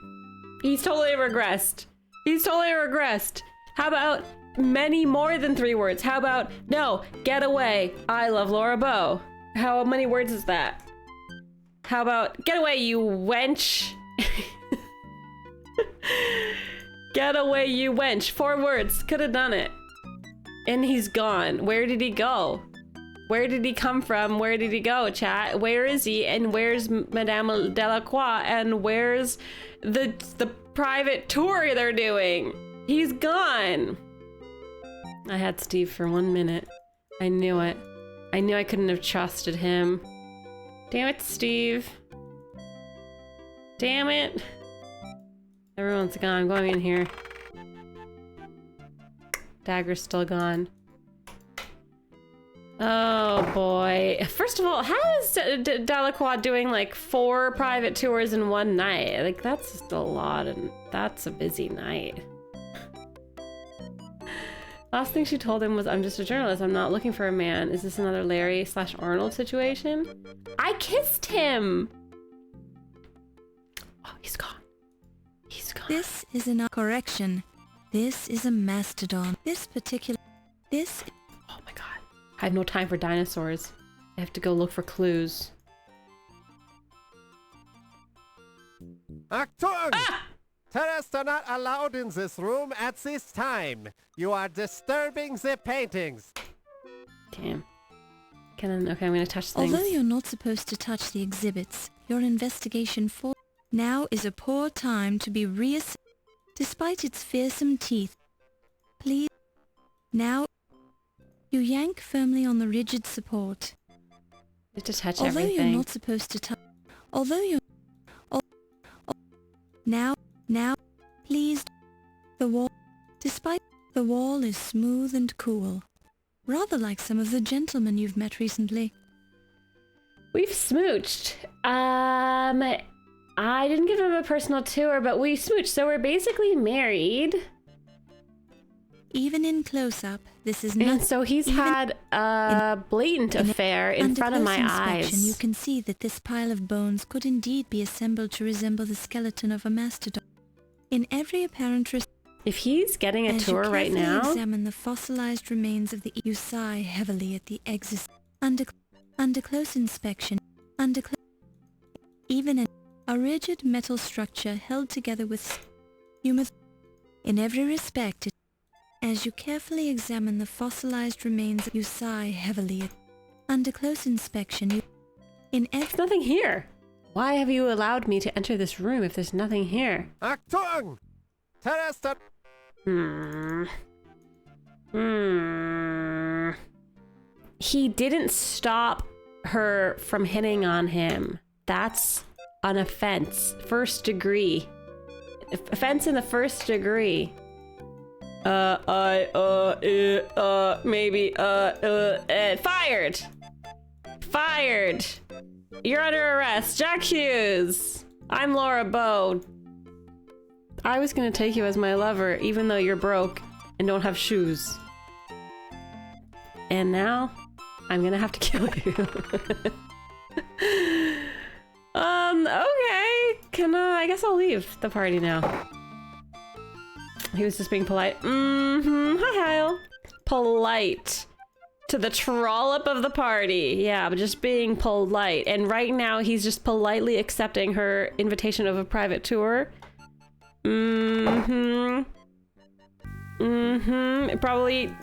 He's totally regressed. He's totally regressed. How about many more than 3 words? How about, no, get away. I love Laura Bow. How many words is that? How about, get away, you wench. Get away, you wench. 4 words. Could have done it. And he's gone. Where did he go? Where did he come from? Where did he go, chat? Where is he? And where's Madame Delacroix? And where's the private tour they're doing? He's gone. I had Steve for 1 minute. I knew it. I knew I couldn't have trusted him. Damn it, Steve. Damn it. Everyone's gone. I'm going in here. Dagger's still gone. Oh boy. First of all, how is Delacroix doing like 4 private tours in one night? Like, that's just a lot, and that's a busy night. Last thing she told him was, I'm just a journalist. I'm not looking for a man. Is this another Larry/Arnold situation? I kissed him! Oh, he's gone. He's gone. This is an correction. This is a mastodon. This particular... This... Oh my god. I have no time for dinosaurs. I have to go look for clues. Achtung! Terrorists are not allowed in this room at this time. You are disturbing the paintings. Damn. Okay, I'm gonna touch things. Although you're not supposed to touch the exhibits, your investigation for... Now is a poor time to be reassessed. Despite its fearsome teeth. Please... Now... You yank firmly on the rigid support. You have to touch Although everything. you're not supposed to touch... Although you're... Now, please... The wall... Despite... The wall is smooth and cool. Rather like some of the gentlemen you've met recently. We've smooched. I didn't give him a personal tour, but we smooched, so we're basically married. Even in close-up, this is not... And so he's had a blatant affair in front of my eyes. You can see that this pile of bones could indeed be assembled to resemble the skeleton of a mastodon. In every apparent... If he's getting a tour right now... As you carefully examine the fossilized remains of the... You sigh heavily at the exist... Under close inspection... Even a rigid metal structure held together with... In every respect... As you carefully examine the fossilized remains, you sigh heavily at... Under close inspection, There's nothing here. Why have you allowed me to enter this room if there's nothing here? Achtung! Terrorists are... He didn't stop her from hitting on him. That's an offense. First degree. Offense in the first degree. Fired! Fired! You're under arrest. Jack Hughes! I'm Laura Bowe. I was gonna take you as my lover, even though you're broke and don't have shoes. And now, I'm gonna have to kill you. Okay. I guess I'll leave the party now. He was just being polite. Hi, Hyle. Polite. To the trollop of the party. Yeah, but just being polite. And right now, he's just politely accepting her invitation of a private tour. Probably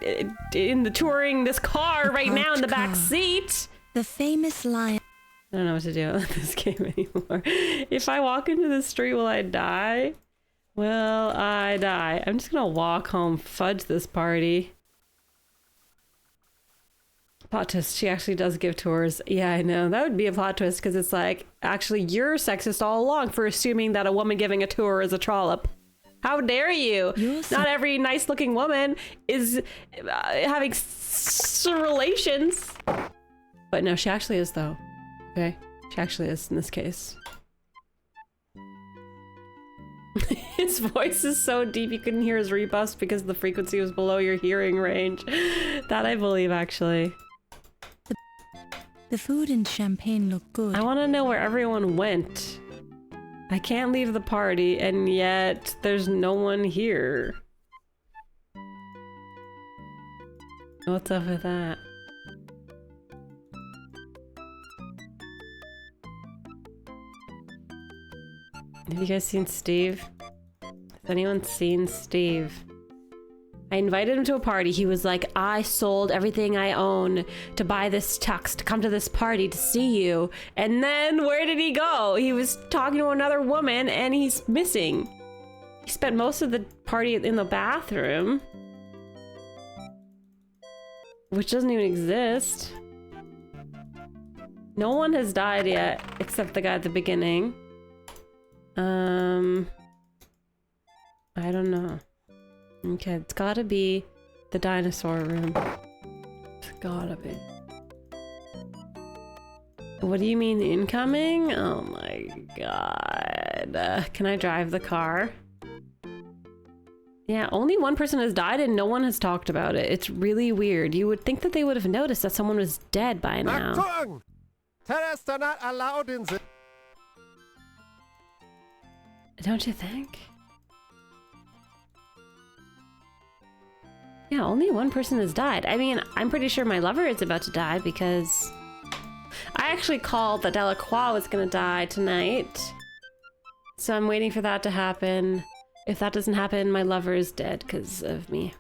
in the touring this car right now in the back seat. The famous lion. I don't know what to do with this game anymore. If I walk into the street, will I die? Will I die? I'm just gonna walk home, fudge this party. Plot twist, she actually does give tours. Yeah, I know. That would be a plot twist because it's like, actually, you're sexist all along for assuming that a woman giving a tour is a trollop. How dare you? Not every nice looking woman is having relations. But no, she actually is though. Okay? She actually is in this case. His voice is so deep you couldn't hear his rebuffs because the frequency was below your hearing range. That I believe, actually. The food and champagne look good. I want to know where everyone went. I can't leave the party, and yet there's no one here. What's up with that? Have you guys seen Steve? Has anyone seen Steve? I invited him to a party. He was like, I sold everything I own to buy this tux, to come to this party, to see you. And then where did he go? He was talking to another woman and he's missing. He spent most of the party in the bathroom. Which doesn't even exist. No one has died yet, except the guy at the beginning. I don't know. Okay, it's gotta be the dinosaur room. It's gotta be. What do you mean incoming? Oh my god. Can I drive the car? Yeah, only one person has died and no one has talked about it. It's really weird. You would think that they would have noticed that someone was dead by now. Achtung! Terrorists are not allowed in the... Don't you think? Yeah, only one person has died. I mean, I'm pretty sure my lover is about to die because I actually called that Delacroix was gonna die tonight. So I'm waiting for that to happen. If that doesn't happen, my lover is dead because of me.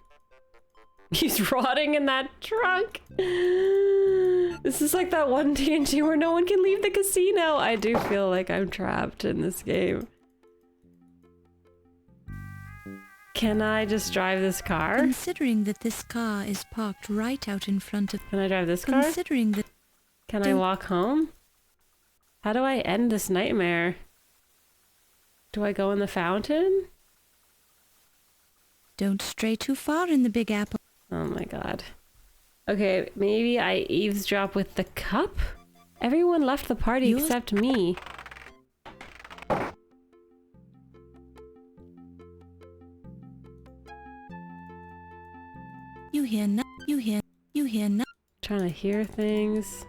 He's rotting in that trunk. This is like that one TNG where no one can leave the casino. I do feel like I'm trapped in this game. Can I just drive this car? Considering that this car is parked right out in front of... Can I drive this car? Considering that... Can I walk home? How do I end this nightmare? Do I go in the fountain? Don't stray too far in the Big Apple. Oh my god. Okay, maybe I eavesdrop with the cup? Everyone left the party except me. You hear no... You hear no... Trying to hear things.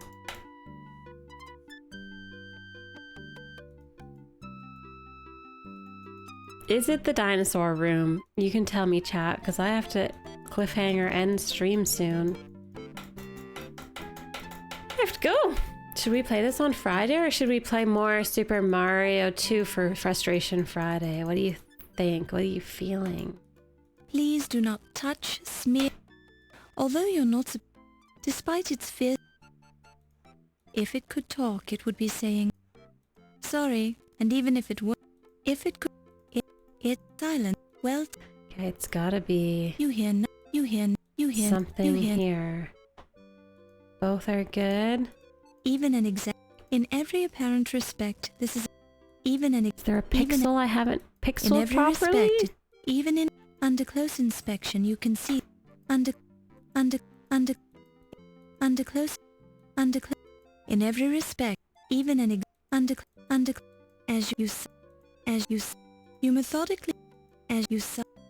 Is it the dinosaur room? You can tell me, chat, because I have to cliffhanger end stream soon. I have to go. Should we play this on Friday or should we play more Super Mario 2 for Frustration Friday? What do you think? What are you feeling? Please do not touch, smear... Although you're not... Despite its fear... If it could talk, it would be saying... Sorry, and even if it were... If it could... It's silent. Well... Okay, it's gotta be... You hear no... You hear... You hear... Something you hear, here. Both are good. Even an exact... In every apparent respect, this is... Even an... Is there a pixel I haven't pixeled in every properly? Respect, even in... Under close inspection, you can see... Under close... In every respect, even an... You methodically...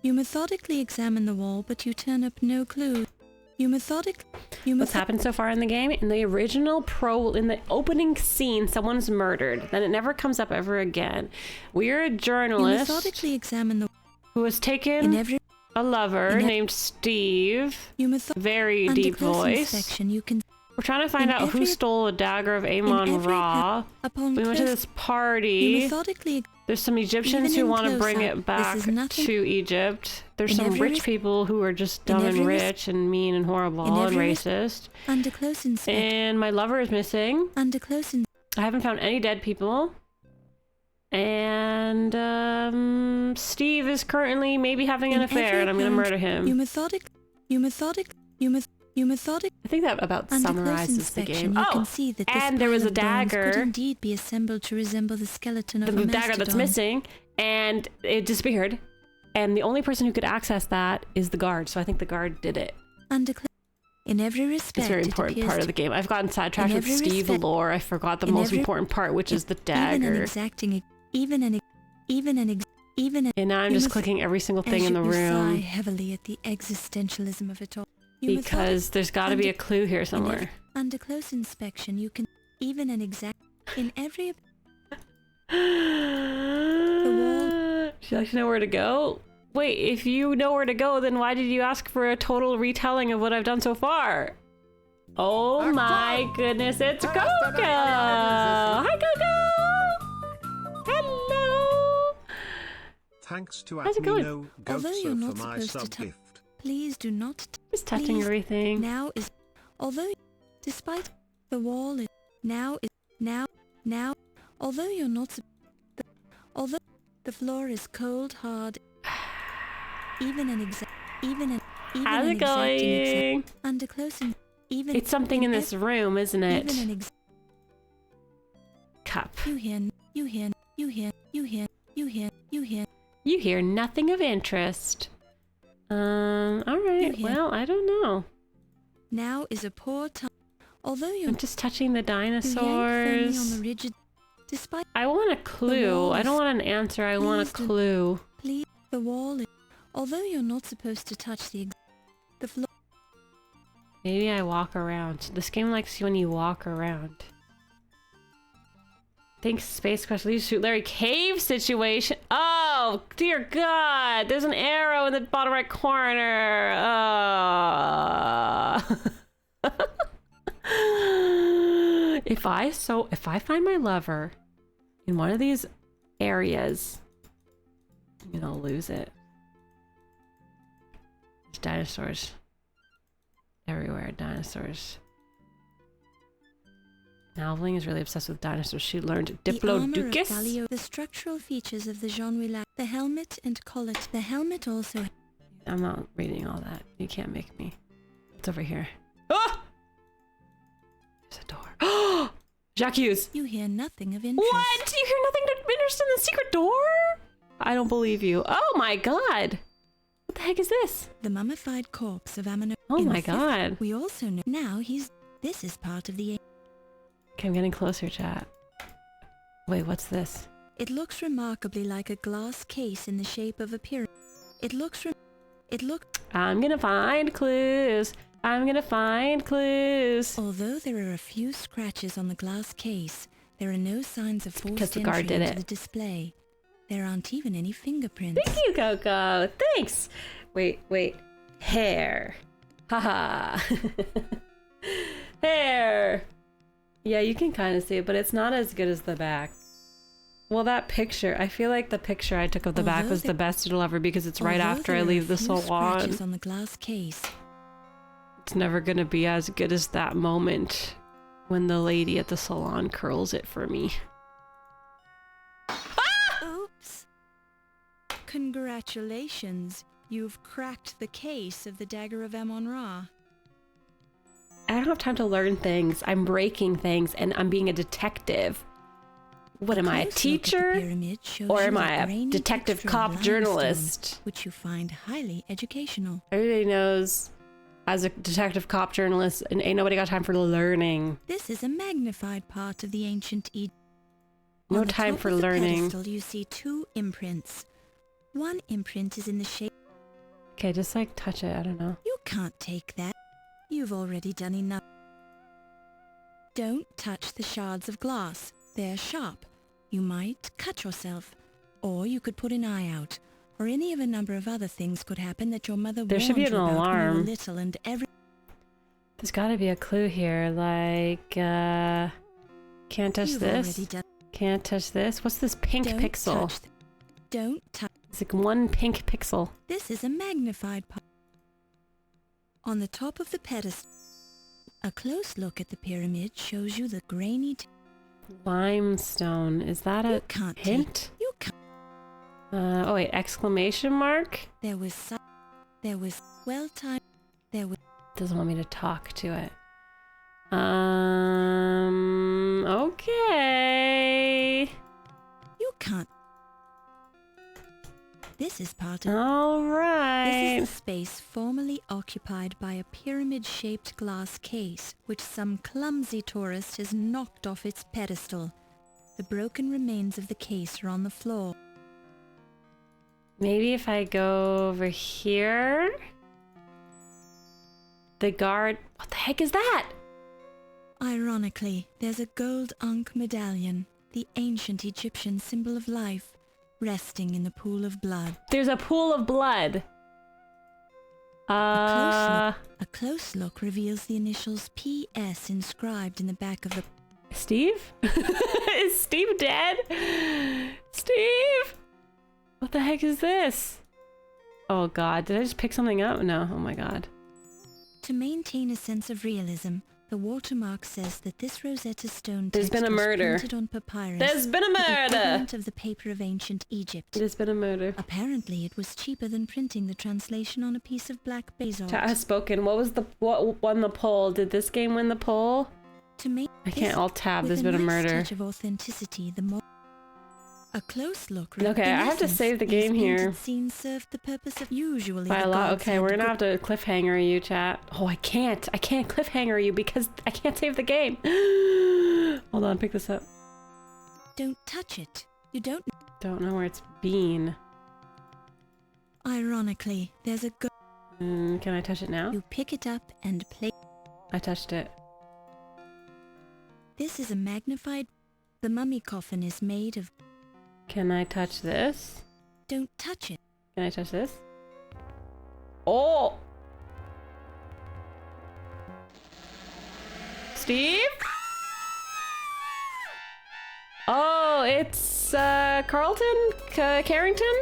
You methodically examine the wall, but you turn up no clue. What's happened so far in the game? In the original in the opening scene, someone's murdered. Then it never comes up ever again. We're a journalist methodically examine the who has taken a lover named Steve. Very deep voice. We're trying to find out who stole a Dagger of Amon Ra. We went to this party. There's some Egyptians who want to bring it back to Egypt. There's some rich people who are just dumb and rich and mean and horrible and racist. And my lover is missing. I haven't found any dead people. And Steve is currently maybe having an affair and I'm going to murder him. I think that about summarizes the game. Oh, and there was a dagger. Could indeed be assembled to resemble the skeleton of a dagger that's missing, and it disappeared. And the only person who could access that is the guard. So I think the guard did it. In every respect, it's a very important part of the game. I've gotten sidetracked with Steve lore. I forgot the most important part, which is the dagger. And now I'm just clicking every single thing in the room. Sigh heavily at the existentialism of it all. Because there's got to be a clue here somewhere. Under close inspection, you can in every Should I know where to go? Wait, if you know where to go, then why did you ask for a total retelling of what I've done so far? Oh my goodness, it's Coco! Hi, Coco! Hello! Thanks to How's it going? Although you're not supposed to please do not... Just touching everything. Now is... Although... Despite... The wall is... Now is... Now... Although you're not... Although... The floor is cold, hard... How's it going? Under close and... It's something in this room, isn't it? Cup. You hear... You hear nothing of interest. Alright, well, I don't know. Now is a poor time. Although you're I'm just touching the you yank firmly dinosaurs. on the rigid, despite I want a clue. wall I don't is- want an answer. I want a Please do- clue. please, the wall is, although you're not supposed to touch the floor. Maybe I walk around. This game likes you when you walk around. Think Space Quest leads to Larry Cave situation. Oh, dear God. There's an arrow in the bottom right corner. If I find my lover in one of these areas, I'm gonna lose it. There's dinosaurs. Everywhere, dinosaurs. Nalvling is really obsessed with dinosaurs. She learned The armor of Diplodocus. Galileo. The structural features of the genre. The helmet and collet. The helmet also. I'm not reading all that. You can't make me. It's over here. Ah! There's a door. Oh! Jacques Hughes. You hear nothing of interest. What? You hear nothing of interest in the secret door? I don't believe you. Oh my God. What the heck is this? The mummified corpse of Amon Ra. Oh In my the fifth- God. We also know now this is part of the. Okay, I'm getting closer, chat. Wait, what's this? It looks remarkably like a glass case in the shape of a pyramid. I'm gonna find clues. I'm gonna find clues. Although there are a few scratches on the glass case, there are no signs of because forced the guard entry did into it. the display. There aren't even any fingerprints. Thank you, Coco. Thanks. Wait. Hair. Haha. Hair. Yeah, you can kind of see it, but it's not as good as the back. Well, that picture, I feel like the picture I took of the back Although was the best it'll ever because it's right after I leave the salon. Scratches on the glass case. It's never gonna be as good as that moment when the lady at the salon curls it for me. Oops. Congratulations. You've cracked the case of the Dagger of Amon Ra. I don't have time to learn things. I'm breaking things and I'm being a detective. What am I, a Close look at the teacher? pyramid shows Or you am a I a grainy detective texture of cop limestone, journalist? which you find highly educational. Everybody knows as a detective cop journalist, and ain't nobody got time for learning. This is a magnified part of the ancient Egypt. No On the time top for of the learning. pedestal, you see two imprints. One imprint is in the shape. Okay, just like touch it. I don't know. You can't take that. You've already done enough. Don't touch the shards of glass. They're sharp. You might cut yourself. Or you could put an eye out. Or any of a number of other things could happen that your mother There warned should be you an about when you were alarm. little, and every... There's gotta be a clue here, like, can't touch You've this. already done... Can't touch this. What's this pink Don't pixel? touch Don't touch... It's like one pink pixel. This is a magnified part. On the top of the pedestal, a close look at the pyramid shows you the grainy... Limestone. Is that a can't hint? You can't... Oh wait, exclamation mark? There was well-timed... There was... Doesn't want me to talk to it. Okay. You can't... This is part of... All right. This is the space formerly occupied by a pyramid-shaped glass case, which some clumsy tourist has knocked off its pedestal. The broken remains of the case are on the floor. Maybe if I go over here. The guard. What the heck is that? Ironically, there's a gold Ankh medallion, the ancient Egyptian symbol of life, resting in the pool of blood. There's a pool of blood. A close look reveals the initials PS inscribed in the back of the... Steve? Is Steve dead? Steve? What the heck is this? Oh god, did I just pick something up? No, oh my god. To maintain a sense of realism, the watermark says that this Rosetta Stone There's text been a was murder. printed on papyrus. There's been a the murder. equivalent of the paper of ancient Egypt. There's been a murder. Apparently, it was cheaper than printing the translation on a piece of black basalt. Chat has spoken. What won the poll? Did this game win the poll? To make I can't alt tab. with There's a been a nice murder. touch of authenticity, the A close look. Okay, I have to save the game here. Scene served the purpose of usually. By a lot. Okay, we're gonna have to cliffhanger you, chat. Oh, I can't cliffhanger you because I can't save the game. Hold on, pick this up. Don't touch it. You don't know where it's been. Ironically, there's a go. Can I touch it now? You pick it up and play. I touched it. This is a magnified. The mummy coffin is made of. Can I touch this? Don't touch it. Can I touch this? Oh! Steve? Oh, it's Carlton? Carrington?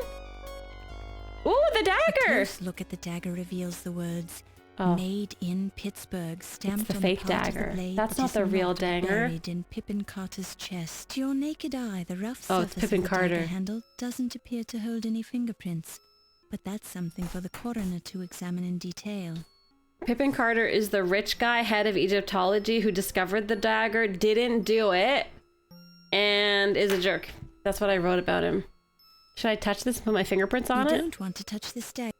Ooh, the dagger! A close look at the dagger reveals the words, made in Pittsburgh, stamped the on fake the part dagger. of the blade. That's not the real dagger. Buried in Pippin Carter's chest. To your naked eye, the rough Oh, it's surface Pippin of the Carter. dagger handle doesn't appear to hold any fingerprints, but that's something for the coroner to examine in detail. Pippin Carter is the rich guy, head of Egyptology, who discovered the dagger, didn't do it, and is a jerk. That's what I wrote about him. Should I touch this and put my fingerprints on it? You don't want to touch this dagger.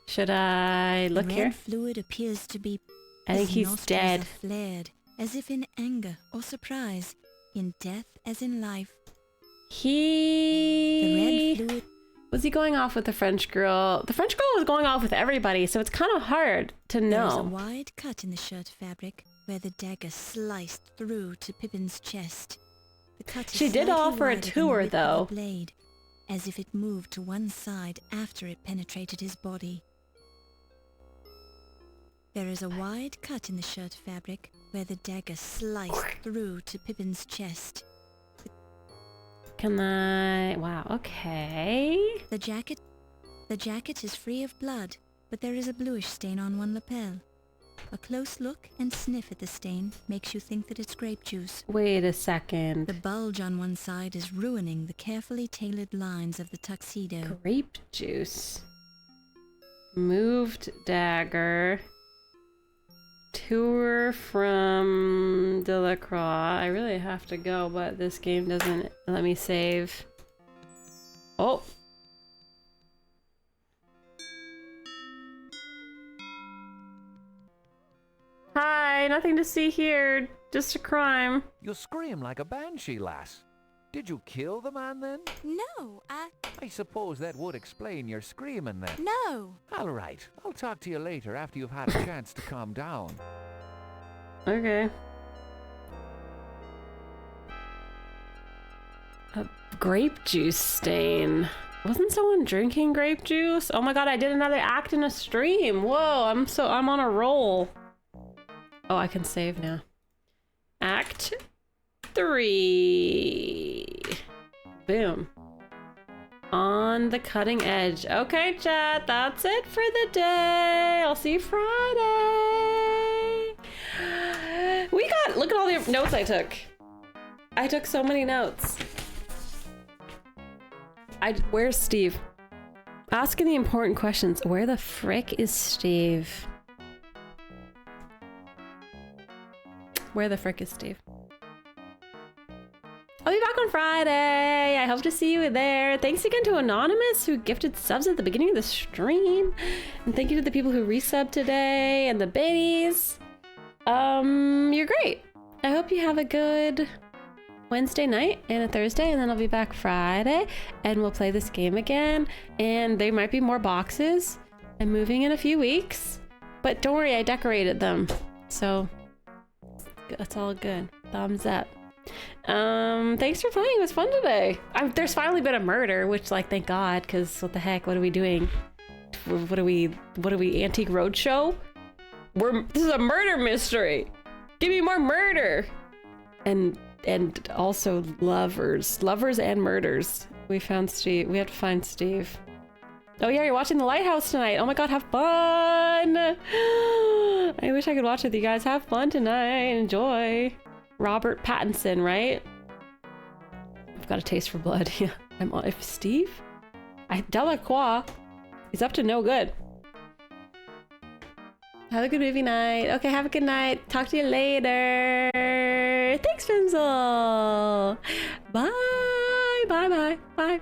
Should I look the here? red fluid appears to be. I think His he's nostrils dead. are flared, as if in anger or surprise, in death as in life. The red fluid. Was he going off with the French girl? The French girl was going off with everybody, so it's kind of hard to There is a know. wide cut in the shirt fabric where the dagger sliced through to Pippin's chest. The cut is She did slightly offer a wider than the tour, width of the though. blade, as if it moved to one side after it penetrated his body. There is a wide cut in the shirt fabric where the dagger sliced through to Pippin's chest. Can I? Wow. Okay. The jacket is free of blood, but there is a bluish stain on one lapel. A close look and sniff at the stain makes you think that it's grape juice. Wait a second. The bulge on one side is ruining the carefully tailored lines of the tuxedo. Grape juice. Moved dagger. Tour from Delacroix. I really have to go, but this game doesn't let me save. Oh. Hi, nothing to see here. Just a crime. You scream like a banshee, lass. Did you kill the man then? No, I suppose that would explain your screaming then. No. All right, I'll talk to you later after you've had a chance to calm down. Okay. A grape juice stain. Wasn't someone drinking grape juice? Oh my god, I did another act in a stream. Whoa, I'm on a roll. Oh, I can save now. Act 3. Boom. On the cutting edge. Okay, chat, that's it for the day. I'll see you Friday. Look at all the notes I took. I took so many notes. Where's Steve? Asking the important questions. Where the frick is Steve? Where the frick is Steve? I'll be back on Friday. I hope to see you there. Thanks again to Anonymous who gifted subs at the beginning of the stream. And thank you to the people who resubbed today and the biddies. You're great. I hope you have a good Wednesday night and a Thursday, and then I'll be back Friday and we'll play this game again. And there might be more boxes. I'm moving in a few weeks, but don't worry, I decorated them. So it's all good. Thumbs up. Thanks for playing. It was fun today. There's finally been a murder, which, like, thank God, because what the heck, what are we doing? What are we, Antique Roadshow? This is a murder mystery. Give me more murder. And also lovers and murders. We found Steve. We have to find Steve. Oh yeah, you're watching The Lighthouse tonight. Oh my god, have fun. I wish I could watch with you guys. Have fun tonight. Enjoy. Robert Pattinson, right? I've got a taste for blood. Yeah, if Steve? Delacroix. He's up to no good. Have a good movie night. Okay, have a good night. Talk to you later. Thanks, Finzel. Bye. Bye. Bye.